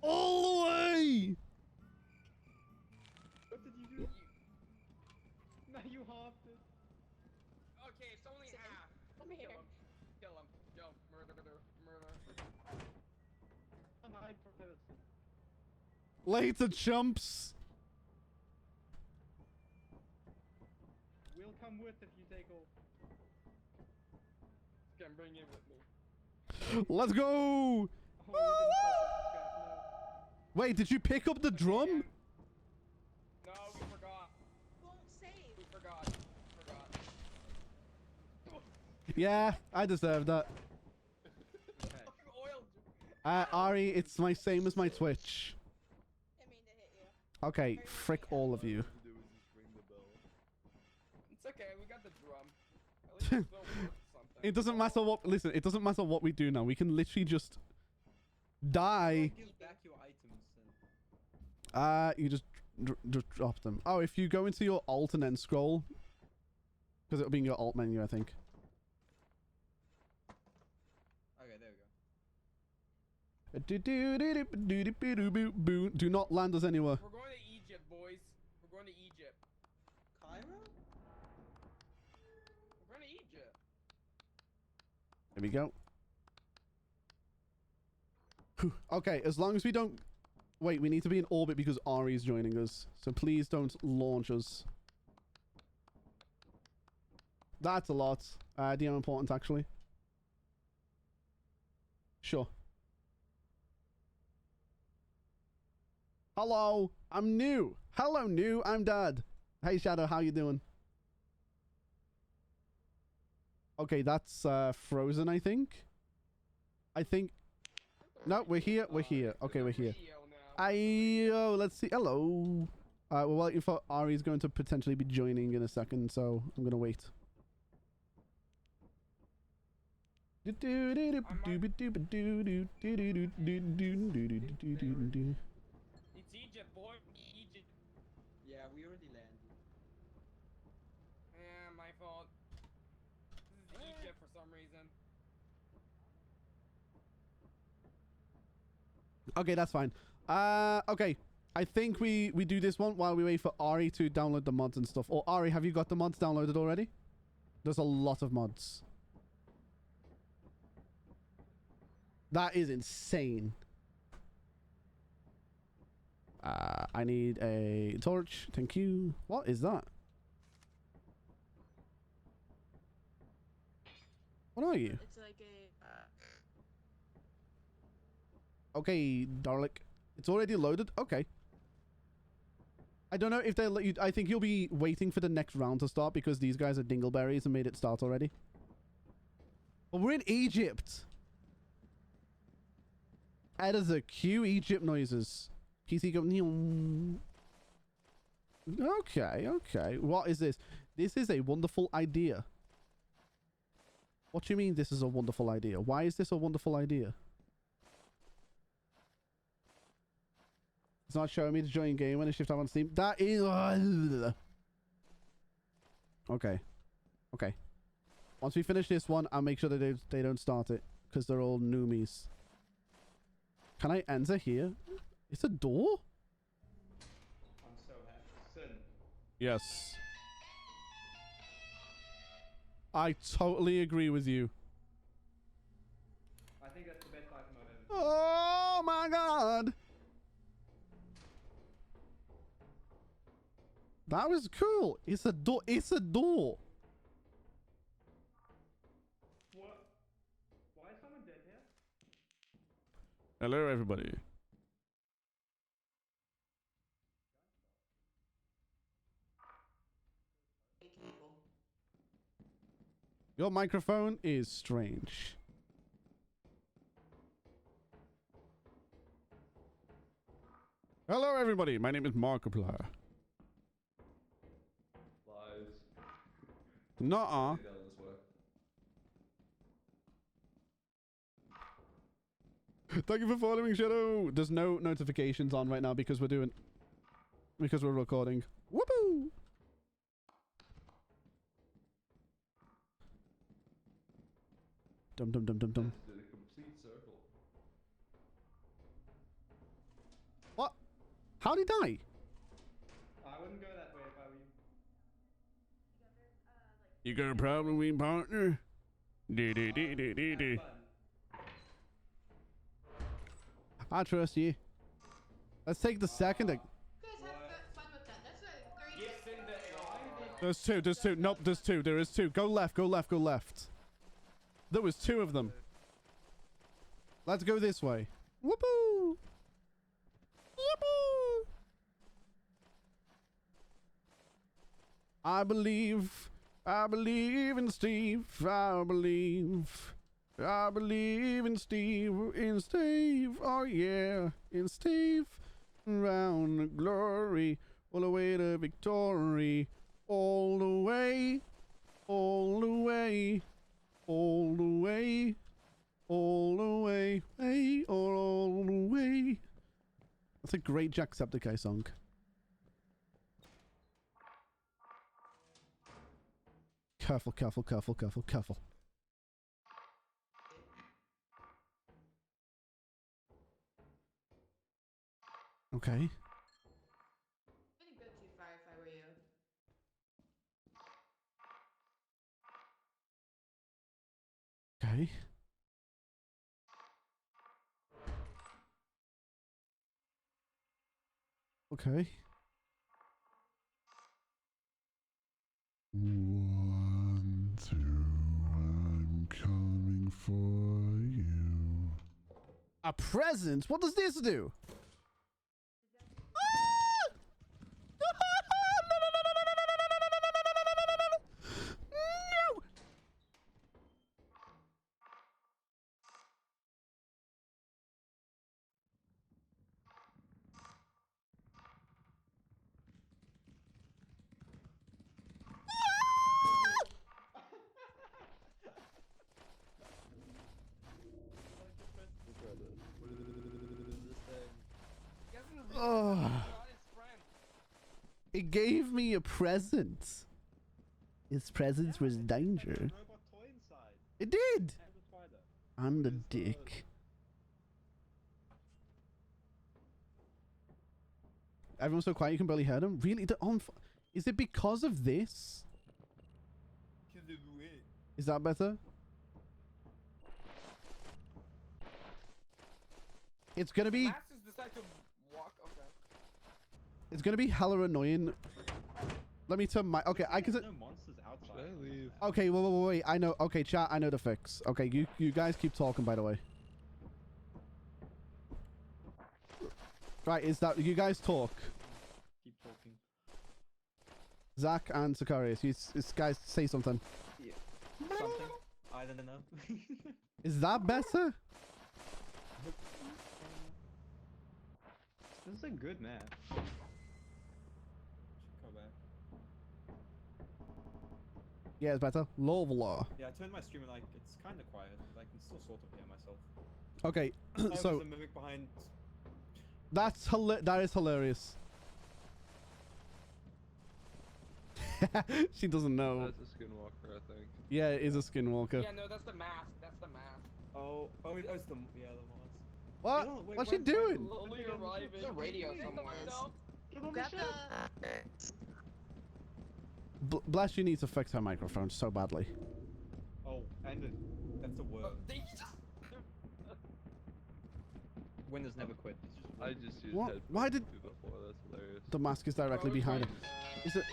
All the way! What did you do? Now you halved it. Okay, it's only half. Come here. Kill him. Yo, murder. I'm high for person. Later, chumps! We'll come with if you take off. Can bring it with me. Let's go! Oh, we didn't stop it. Wait, did you pick up the drum? No, we forgot. Won't save. We forgot. Yeah, I deserve that. Okay. Oil. Ari, it's my same as my Twitch. I mean to hit you. Okay, frick all of you. It's okay. We got the drum. At least it's still worth something. It doesn't matter what... Listen, it doesn't matter what we do now. We can literally just... die. Give back your items, Sin. You just drop them. Oh, if you go into your alt and then scroll, because it'll be in your alt menu, I think. Okay, there we go. Do not land us anywhere. We're going to Egypt, boys. We're going to Egypt. Cairo? We're going to Egypt. There we go. Okay, as long as we don't... Wait, we need to be in orbit because Ari's joining us. So please don't launch us. That's a lot. DM important, actually. Sure. Hello, I'm new. Hello, new. I'm Dad. Hey, Shadow, how you doing? Okay, that's frozen, I think. No, we're here. We're here. Okay, we're here. Ayo, let's see. Hello. We're waiting for Ari's going to potentially be joining in a second, so I'm gonna wait. It's Egypt, boy. Egypt. Yeah, we already landed. My fault. This is Egypt for some reason. Okay, that's fine. Okay. I think we do this one while we wait for Ari to download the mods and stuff. Or Ari, have you got the mods downloaded already? There's a lot of mods. That is insane. I need a torch. Thank you. What is that? What are you? It's like a. Okay, Darlick. It's already loaded? Okay. I don't know if they let you... I think you'll be waiting for the next round to start because these guys are dingleberries and made it start already. But we're in Egypt. That is a cue Egypt noises. PC go... Okay, okay. What is this? This is a wonderful idea. What do you mean this is a wonderful idea? Why is this a wonderful idea? It's not showing me to join game when I shift up on Steam. That is... Okay. Okay. Once we finish this one, I'll make sure that they don't start it. Because they're all noomies. Can I enter here? It's a door? I'm so happy. Sin. Yes. I totally agree with you. Oh my god. That was cool. It's a door. It's a door. What? Why is someone dead here? Hello, everybody. Your microphone is strange. Hello, everybody. My name is Markiplier. Lies. Nuh-uh. Down this way. Thank you for following, Shadow. There's no notifications on right now because we're recording. Whoopoo! Dum dum dum dum dum. Did a complete circle. What? How'd he die? I wouldn't go that way if I were you. You got a problem with me, partner? Do. I trust you. Let's take the second. You guys have fun with that. That's a great. Gifts in the air. There's two. There's two. Nope, there's two. There is two. Go left. Go left. Go left. There was two of them. Let's go this way. Whoopoo! Whoopoo! I believe in Steve. I believe in Steve. Oh yeah, in Steve. Round the glory, all the way to victory, all the way, all the way, all the way, all the way, all the way. That's a great Jacksepticeye song. Careful, careful, careful, careful, careful. Okay. I wouldn't go too far if I were you. Okay. Okay. 1, 2, I'm coming for you. A present? What does this do? No! Oh. It gave me a present. Its presence was danger. Robot toy inside. It did. And the spider. And a dick. Everyone's so quiet you can barely hear them. Really? They're on. Is it because of this? Is that better? It's gonna be. Masters decide to walk. Okay. It's gonna be hella annoying. Let me turn my. Okay, I can. No monsters outside. Should I leave? Okay, wait. I know. Okay, chat. I know the fix. Okay, you guys keep talking. By the way. Right, is that you guys talk? Keep talking. Zach and Sicarius, you guys say something. Yeah. Something. I don't know. Is that better? This is a good map. Should go back. Yeah, it's better. Lola. Yeah, I turned my stream and like it's kind of quiet, but I can still sort of hear myself. Okay, Oh, so there's a mimic behind. that is hilarious. She doesn't know. That's a skinwalker, I think. Yeah, it is a skinwalker. Yeah, no, that's the mask. That's the mask. Oh, it's the other ones. What? No, wait, What's she why- doing? Slowly arriving. There's a radio somewhere. Grab the. Bless, you need to fix her microphone so badly. Oh, and that's a word. winners never quit. It's just I just used What? headphones Why did before. That's hilarious. the mask is directly Oh, we're behind it? trying- Is it?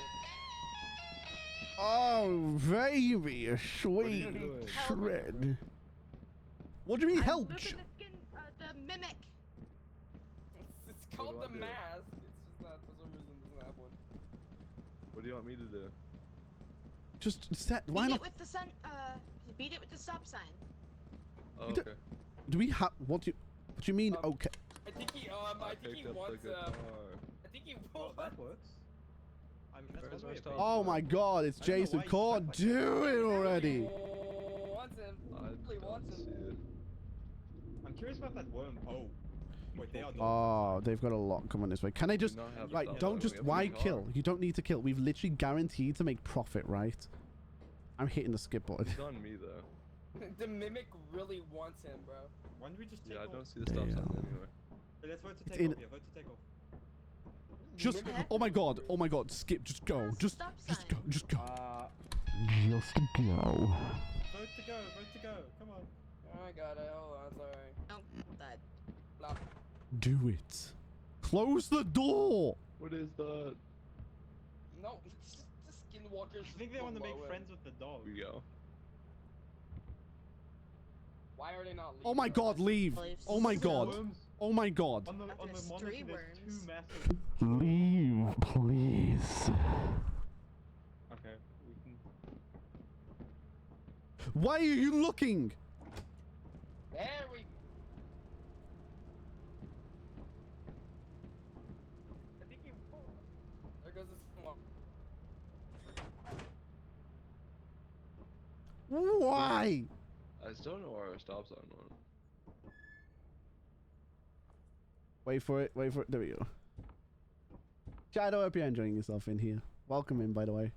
Oh, baby, What are you sweet doing? shred. What do you mean help? Look at the skin, the mimic. It's called do I the do? mask. It's just not for some reason doesn't have one. What do you want me to do? Just set. Why Beat not? it with the sun. Beat it with the stop sign. Oh, You do- okay. Do we have? What do you mean? Okay. I think he I think he picked up the wants guitar. I think he Oh, wants. that works. I mean, that's Where's one my way of stop? being- Oh my God! It's I don't know Jason why you Core. act like Do it already. Wants him. I Really don't wants see him. it. I'm curious about that worm. Oh. Wait, they are dogs. Oh, they've got a lot coming this way. Can I just? not have a Right, stop don't sign, just. we have Why a car. kill? You don't need to kill. We've literally guaranteed to make profit, right? I'm hitting the skip button. It's on me though. The mimic really wants him, bro. Why don't we just take Yeah, I off? don't see the stop sign Damn. anywhere. Hey, let's vote to It's take in- off. Yeah, vote to take off. Just. Oh my God! Oh my God! Skip. Just go. Press Just. stop Just sign. go. Just go. Just Just go. vote to go. Vote to go. Come on. Oh my god, hold on, sorry. No, that. Blah. Do it. Close the door. What is that? No, it's just the skinwalkers. I think they want to make below him. friends with the dog. We go. Why are they not leaving? Oh my God! us? Leave. Oh my God. Worms Oh my God. on the After monitor. stray There's two worms. massive. Leave, please. Okay, we can. Why are you looking? There we. I think he. There goes the skinwalker. Why? I still don't know where our stop sign went. Wait for it. Wait for it. There we go. Chad, I hope you're enjoying yourself in here. Welcome in, by the way.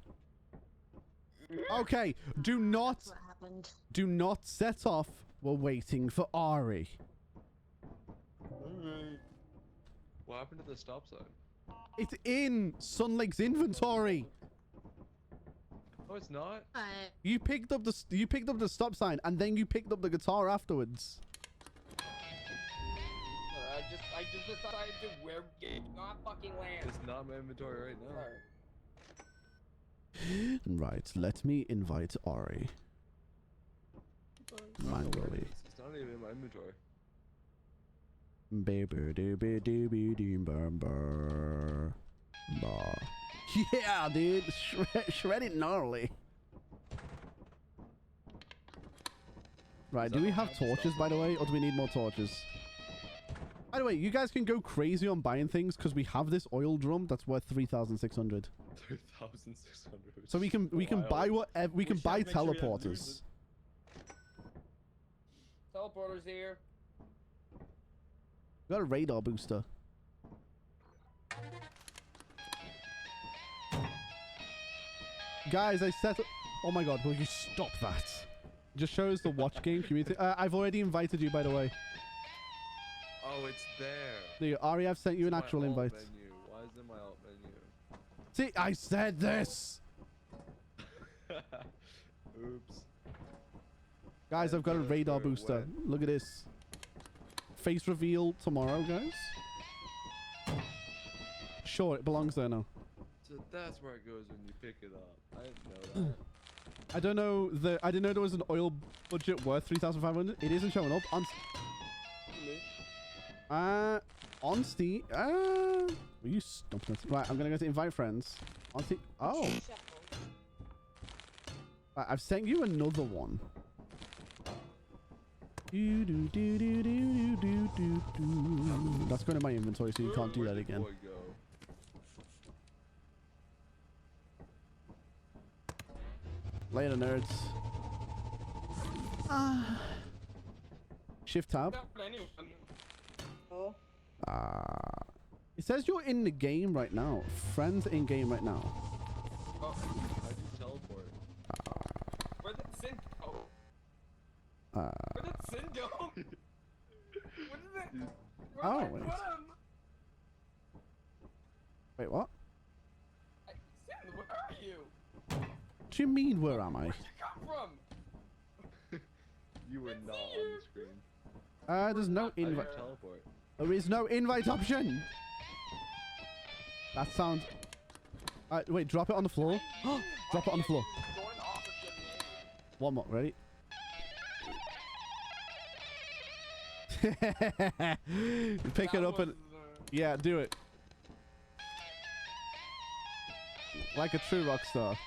Okay. Do not. That's what happened. Do not set off. We're waiting for Ari. What happened to the stop sign? It's in Sun Lake's inventory. Oh, it's not? You picked up the stop sign and then you picked up the guitar afterwards. I just decided to wear not fucking land. It's not in my inventory right now. Sorry. Right. Let me invite Ari. Manually. It's not even in my inventory. Yeah, dude. Shred it gnarly. Right, do we have torches, by the way, or do we need more torches? By the way, you guys can go crazy on buying things because we have this oil drum that's worth 3,600. 3,600. So we can buy whatever we can should buy make sure we have teleporters. losers. Teleporter's here. We got a radar booster. Guys, I set. Oh my God! Will you stop that? Just shows the watch game community. I've already invited you, by the way. Oh, it's there. There you go. Ari, I've sent you an It's my actual alt invite. Menu. Why is it my alt menu? See, I said this. Oops. Guys, I've got a That's radar where it booster. went. Look at this. Face reveal tomorrow, guys. Sure, it belongs there now. So that's where it goes when you pick it up. I didn't know that. I don't know I didn't know there was an oil budget worth 3,500. It isn't showing up on. On Steam. Will you stop that? Right, I'm gonna go to invite friends. On Steam. Oh, right, I've sent you another one. That's going to my inventory, so you can't do Where'd that the again. boy go? Later, nerds. Shift tab. Not anyone. Oh. It says you're in the game right now. Friends in game right now. Oh. How'd you teleport? Where did Sin go? Where did Sin go? What is it? Where Oh, did I wait. put him? Wait, what? Sin, where are you? What do you mean, where am I? Where'd you come from? You were It's not here. on the screen. There's no How did you invite. teleport? There is no invite option. That sounds... wait, drop it on the floor. Drop it on the floor. One more, ready? Pick it up and... Yeah, do it. Like a true rock star.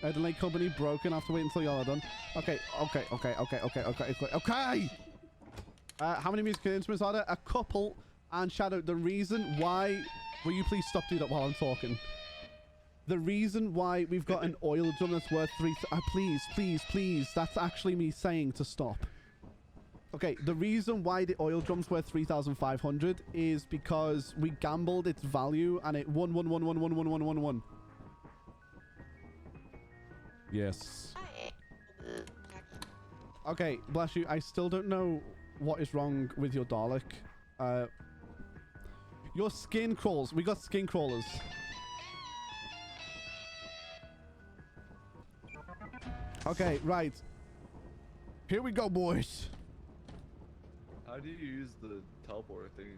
Adelaide Company broken. I have to wait until y'all are done. Okay. How many musical instruments are there? A couple. And Shadow, the reason why... Will you please stop doing that while I'm talking? The reason why we've got an oil drum that's worth please. That's actually me saying to stop. Okay, the reason why the oil drum's worth 3,500 is because we gambled its value and it won. Yes. Okay, bless you. I still don't know what is wrong with your Dalek. Your skin crawls. We got skin crawlers. Okay, right. Here we go, boys. How do you use the teleport thing?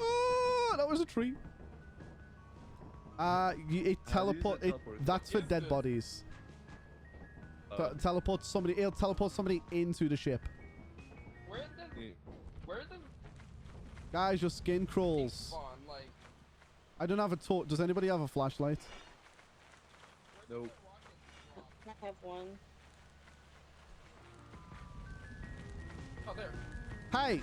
Oh, that was a tree. It teleport. That's for dead bodies. Teleport somebody. It'll teleport somebody into the ship. Where the Guys, your skin crawls. spawn, like, I don't have a torch. Does anybody have a flashlight? Nope. I have one. oh there. Hey!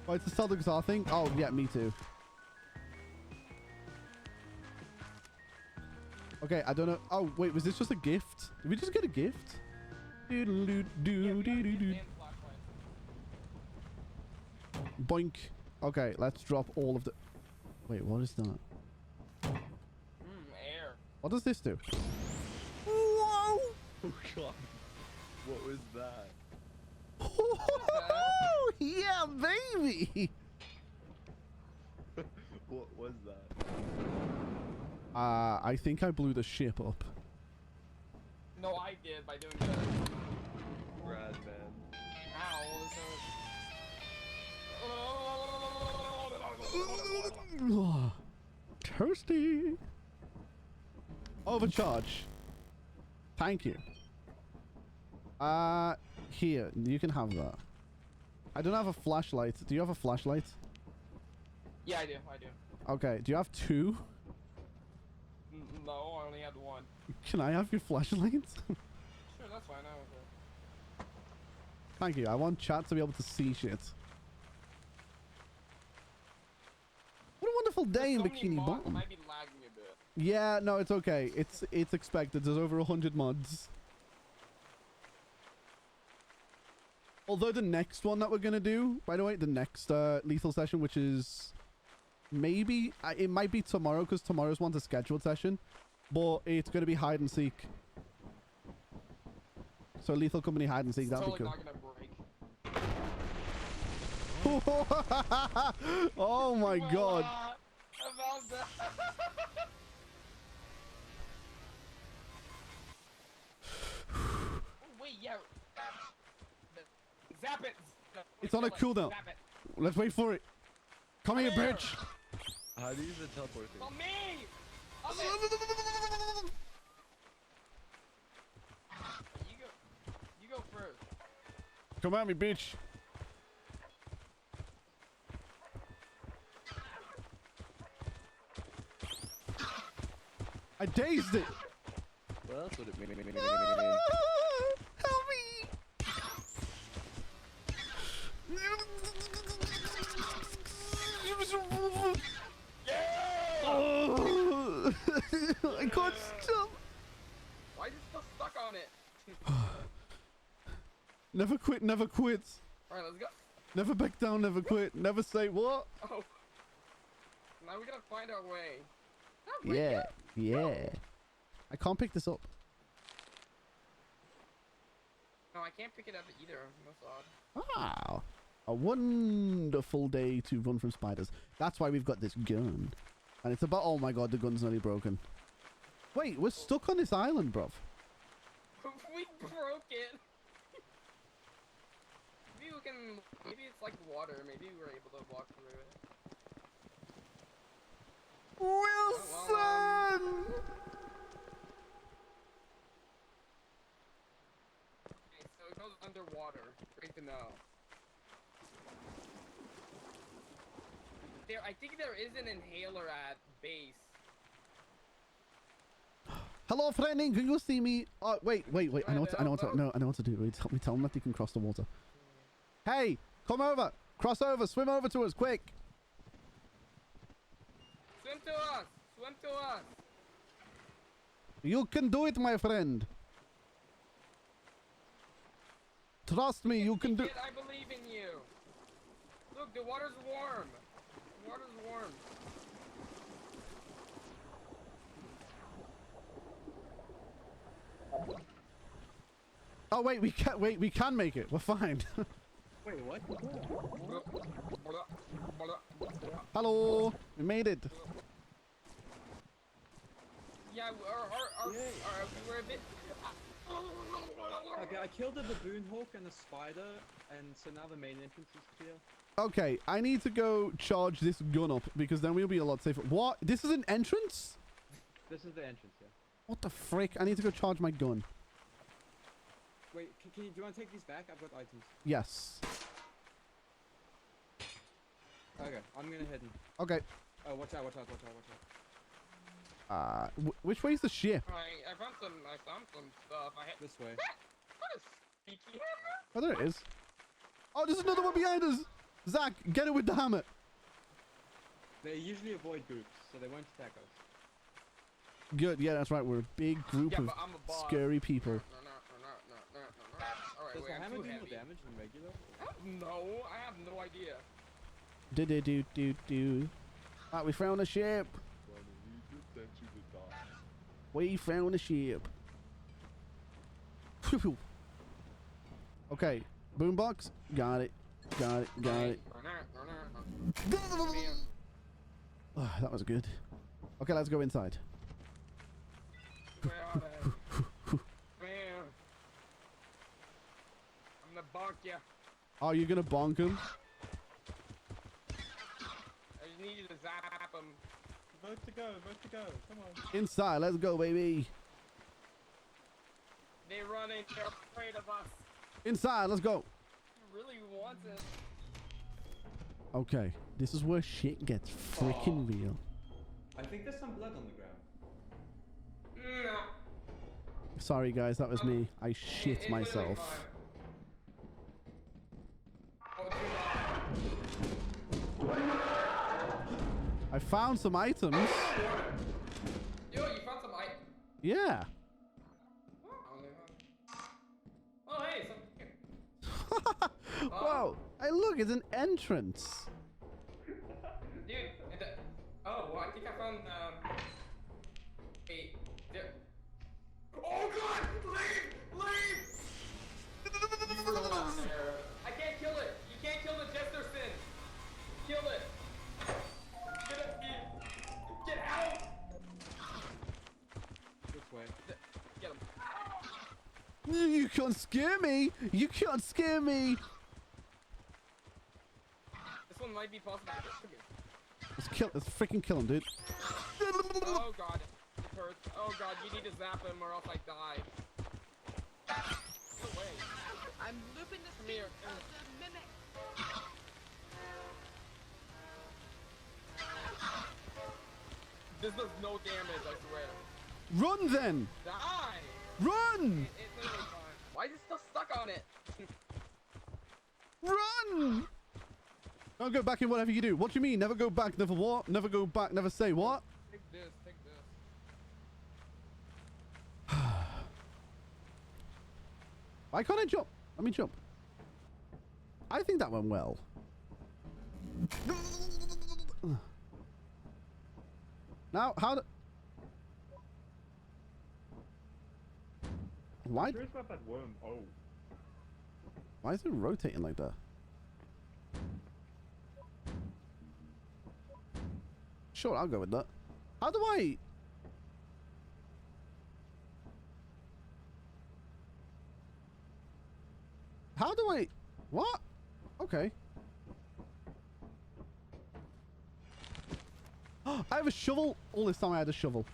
Oh, it's the Celtic Czar thing? Oh, yeah, me too. Okay, I don't know. Oh, wait, was this just a gift? Did we just get a gift? Boink. Okay, let's drop all of the... Wait, what is that? Air. What does this do? Whoa! Oh god. What was that? Oh, yeah, baby! What was that? I think I blew the ship up. No, I did by doing that. Rad, man. Oh, toasty. Overcharge. Thank you. Here, you can have that. I don't have a flashlight. Do you have a flashlight? Yeah, I do. Okay, do you have two? No, I only had one. Can I have your flashlight? Sure, that's fine. I don't care. Thank you. I want chat to be able to see shit. What a wonderful day in Bikini Bottom. Might be lagging a bit. Yeah, no, it's okay. It's expected. There's over 100 mods. Although the next one that we're gonna do, by the way, the next lethal session, which is maybe it might be tomorrow because tomorrow's one's a scheduled session, but it's gonna be hide and seek. So Lethal Company hide and seek. That'd be cool. Not gonna break. Oh my god. About that. Oh, wait, yeah. Zap it. It's on a cooldown. Zap it. Let's wait for it. Come here, bitch. How do you use the teleport thing? On me. On me. You go first. Come at me, bitch. I dazed it. Well, that's what it means. Help me. Oh. I can't stop. Why are you still stuck on it? Never quit, never quit. Alright, let's go. Never back down, never quit. Never say what? Oh. Now we gotta find our way. Yeah, yeah. I can't pick this up. No, I can't pick it up either. That's odd. Wow. A wonderful day to run from spiders. That's why we've got this gun. And it's about... Oh my god, the gun's nearly broken. Wait, we're stuck on this island, bruv. We broke it. Maybe we can Maybe it's like water. Maybe we were able to walk through it. Wilson! Okay, so it goes underwater. Great to know. I think there is an inhaler at base. Hello, friending. Can you see me? Oh, wait. I know what to do. Wait, help me tell them that they can cross the water. Hey, come over. Cross over. Swim over to us, quick. Swim to us. Swim to us. You can do it, my friend. Trust me, you can do. Kid, I believe in you. Look, the water's warm. The water's warm. Oh wait, we can make it. We're fine. Wait, what? Hello, we made it. Yeah, we were a bit. Okay, I killed a baboon hawk and a spider, and so now the main entrance is clear. Okay, I need to go charge this gun up because then we'll be a lot safer. What? This is an entrance? This is the entrance, yeah. What the frick? I need to go charge my gun. Wait, do you want to take these back? I've got items. Yes. Okay, I'm gonna head in. Okay. Oh, watch out. Which way is the ship? I found some stuff. This way. What a sneaky hammer? Oh, there it is. Oh, there's another one behind us. Zach, get it with the hammer. They usually avoid groups, so they won't attack us. Good. Yeah, that's right. We're a big group of scary people. Alright, Does wait, the I'm hammer too do more heavy. damage than regular? No, I have no idea. Do. Right, we found a ship. We found a ship. Phew. Okay, boombox. Got it. Oh, that was good. Okay, let's go inside. Where are they? Man. I'm gonna bonk ya. Oh, you're gonna bonk him? I just need you to zap him. Vote to go. Come on. Inside, let's go, baby. They're running. They're afraid of us. Inside, let's go. He really wants it. Okay, this is where shit gets freaking real. I think there's some blood on the ground. No. Sorry, guys, that was me. I shit It's myself. I found some items. Yo, you found some items? Yeah. Oh, hey, Whoa. Hey, look, it's an entrance. dude. Oh, well, I think I found Oh God! Leave! I can't kill it. You can't kill the Jester Sin. Kill it. Get out! This way. Get him. You can't scare me. You can't scare me. This one might be possible. Let's freaking kill him, dude. Oh God. It hurts. Oh God, you need to zap him or else I die. No way. I'm looping the Come here. mimic. This does no damage, I swear. Run then. Die! Run. It's literally fine. Why is it still stuck on it? Run. Don't go back in whatever you do. What do you mean? Never go back, never what? Never go back, never say what? Take this, take this. Why can't I jump? Let me jump. I think that went well. Now, how do... Why? Curious about that worm. Oh. Why is it rotating like that? Sure, I'll go with that. How do I... How do I... What? Okay. I have a shovel. All this time I had a shovel.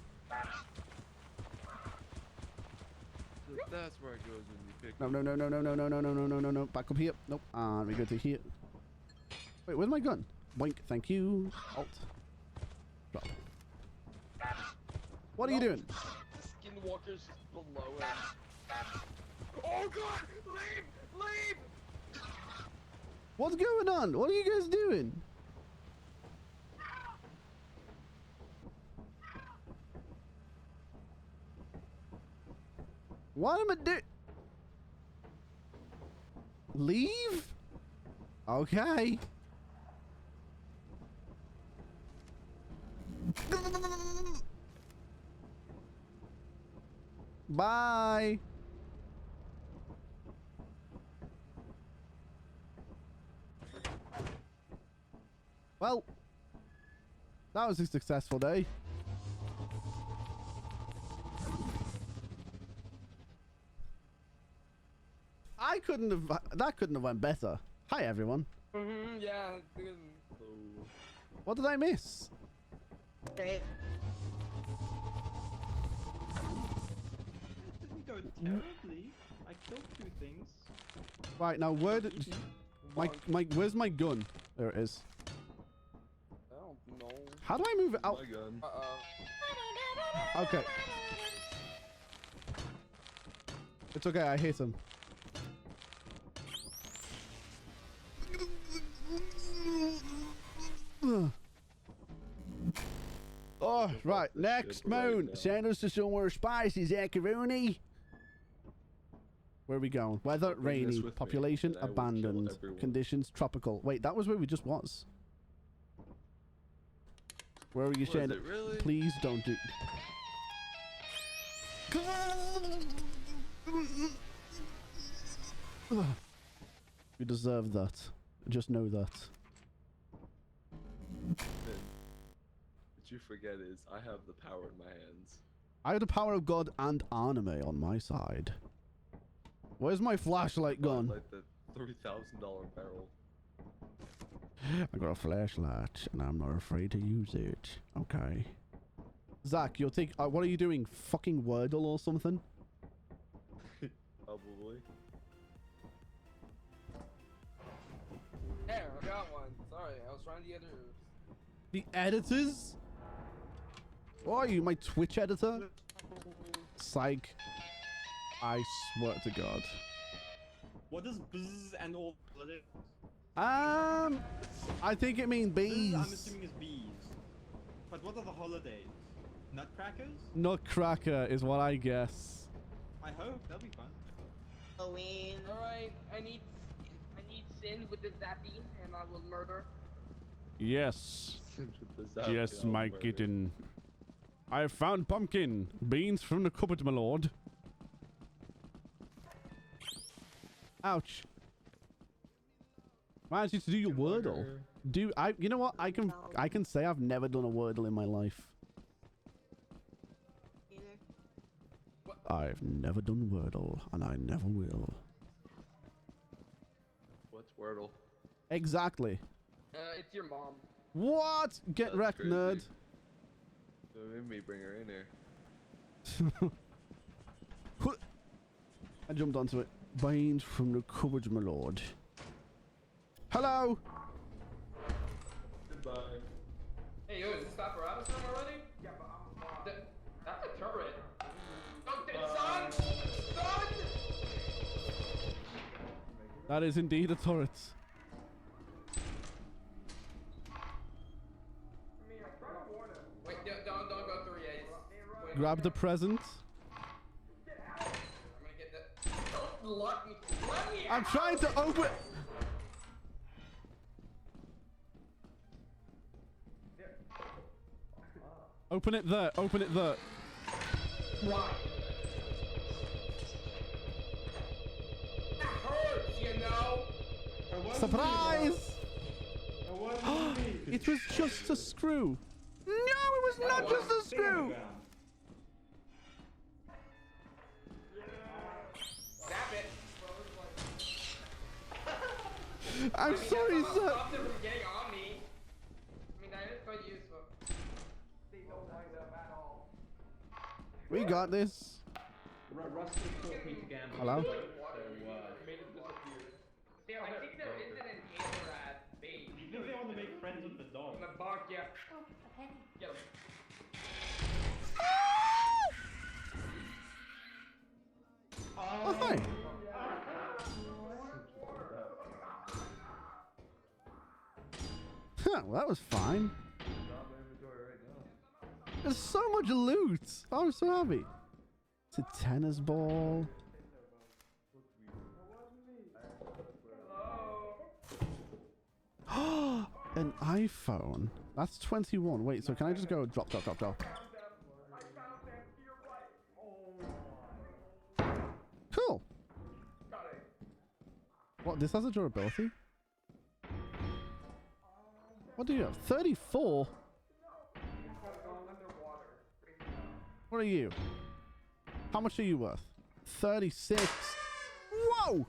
That's where it goes when you pick. No. Back up here. Nope. And we go to here. Wait, where's my gun? Boink. Thank you. Alt. Drop. What are you doing? Skinwalker's below it. Oh god! Leave! Leave! What's going on? What are you guys doing? What am I doing? Leave? Okay. Bye. Well, that was a successful day. That couldn't have went better. Hi everyone. Yeah. What did I miss? Great. Didn't go terribly. I killed 2 things. Right, now where did where's my gun? There it is. I don't know. How do I move it out? My gun. Okay. It's okay, I hit him. Oh, right. Next moon. Send us to somewhere spicy, Zacharoni. Where are we going? Weather, rainy. Population, abandoned. Conditions, tropical. Wait, that was where we just was. Where are you saying? Really? Please don't do... You deserve that. Just know that. What you forget is I have the power in my hands. I have the power of God and anime on my side. Where's my flashlight gone? Like the $3,000 barrel. I got a flashlight and I'm not afraid to use it. Okay. Zach, you'll take... what are you doing? Fucking Wordle or something? Probably. There, I got one. Sorry, I was trying the other. The editors? What are you, my Twitch editor? Psych. I swear to God. What does buzz and all that is? I think it means bees. I'm assuming it's bees. But what are the holidays? Nutcrackers? Nutcracker is what I guess. I hope that'll be fun. Halloween. All right, I need sin with the zappy, and I will murder. Yes. Yes, Yes, my kitten. I have found pumpkin. Beans from the cupboard, my lord. Ouch. Why don't you to do your Wordle? You know what? I can say I've never done a Wordle in my life. I've never done Wordle, and I never will. What's Wordle? Exactly. It's your mom. What? Get That's wrecked, crazy. nerd. So made me bring her in here. I jumped onto it. Beans from the cupboard, my lord. Hello. Goodbye. Hey, yo, is this apparatus done already? Yeah, but that's a turret. Son! That is indeed a turret. Wait, don't go through yet. Grab the present. I'm gonna get that. Don't lock me. Let me I'm trying to open. Open it there. Open it there. Why? That hurts, you know. Surprise! It was just a screw. No, it was not just a screw. Zap it. I'm sorry, that's sir. not stopped them from getting on me. I mean, that is quite useful. They don't wind up at all. We got this. Russ taught me to gamble. Hello? So, Made it disappear. Yeah, I think there is an inhaler at base. you think they want to make friends with the dog? On the box, yeah. Oh, a penny. Get him. Oh, hi. Huh, well, that was fine. There's so much loot. Oh, I'm so happy. It's a tennis ball. An iPhone. That's 21. Wait, so can I just go drop, drop, drop, drop? Cool. What? This has a durability? What do you have? 34? What are you? How much are you worth? 36. Whoa!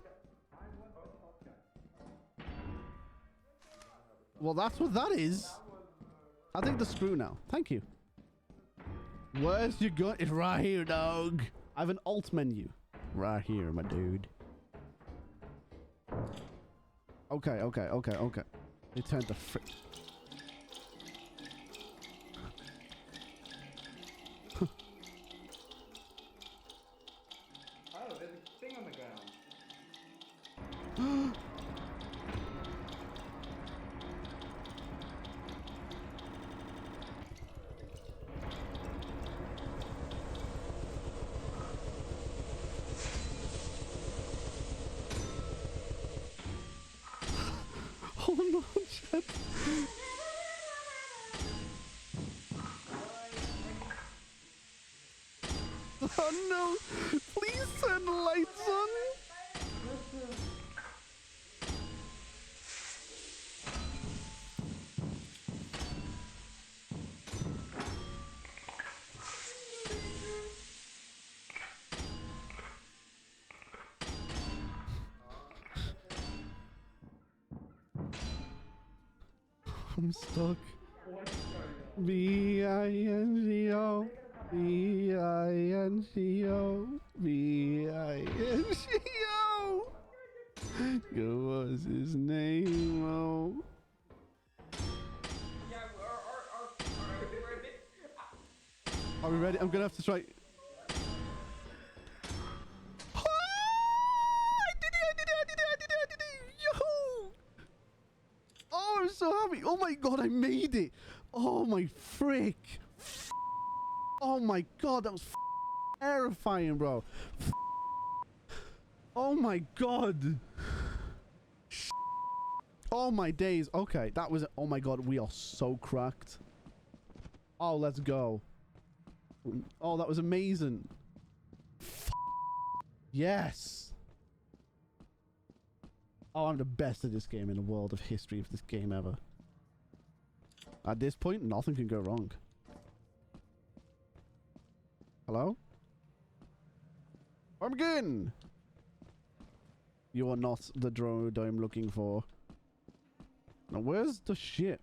Well, that's what that is. I'll take the screw now. Thank you. Where's your gun? It's right here, dog. I have an alt menu. Right here, my dude. Okay, okay, okay, okay. They turned the frick. Oh, there's a thing on the ground. Oh no, Chad. Oh no! Please turn the lights on! I'm stuck. B-I-N-G-O B-I-N-G-O B-I-N-G-O What's his name? Oh. Yeah, we're a bit. Are we ready? I'm gonna have to try. Ah! I did it! Yahoo! Oh, I'm so happy. Oh my god, I made it. Oh my frick. Oh my god, that was terrifying, bro. Oh my god. Oh my days. Okay, that was... Oh my god, we are so cracked. Oh, let's go. Oh, that was amazing. Yes. Oh, I'm the best at this game in the world of history of this game ever. At this point, nothing can go wrong. Hello? Armageddon! You are not the drone I'm looking for. Now, where's the ship?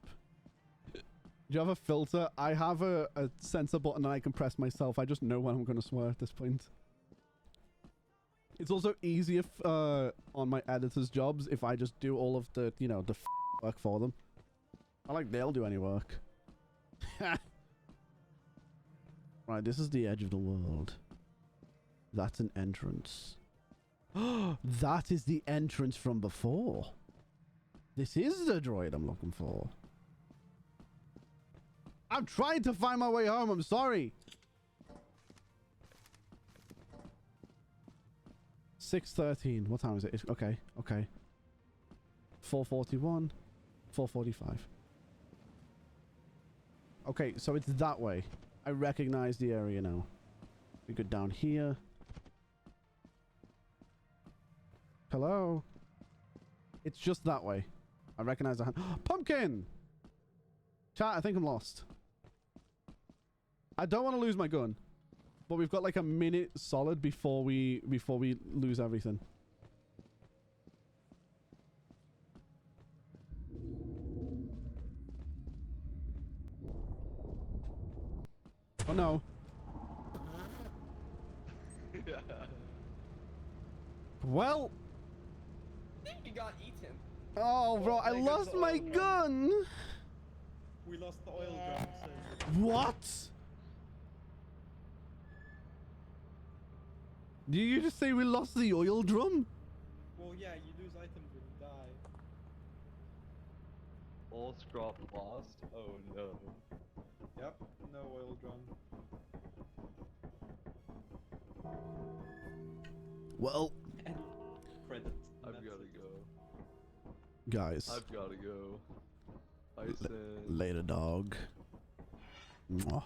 Do you have a filter? I have a censor button and I can press myself. I just know when I'm going to swear at this point. It's also easier on my editor's jobs if I just do all of the, you know, the work for them. I like they'll do any work. Right, this is the edge of the world. That's an entrance. That is the entrance from before. This is the droid I'm looking for. I'm trying to find my way home. I'm sorry. 6:13. What time is it? Okay, okay. 4:41. 4:45. Okay, so it's that way. I recognize the area now. We go down here. Hello? It's just that way. I recognize the hand. Pumpkin! Chat, I think I'm lost. I don't want to lose my gun. But we've got like a minute solid before we lose everything. Oh no. Well. He got eaten. Oh, bro, I there goes lost the my oil drum. gun. We lost the oil drum, so... What? Did you just say we lost the oil drum? Well, yeah, you lose items when you die. All scrap lost? Oh no. Yep, no oil drum. Well, Any credits. I've that's gotta it. go. guys. I've gotta go. I said. Later, dog. Mwah.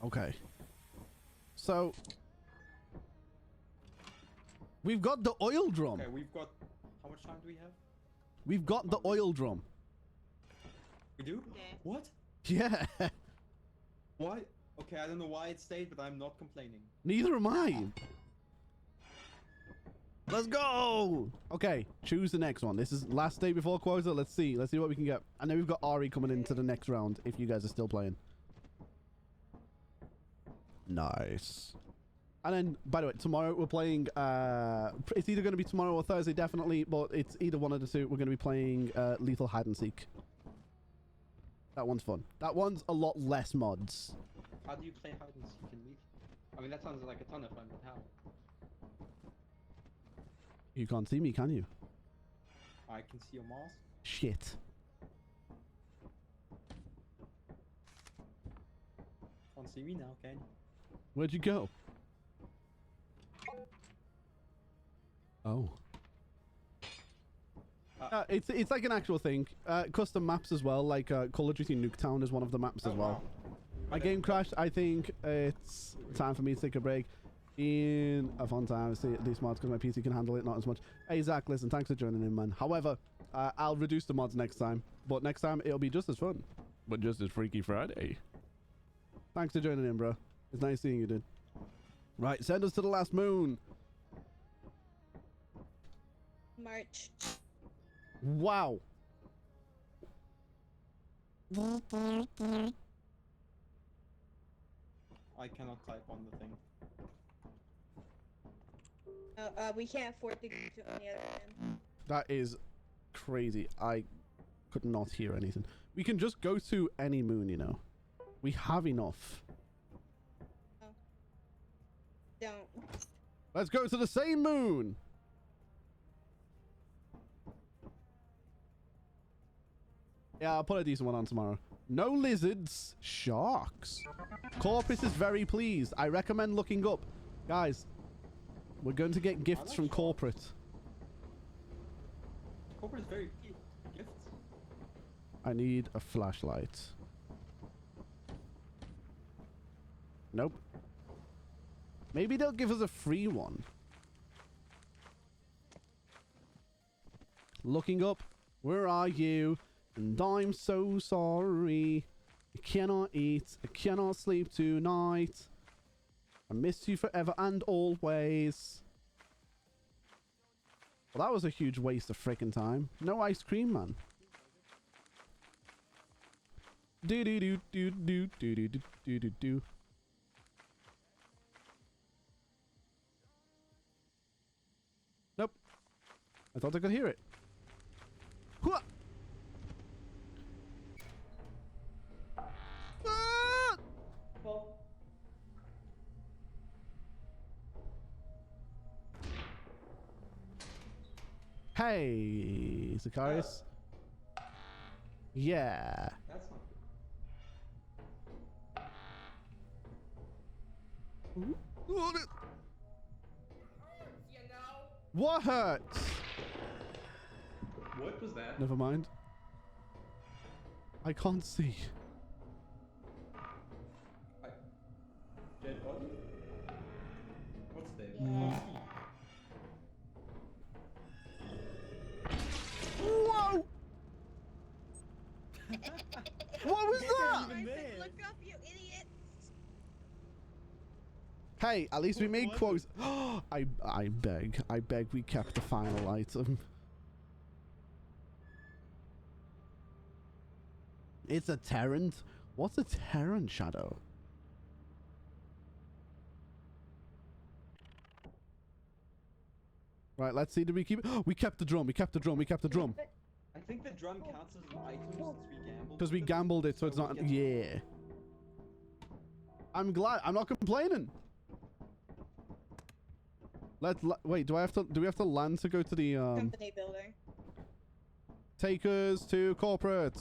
Okay. So we've got the oil drum. Okay, we've got... How much time do we have? We've got the oil drum. We do? Okay. What? Yeah. Why? Okay, I don't know why it stayed, but I'm not complaining. Neither am I. Let's go. Okay, choose the next one. This is last day before quota. Let's see what we can get. And then we've got Ari coming into the next round if you guys are still playing. Nice. And then, by the way, tomorrow we're playing, it's either going to be tomorrow or Thursday, definitely, but it's either one of the two. We're going to be playing Lethal Hide and Seek. That one's fun. That one's a lot less mods. How do you play hide and seek in Leaf? I mean, that sounds like a ton of fun, but how? You can't see me, can you? I can see your mask. Shit. Can't see me now, can you? Where'd you go? Oh. It's like an actual thing. Custom maps as well, like Call of Duty Nuketown is one of the maps as well. My game crashed. I think it's time for me to take a break. In a fun time, see these mods because my PC can handle it, not as much. Hey Zach, listen, thanks for joining in, man. However, I'll reduce the mods next time, but next time it'll be just as fun, but just as Freaky Friday. Thanks for joining in, bro. It's nice seeing you, dude. Right, send us to the last moon. March. Wow. I cannot type on the thing. We can't afford to go to any other end. That is crazy. I could not hear anything. We can just go to any moon, you know. We have enough. Oh. Don't. Let's go to the same moon. Yeah, I'll put a decent one on tomorrow. No lizards, sharks. Corpus is very pleased. I recommend looking up. Guys, we're going to get gifts from corporate. Corporate is very cute. Gifts. I need a flashlight. Nope. Maybe they'll give us a free one. Looking up. Where are you? And I'm so sorry. I cannot eat. I cannot sleep tonight. I miss you forever and always. Well, that was a huge waste of freaking time. No ice cream, man. Do do do do do do do do do do. Nope. I thought I could hear it. Hua! Ah! Hey, Zacharias. Yeah. That's not What? What hurts? What was that? Never mind. I can't see. Dead body? What's dead? Whoa! What was that? Look up, you idiot! Hey, at least we made quotes. I beg we kept the final item. It's a Terran. What's a Terran shadow? Right, let's see. Did we keep it? We kept the drum. We kept the drum. We kept the drum. I think the drum counts as an item since we gambled. Because we with them, gambled it, so it's we not. get- Yeah. I'm glad. I'm not complaining. Wait. Do we have to land to go to the Company building. take us to corporate?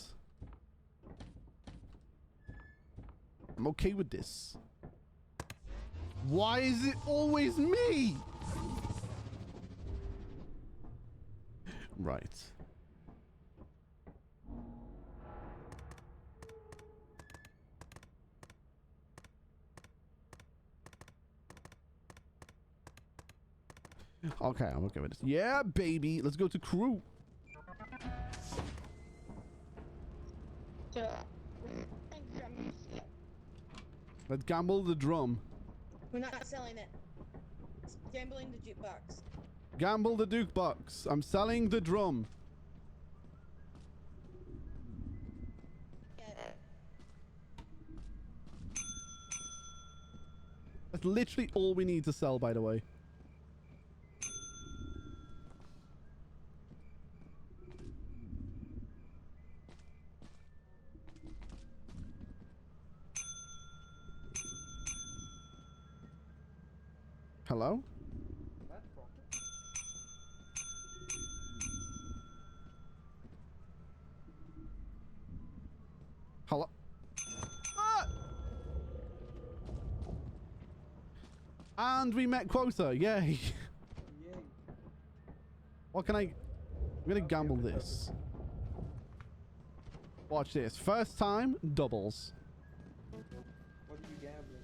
I'm okay with this. Why is it always me? Right. Okay, I'm okay with this. Yeah, baby. Let's go to crew. Let's gamble the drum. We're not selling it. It's gambling the jukebox. Gamble the Duke box. I'm selling the drum. That's literally all we need to sell, by the way. Hello? Hello? Ah! And we met quota. Yay. What can I'm gonna gamble this. Watch this. First time, doubles. What are you gambling?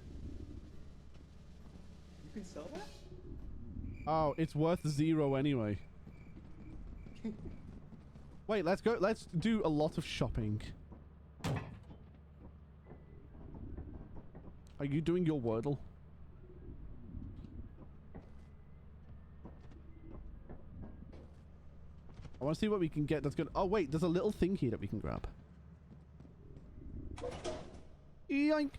You can sell that? Oh, it's worth 0 anyway. Wait, let's go. Let's do a lot of shopping. Are you doing your Wordle? I want to see what we can get that's good. Oh, wait, there's a little thing here that we can grab. Yoink.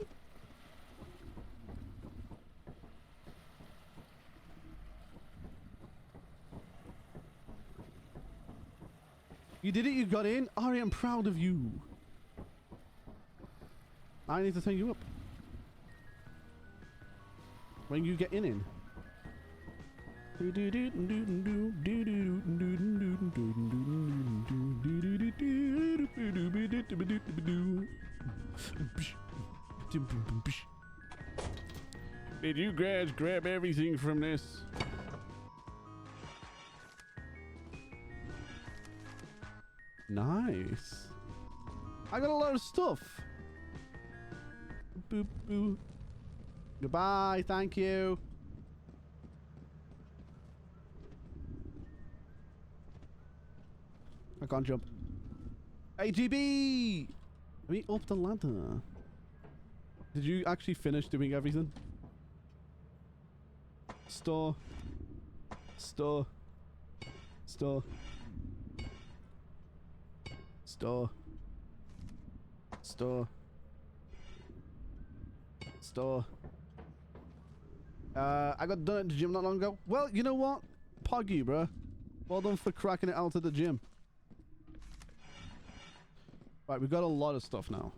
You did it, you got in. Ari, I'm proud of you. I need to turn you up. When you get in. Did you guys grab everything from this? Nice. I got a lot of stuff. Boop, boop. Goodbye. Thank you. I can't jump. AGB! Let me up the ladder. Did you actually finish doing everything? Store. Store. Store. Store. Store. Store. I got done at the gym not long ago. Well, you know what? Pog you, bro. Well done for cracking it out at the gym. Right, we've got a lot of stuff now.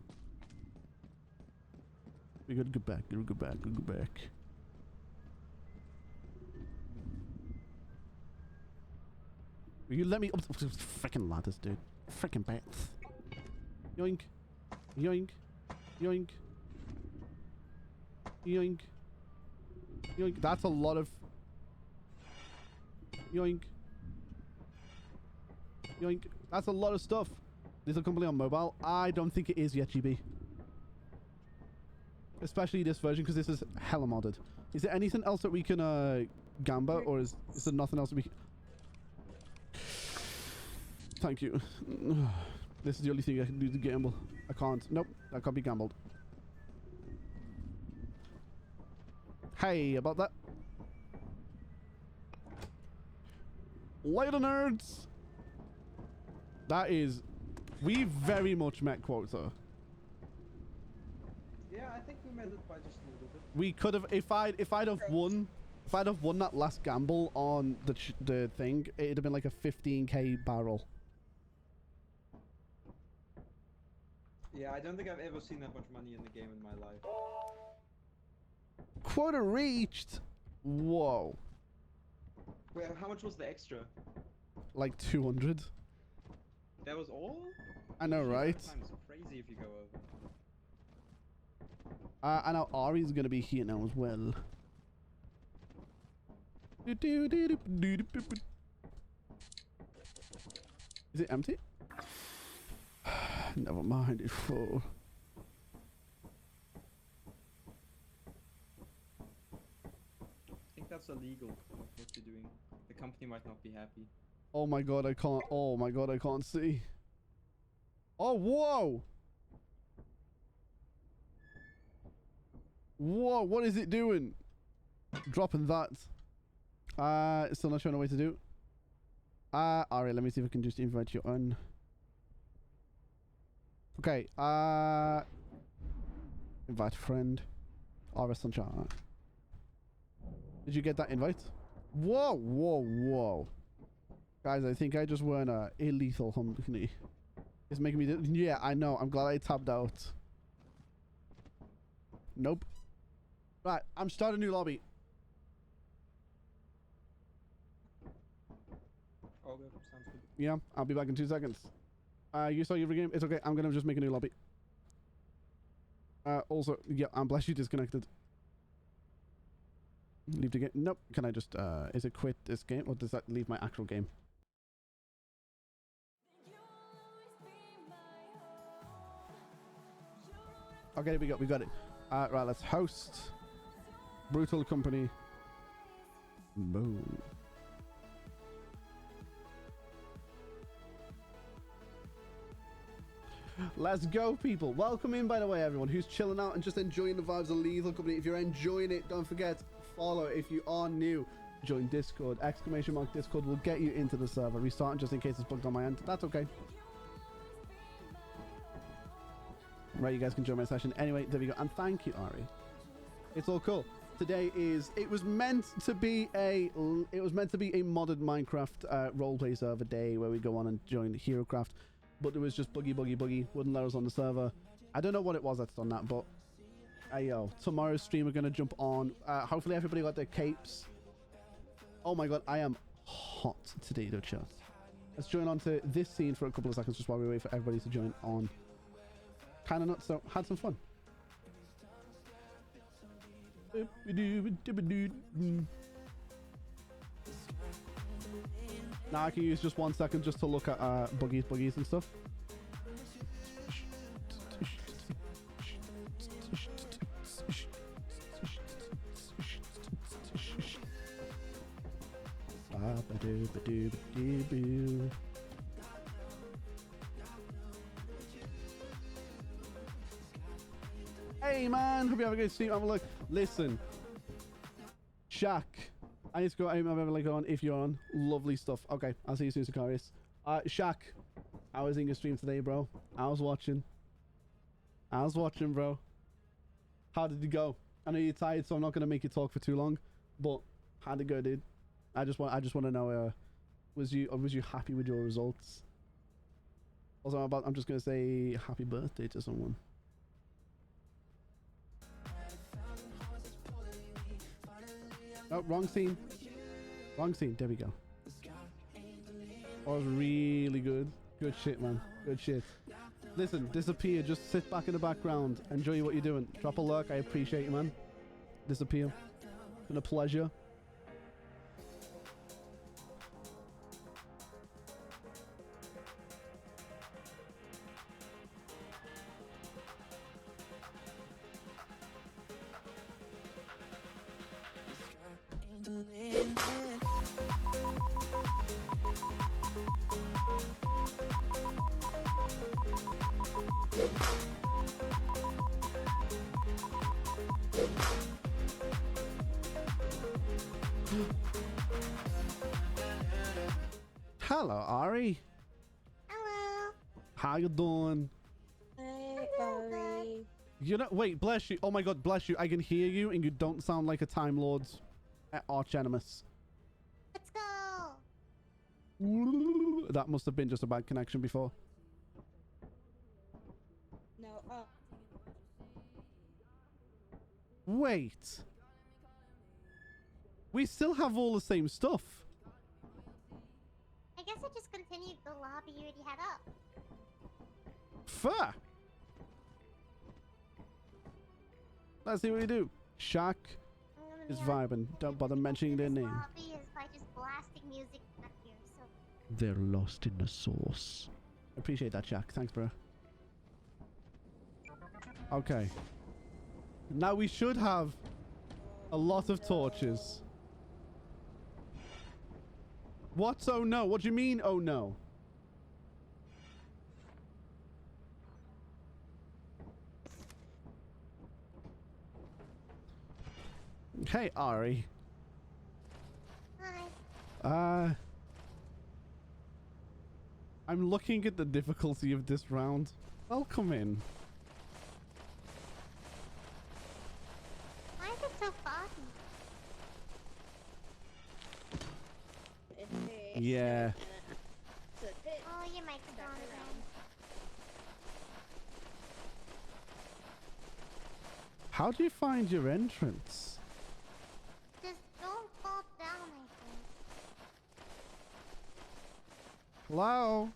We gotta go back, gotta go back, gotta go back. Will you let me up? Freaking ladders, dude. Freaking bats. Yoink. Yoink. Yoink. Yoink. Yoink. That's a lot of... Yoink. Yoink. That's a lot of stuff. This is completely on mobile. I don't think it is yet, GB. Especially this version, because this is hella modded. Is there anything else that we can gamba, or is there nothing else that we can... Thank you. This is the only thing I can do to gamble. I can't. Nope, that can't be gambled. Hey, about that. Later, nerds. That is We very much met quota. Yeah, I think we made it by just a little bit. We could have, if I'd have won that last gamble on the thing, it'd have been like a 15k barrel. Yeah, I don't think I've ever seen that much money in the game in my life. Quota reached. Whoa. Wait, how much was the extra? Like 200. That was all? I know, right? Times so crazy if you go over. I know Ari's gonna be here now as well. Is it empty? Never mind, it's full. I think that's illegal, what you're doing. The company might not be happy. Oh my god, I can't. Oh my god, I can't see. Oh, whoa! Whoa, what is it doing? Dropping that. Still not showing a way to do. Alright, let me see if I can just invite you on. Okay, invite friend. Aura Sunshine. Did you get that invite? Whoa, whoa, whoa. Guys, I think I just won a lethal company. It's making me yeah, I know. I'm glad I tabbed out. Nope. Right, I'm starting a new lobby. Oh, good. Sounds good. Yeah, I'll be back in 2 seconds. You saw your game? It's okay. I'm gonna just make a new lobby. Also, yeah, I'm blessed you disconnected. Leave the game. Nope. Can I just, is it quit this game? Or does that leave my actual game? Okay, we got it. Right, let's host. Brutal Company. Boom. Let's go, people. Welcome in, by the way, everyone who's chilling out and just enjoying the vibes of Lethal Company. If you're enjoying it, don't forget, follow. If you are new, join Discord. ! Discord will get you into the server. Restarting just in case it's bugged on my end. That's okay. Right, you guys can join my session. Anyway, there we go. And thank you, Ari. It's all cool. Today is, it was meant to be a modded Minecraft roleplay server day where we go on and join HeroCraft. But there was just buggy, wouldn't let us on the server. I don't know what it was that's done that, but yo, tomorrow's stream we're gonna jump on. Hopefully everybody got their capes. Oh my god, I am hot today, though, chat. Let's join on to this scene for a couple of seconds just while we wait for everybody to join on. Kinda nuts, so had some fun. Now I can use just 1 second just to look at buggies and stuff. Hey man, hope you have a good stream. Have a look. Listen, Shaq. I need to go. I'm like on. If you're on, lovely stuff. Okay, I'll see you soon, Sicarius. Shaq, I was in your stream today, bro. I was watching, bro. How did it go? I know you're tired, so I'm not gonna make you talk for too long. But how'd it go, dude? I just want to know. Was you happy with your results? Also, I'm just gonna say happy birthday to someone. Oh, wrong scene. Wrong scene. There we go. That was really good. Good shit, man. Good shit. Listen, disappear. Just sit back in the background. Enjoy what you're doing. Drop a lurk. I appreciate you, man. Disappear. It's been a pleasure. Hello, Ari. Hello. How you doing? Hey, Ari. You know, wait, bless you. Oh my god, bless you. I can hear you and you don't sound like a Time Lord's arch animus. Let's go. That must have been just a bad connection before. No, Wait. We still have all the same stuff. I guess I just continued the lobby you already had up. Fair. Let's see what we do. Shaq is vibing. Don't bother mentioning their name. Lobby is by just blasting music back here, so. They're lost in the sauce. Appreciate that, Shaq. Thanks, bro. Okay. Now we should have a lot of torches. What's oh no? What do you mean oh no? Hey, Ari. Hi. I'm looking at the difficulty of this round. Welcome in. Why is it so foggy? Yeah. Oh, your mic's on again. How do you find your entrance? Just don't fall down, I think. Hello?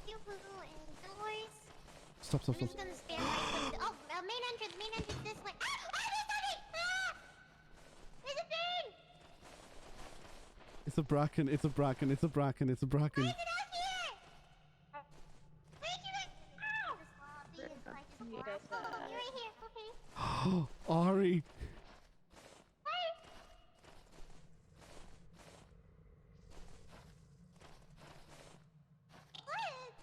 You poo indoors. Stop. I'm just gonna stand right with. Oh, main entrance this way. Ah! Oh, there's something! Ah! There's a thing! It's a bracken. It's a bracken. Why is it out here? Where'd you get? Ow! This lobby is like just you're right here, okay? Ari. What?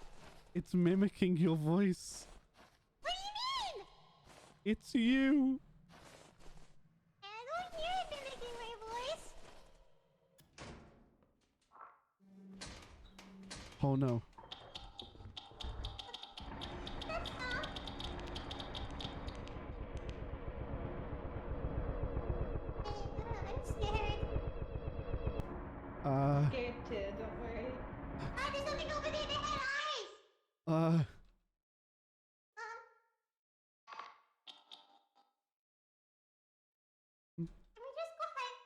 It's mimicking your voice. What do you mean? It's you. I don't hear it mimicking my voice. Oh no. That's not. I'm scared. Scared too, don't worry. Ah, there's something over there that had eyes. Can we just go ahead?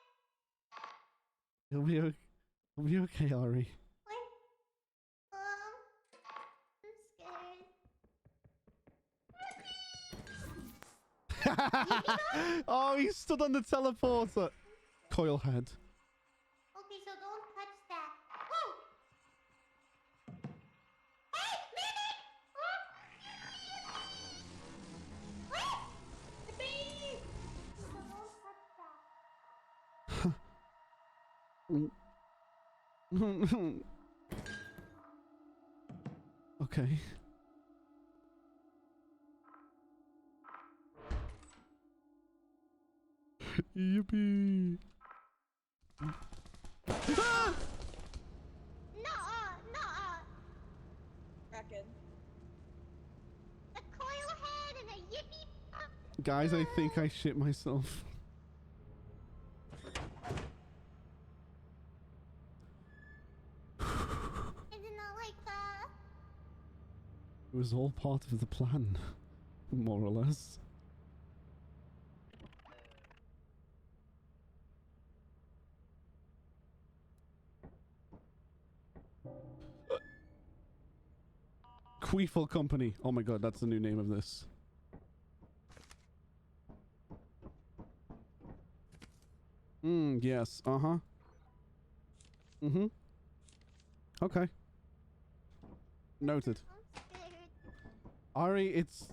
It'll be okay, Ari. I'm scared. Oh, he stood on the teleporter. Coil head. Okay, so don't touch that. Whoa! Hey, Mimic! What? The baby! So don't touch that. Okay. Yippee. Ah! Nuh-uh. Kraken. A coil head and a yippee. Guys, I think I shit myself. Isn't that like that? It was all part of the plan, more or less. Queeful Company. Oh my god, that's the new name of this. Yes. Uh-huh. Mm-hmm. Okay. Noted. Ari, it's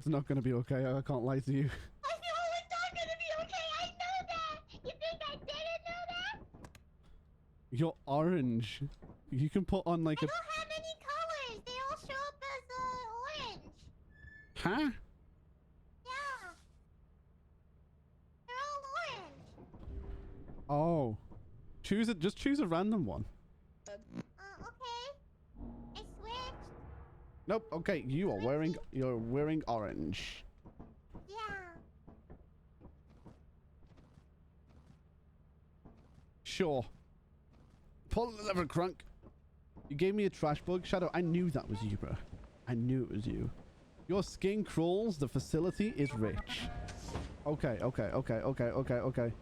not gonna be okay. I can't lie to you. I know it's not gonna be okay. I know that. You think I didn't know that? You're orange. You can put on like I don't have any colors. They all show up as orange. Huh? Yeah. They're all orange. Oh. Choose it. Just choose a random one. Okay. Nope. Okay, you're wearing orange. Yeah. Sure. Pull the lever, Crunk. You gave me a trash bug. Shadow, I knew that was you, bro. I knew it was you. Your skin crawls. The facility is rich. Okay, okay, okay, okay, okay, okay.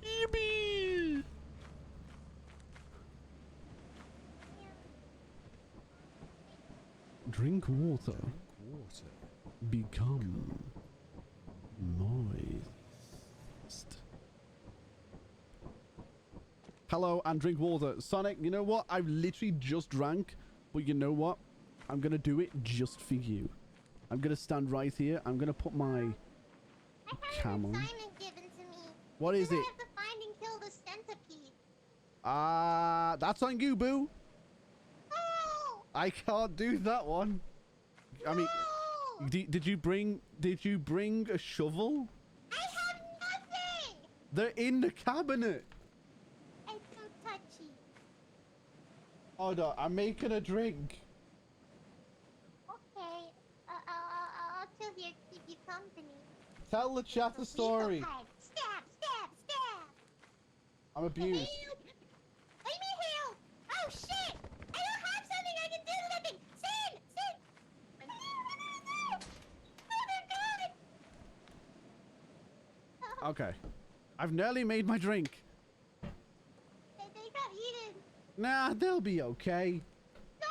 Yippee! Drink water. Become moist. Hello and drink water. Sonic, you know what? I've literally just drank, but you know what? I'm gonna do it just for you. I'm gonna stand right here. I'm gonna put my cam on. Given to me. What is it? I have to find and kill the centipede. That's on you, boo. No! I can't do that one. I mean, did you bring a shovel? I have nothing. They're in the cabinet. It's so touchy. Hold on, I'm making a drink. Okay, I'll chill here, keep you company. Tell the chat a story. Stab, stab, stab. I'm abused. Help! Let me help! Oh shit! I don't have something I can do something! Sin! Sin! Oh my god! Okay. I've nearly made my drink. They got eaten. Nah, they'll be okay. No!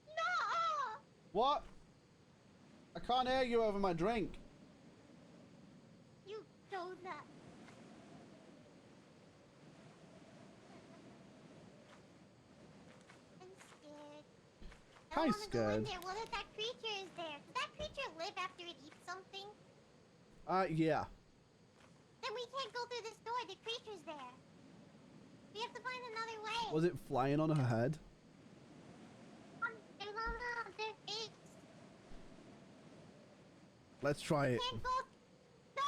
No! What? I can't hear you over my drink. You told that. I'm scared. I Hi, wanna go in scared. there. What if that creature is there? Does that creature live after it eats something? Yeah. Then we can't go through this door. The creature's there. We have to find another way. Was it flying on her head? They're not. They're fakes. Let's try it. Can't go. No!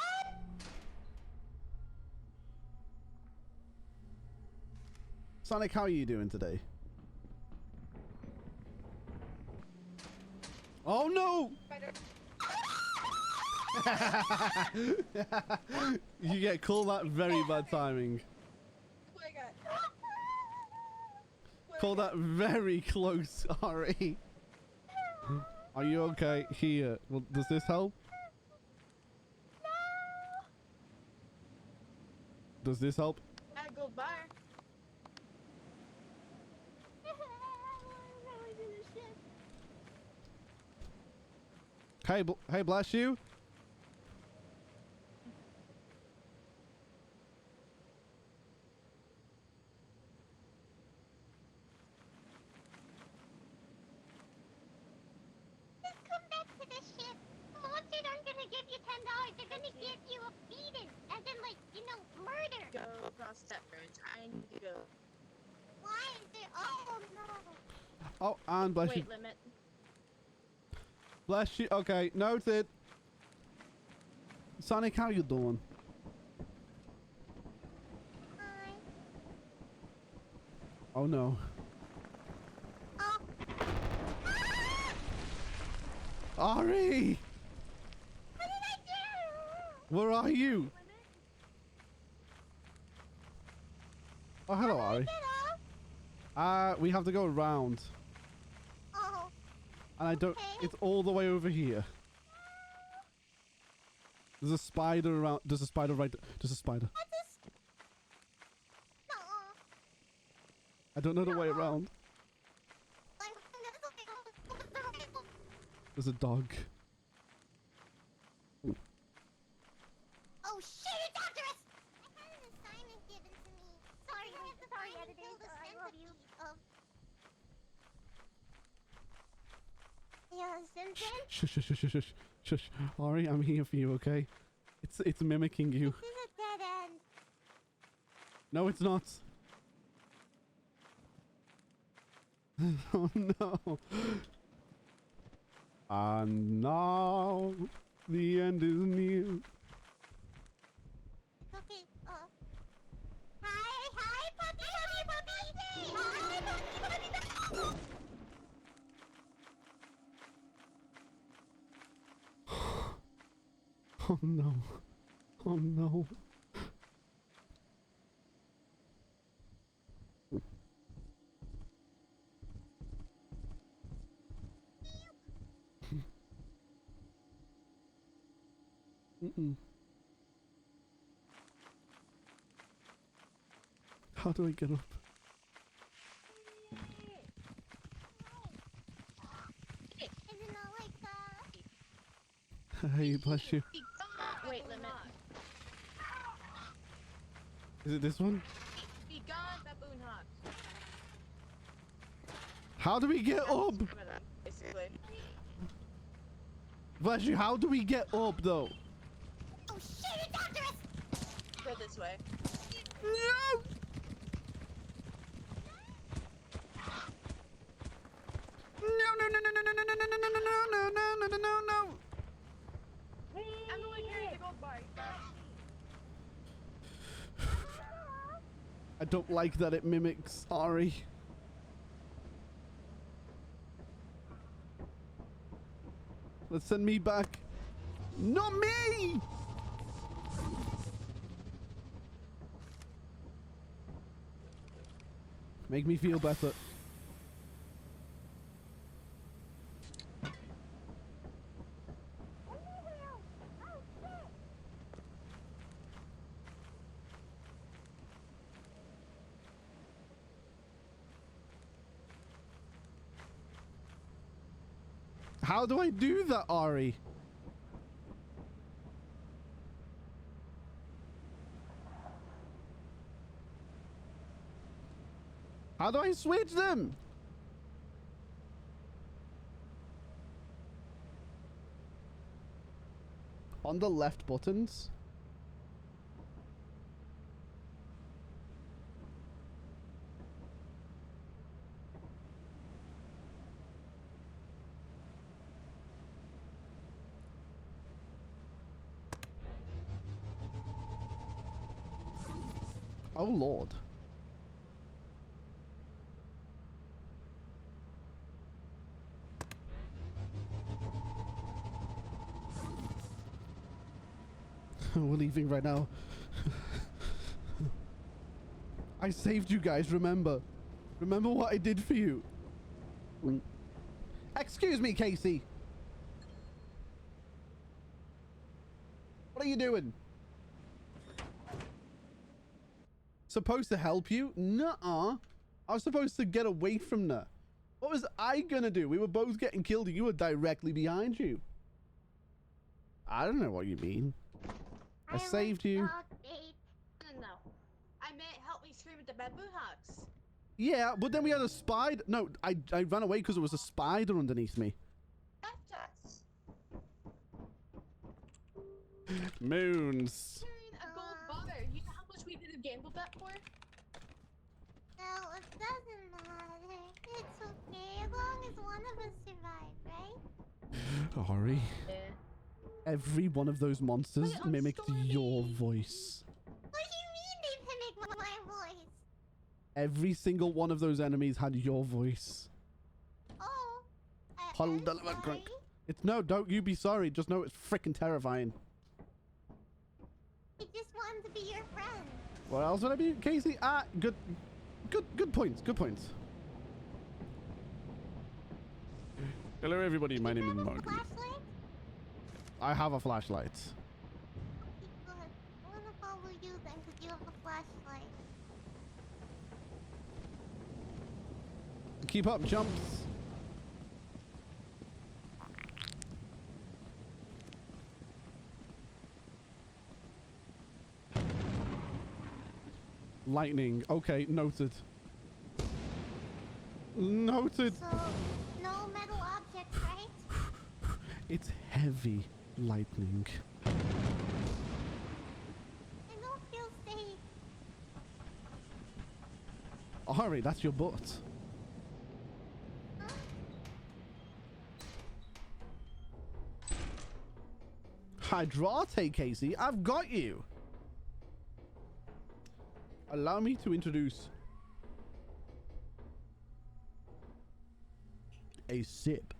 Sonic, how are you doing today? Oh no! You get called that very bad timing. Oh my god. Call that very close, Ari. Are you okay? Here. Well, does this help? Does this help? I go by. Hey, hey, bless you. Just come back to the ship. Monsters aren't gonna give you $10. They're gonna give you a beating. As in, like, you know, murder. Go across that bridge. I need to go. Why is there? Oh no. Oh, and bless you. Weight limit. Bless you. Okay, noted. Sonic, how you doing? Hi. Oh no. Oh. Ari! What did I do? Where are you? Oh, hello, Ari. Get off. We have to go around. Oh. And I don't... Okay. It's all the way over here. There's a spider around... There's a spider right... There's a spider. No. I don't know the way around. There's a dog. Ooh. Oh shit, it's after us! I had an assignment given to me. Sorry, I have to find and kill the centipede of... Yeah, Simpson? Shush, shush, shush, shush, shush, shush. Ari, I'm here for you, okay? It's mimicking you. This is a dead end. No, it's not. Oh no. And now the end is near. Okay, hi? Oh no. Oh no. Mm-mm. How do I get up? Is it not like Hey, bless you. Wait, limit. Is it this one? Be gone, baboon hawks. How do we get up? Basically. Bless you, how do we get up though? Oh shit, it's after us! Go this way. No! No, no, no, no, no, no, no, no, no, no, no, no, no, no, no, no. I'm the one carrying the gold bar. I don't like that it mimics Ari. Let's send me back. Not me! Make me feel better. How do I do that, Ari? How do I switch them? On the left buttons? Oh Lord. We're leaving right now. I saved you guys, remember? Remember what I did for you? Excuse me, Casey. What are you doing? Supposed to help you? Nuh-uh. I was supposed to get away from her. What was I gonna do? We were both getting killed and you were directly behind you. I don't know what you mean. I saved you. No. I meant help me scream at the baboon hawks. Yeah, but then we had a spider. No, I ran away because there was a spider underneath me. Left us. Moons. A gold bar. You know how much we did have gambled that for? Well, it doesn't matter. It's okay, as long as one of us survive, right? Ari. Yeah. Every one of those monsters mimicked your voice. What do you mean they mimic my voice? Every single one of those enemies had your voice. Oh. Huddle Deliver Crunk. It's no, don't you be sorry. Just know it's freaking terrifying. I just wanted to be your friend. What else would I be? Casey? Ah, good points. Good points. Hello, everybody. My name is Mark. I have a flashlight. Good. I want to follow you then, because you have a flashlight. Keep up, jumps. Lightning. Okay, noted. Noted. So, no metal objects, right? It's heavy lightning. I don't feel safe. Ari, that's your butt. Hydrate, Casey. I've got you. Allow me to introduce a sip.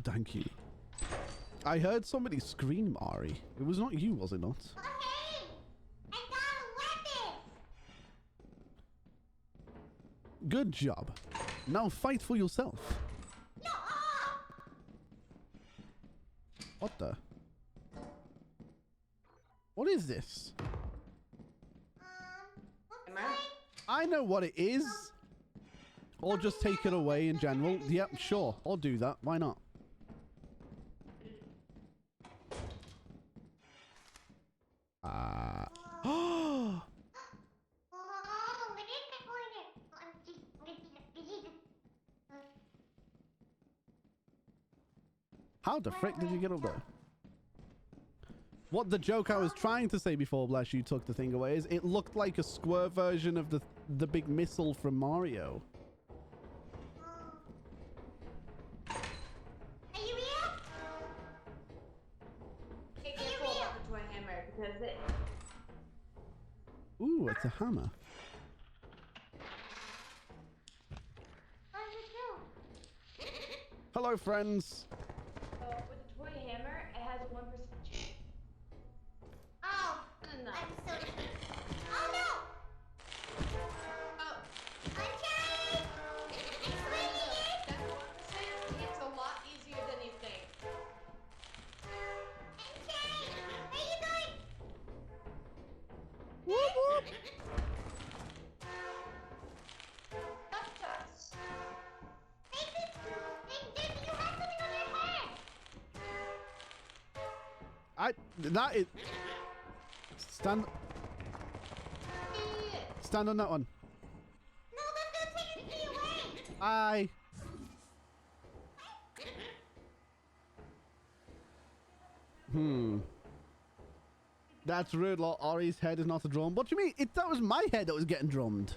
Thank you. I heard somebody scream, Ari. It was not you, was it not? Oh, hey! I got a weapon! Good job. Now fight for yourself. No! What the? What is this? I know what it is. Or just take it away in general. Yep, sure. I'll do that. Why not? How the frick did you get up there? What the joke I was trying to say before, bless you, took the thing away is it looked like a square version of the big missile from Mario. Are you real? Be careful about the toy hammer because it. Ooh, it's a hammer. Hello, friends. With the toy hammer, it has a 1% chance. Oh, No. I'm so. Oh no! Oh, I'm trying! I'm swinging it! that 1% hits a lot easier than you think. I'm trying! Where are you going? Whoop, whoop. Tough touch. You have something on your head! That is... Stand on that one. No, that's gonna take me away! Bye. That's rude, like Ari's head is not a drum. What do you mean? That was my head that was getting drummed.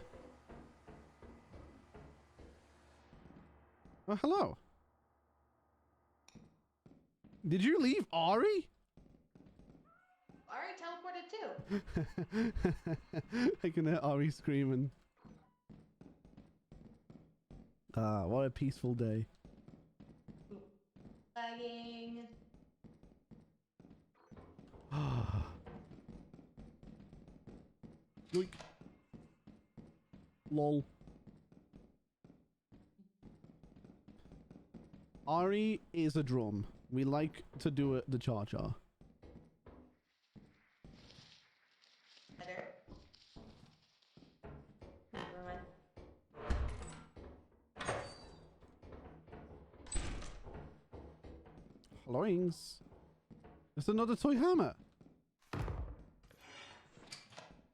Oh, hello. Did you leave Ari? Already teleported too. I can hear Ari screaming. Ah, what a peaceful day. Lagging. Yoink. Lol. Ari is a drum. We like to do it the cha-cha. Better. Never mind. Helloings. It's another toy hammer.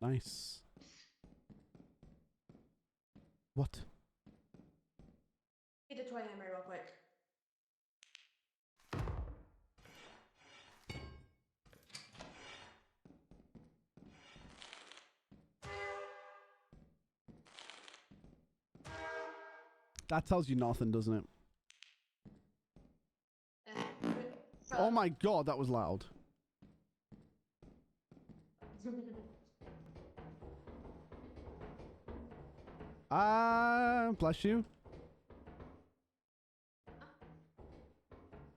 Nice. What? Get the toy hammer real quick. That tells you nothing, doesn't it? Oh my god, that was loud. Bless you.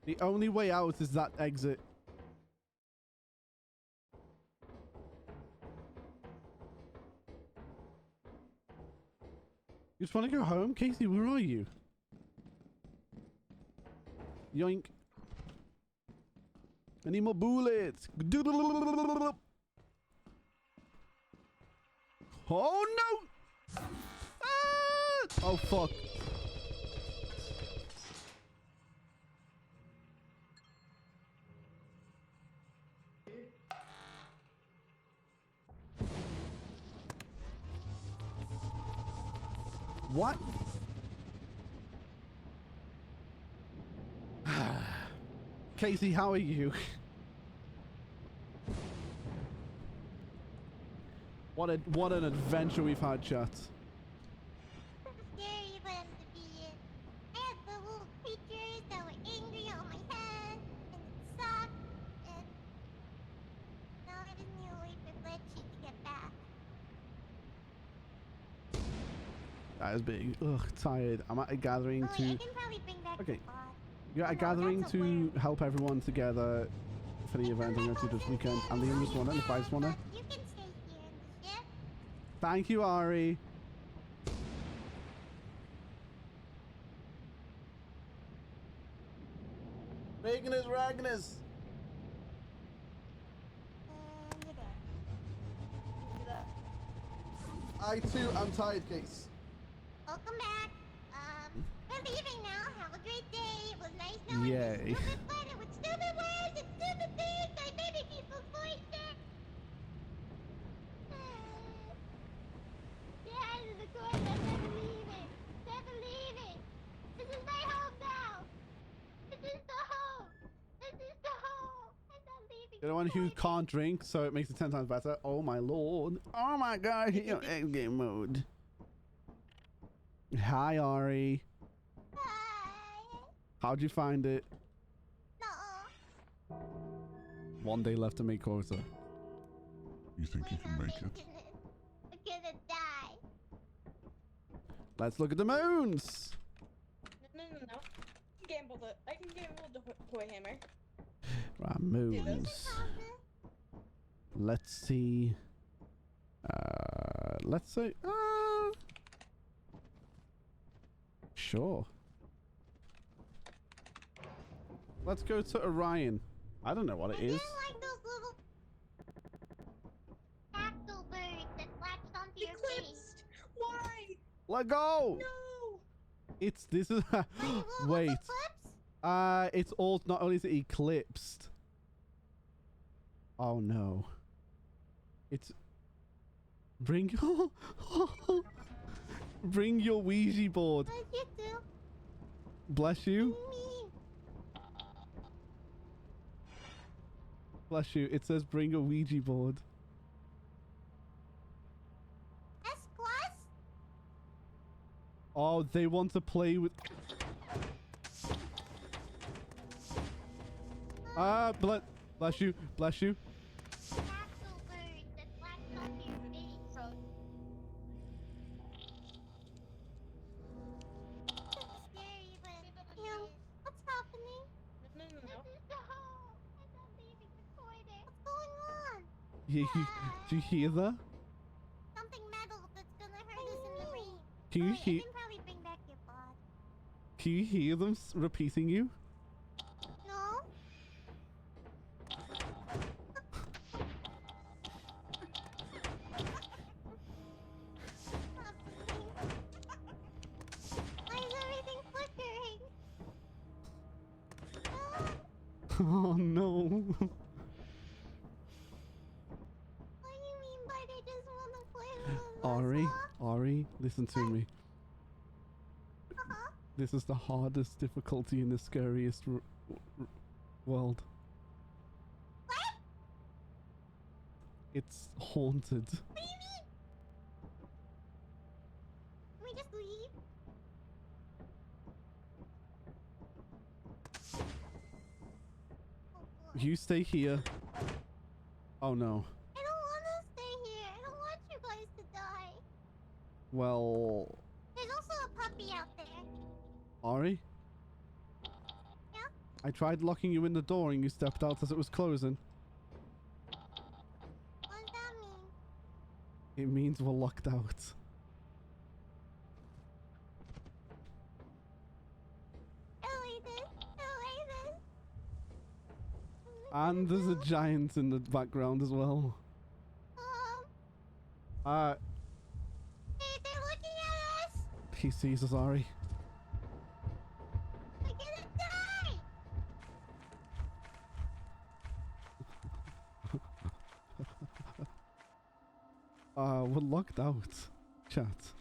The only way out is that exit. You just want to go home? Casey, where are you? Yoink. I need more bullets. Oh no! Ah! Oh fuck. What? Casey, how are you? What an adventure we've had, chat. Scary for them to be in. I had the little creatures that were angry on my head, and it sucked, and now I just need to wait for Fletchy to get back. That is big. Ugh, tired. I'm at a gathering Oh, to... wait, I can probably bring back Okay. the bot. Yeah, a gathering to help everyone together for the event I'm going to do this weekend. And the youngest one and the vice one. You can stay here in the ship. Thank you, Ari. Magnus Ragnus. You're there. You're there. I too am tired, Case. Welcome back. We're leaving now. Have a great day. It was nice knowing Yay. you. Stupid planet with stupid words and stupid things. I baby people's voices. Yeah, to the court. I'm never leaving. Never leaving. This is my home now. This is the home. This is the home. I'm not leaving. You're the one who can't drink, so it makes it 10 times better. Oh my lord. Oh my god, you're in game mode. Hi, Ari. Hi. How'd you find it? No. 1 day left to make quota. You think you can make it? I'm gonna die. Let's look at the moons. No. I can gamble the toy hammer. Right, moons. Let's see. Let's say. Sure. Let's go to Orion. I don't know what it is. Like those little dactyl birds that latched onto your face. Why? Let go. No. This is. Wait. It's all. Not only is it eclipsed. Oh no. It's. Bring your. Bring your Ouija board. What you do? Bless you. Me. Bless you. It says bring a Ouija board. S plus? Oh, they want to play with. Bless you. Bless you. Dactyl birds that latched onto your face. It's scary, but you know, what's happening? No. This is the home. I'm not leaving the corner. What's going on? Do you hear that? Something metal that's gonna hurt us in the brain. Can you You hear? can probably bring back your bod. Can you hear them repeating you? No? Why is everything flickering? Oh no. What do you mean by they just want to play with us? Ari, listen to me. Uh-huh. This is the hardest difficulty in the scariest world. What? It's haunted. What do you mean? Can we just leave? Oh, boy. You stay here. Oh no. I don't want to stay here. I don't want you guys to die. Well, There's also a puppy out there. Ari? Yeah? I tried locking you in the door and you stepped out as it was closing. What does that mean? It means we're locked out. Oasis. And there's a giant in the background as well. Hey, they're looking at us. He sees us, Ari. We're gonna die. We're locked out. Chat.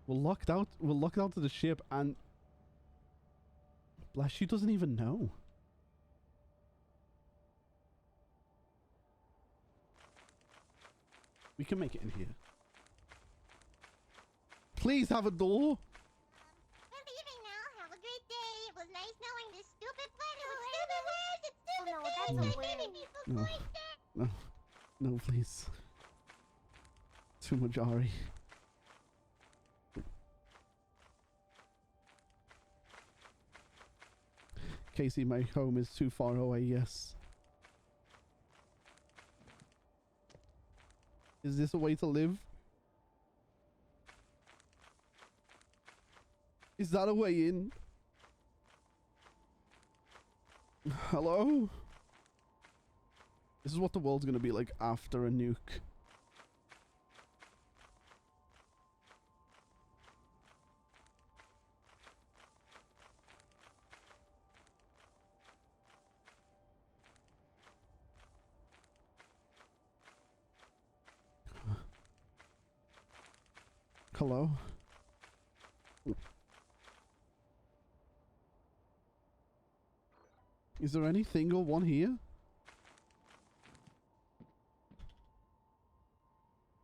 We're locked out. We're locked out to the ship, and Bless you doesn't even know. We can make it in here. Please have a door. We're leaving now. Have a great day. It was nice knowing this stupid planet with stupid words and stupid things. I baby people's No. voices. No. No, please. too much, Ari. Casey, my home is too far away, yes. Is this a way to live? Is that a way in? Hello? This is what the world's gonna be like after a nuke. Hello? Is there any single one here?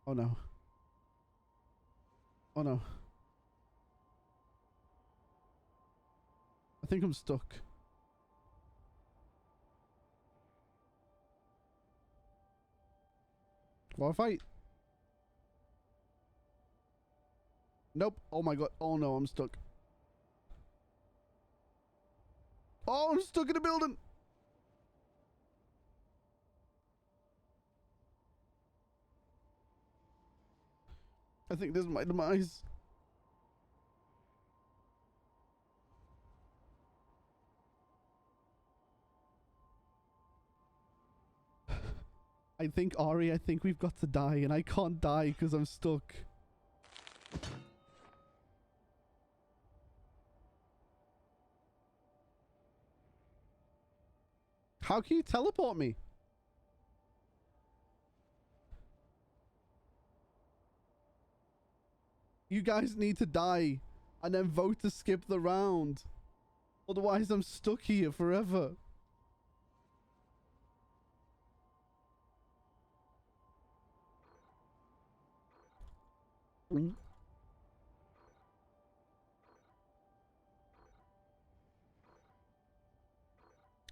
Oh no. Oh no. I think I'm stuck. What if I... Nope. Oh my god. Oh no, I'm stuck. Oh, I'm stuck in a building. I think this is my demise. I think, Ari, I think we've got to die, and I can't die because I'm stuck. How can you teleport me? You guys need to die and then vote to skip the round. Otherwise, I'm stuck here forever.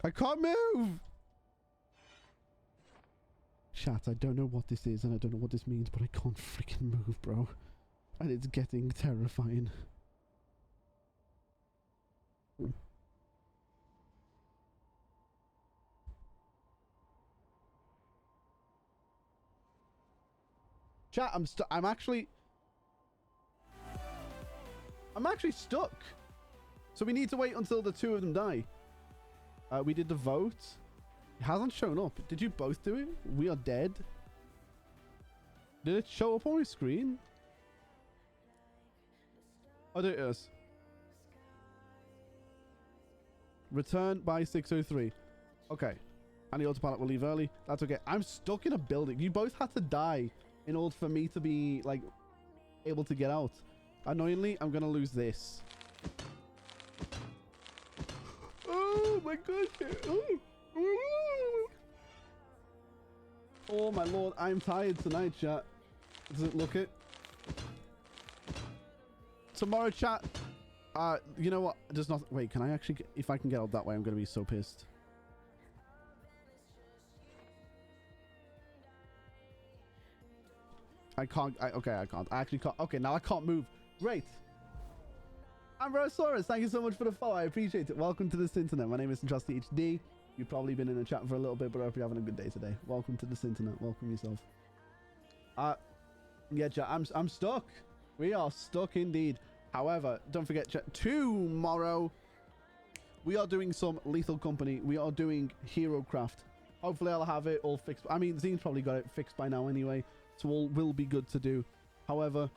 I can't move! Chat, I don't know what this is and I don't know what this means, but I can't freaking move, bro. And it's getting terrifying. Chat, I'm actually stuck. So we need to wait until the two of them die. We did the vote. It hasn't shown up. Did you both do it? We are dead. Did it show up on my screen? Oh, there it is. Return by 6:03. Okay. And the autopilot will leave early. That's okay. I'm stuck in a building. You both had to die in order for me to be, like, able to get out. Annoyingly, I'm going to lose this. Oh, my God. Oh, my Lord. I'm tired tonight, chat. Does it look it? Tomorrow, chat. You know what? There's not. Wait, can I actually? If I can get out that way, I'm gonna be so pissed. I can't. Okay, I can't. I actually can't. Okay, now I can't move. Great. I'm Rosaurus. Thank you so much for the follow. I appreciate it. Welcome to this internet. My name is Trusty HD. You've probably been in the chat for a little bit, but I hope you're having a good day today. Welcome to this internet. Welcome yourself. Yeah, chat. I'm stuck. We are stuck indeed. However, don't forget, chat, tomorrow we are doing some Lethal Company. We are doing Hero Craft. Hopefully I'll have it all fixed. I mean, Zine's probably got it fixed by now anyway, so all will be good to do. However,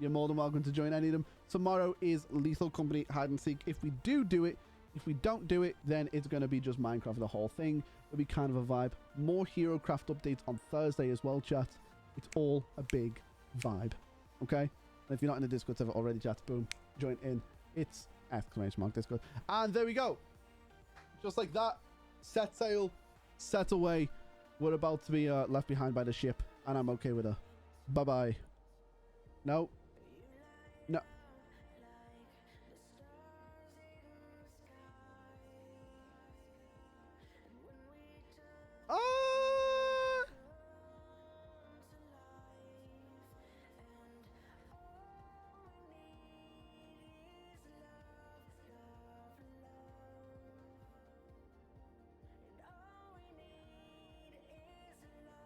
you're more than welcome to join any of them. Tomorrow is Lethal Company Hide and Seek. If we do it, if we don't do it, then it's going to be just Minecraft, the whole thing. It'll be kind of a vibe. More Hero Craft updates on Thursday as well, chat. It's all a big vibe. Okay? And if you're not in the Discord server already, chat, boom, join in. It's !Discord. And there we go. Just like that, set sail, set away. We're about to be left behind by the ship, and I'm okay with her. Bye-bye. No. No.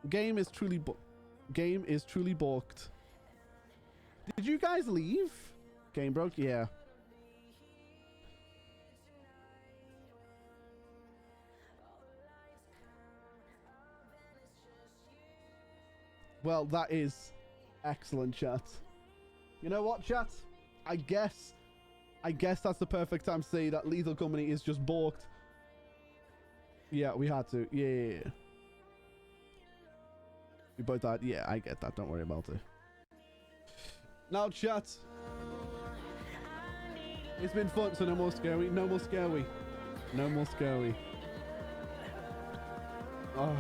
Game is truly balked. Did you guys leave? Game broke? Yeah. Well, that is excellent, chat. You know what, chat? I guess that's the perfect time to say that Lethal Company is just balked. Yeah, we had to. Yeah. We both died. Yeah, I get that. Don't worry about it. Now, chat. It's been fun, so no more scary. No more scary. No more scary. Oh.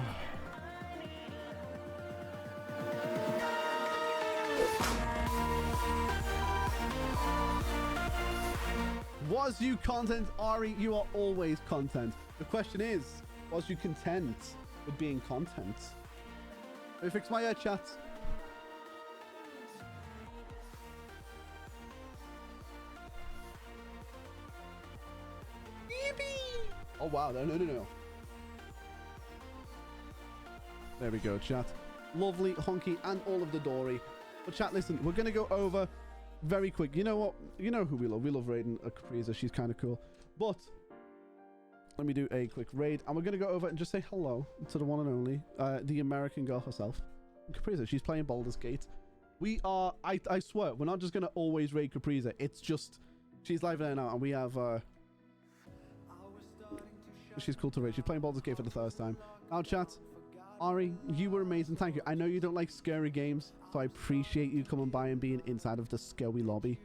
Was you content? Ari, you are always content. The question is, was you content with being content? Let me fix my chat. Oh wow, no. There we go, chat. Lovely, honky, and all of the Dory. But chat, listen, we're going to go over very quick. You know what? You know who we love. We love raiding a Capriza. She's kind of cool. But let me do a quick raid. And we're going to go over and just say hello to the one and only, the American girl herself. Capriza, she's playing Baldur's Gate. We are, I swear, we're not just going to always raid Capriza. It's just, she's live there now. And we have, she's cool to raid. She's playing Baldur's Gate for the first time. Now, chat. Ari, you were amazing. Thank you. I know you don't like scary games, so I appreciate you coming by and being inside of the scary lobby.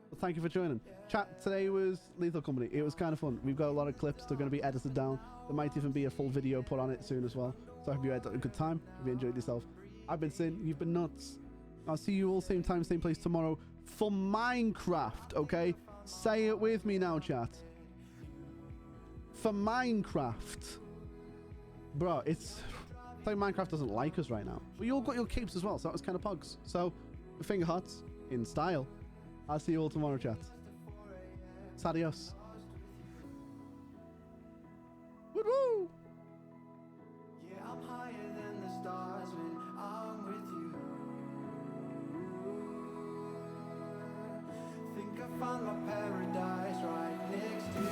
But thank you for joining. Chat, today was Lethal Company. It was kind of fun. We've got a lot of clips. They're going to be edited down. There might even be a full video put on it soon as well. So I hope you had a good time. Hope you enjoyed yourself. I've been Sin. You've been nuts. I'll see you all same time, same place tomorrow for Minecraft, okay? Say it with me now, chat. For Minecraft. Bro, it's like Minecraft doesn't like us right now. But you all got your capes as well, so that was kind of pugs. So, finger hearts in style. I'll see you all tomorrow, chat. Adios. Woo woo! Yeah, I'm higher than the stars when I'm with you. Think I found my paradise right next to you.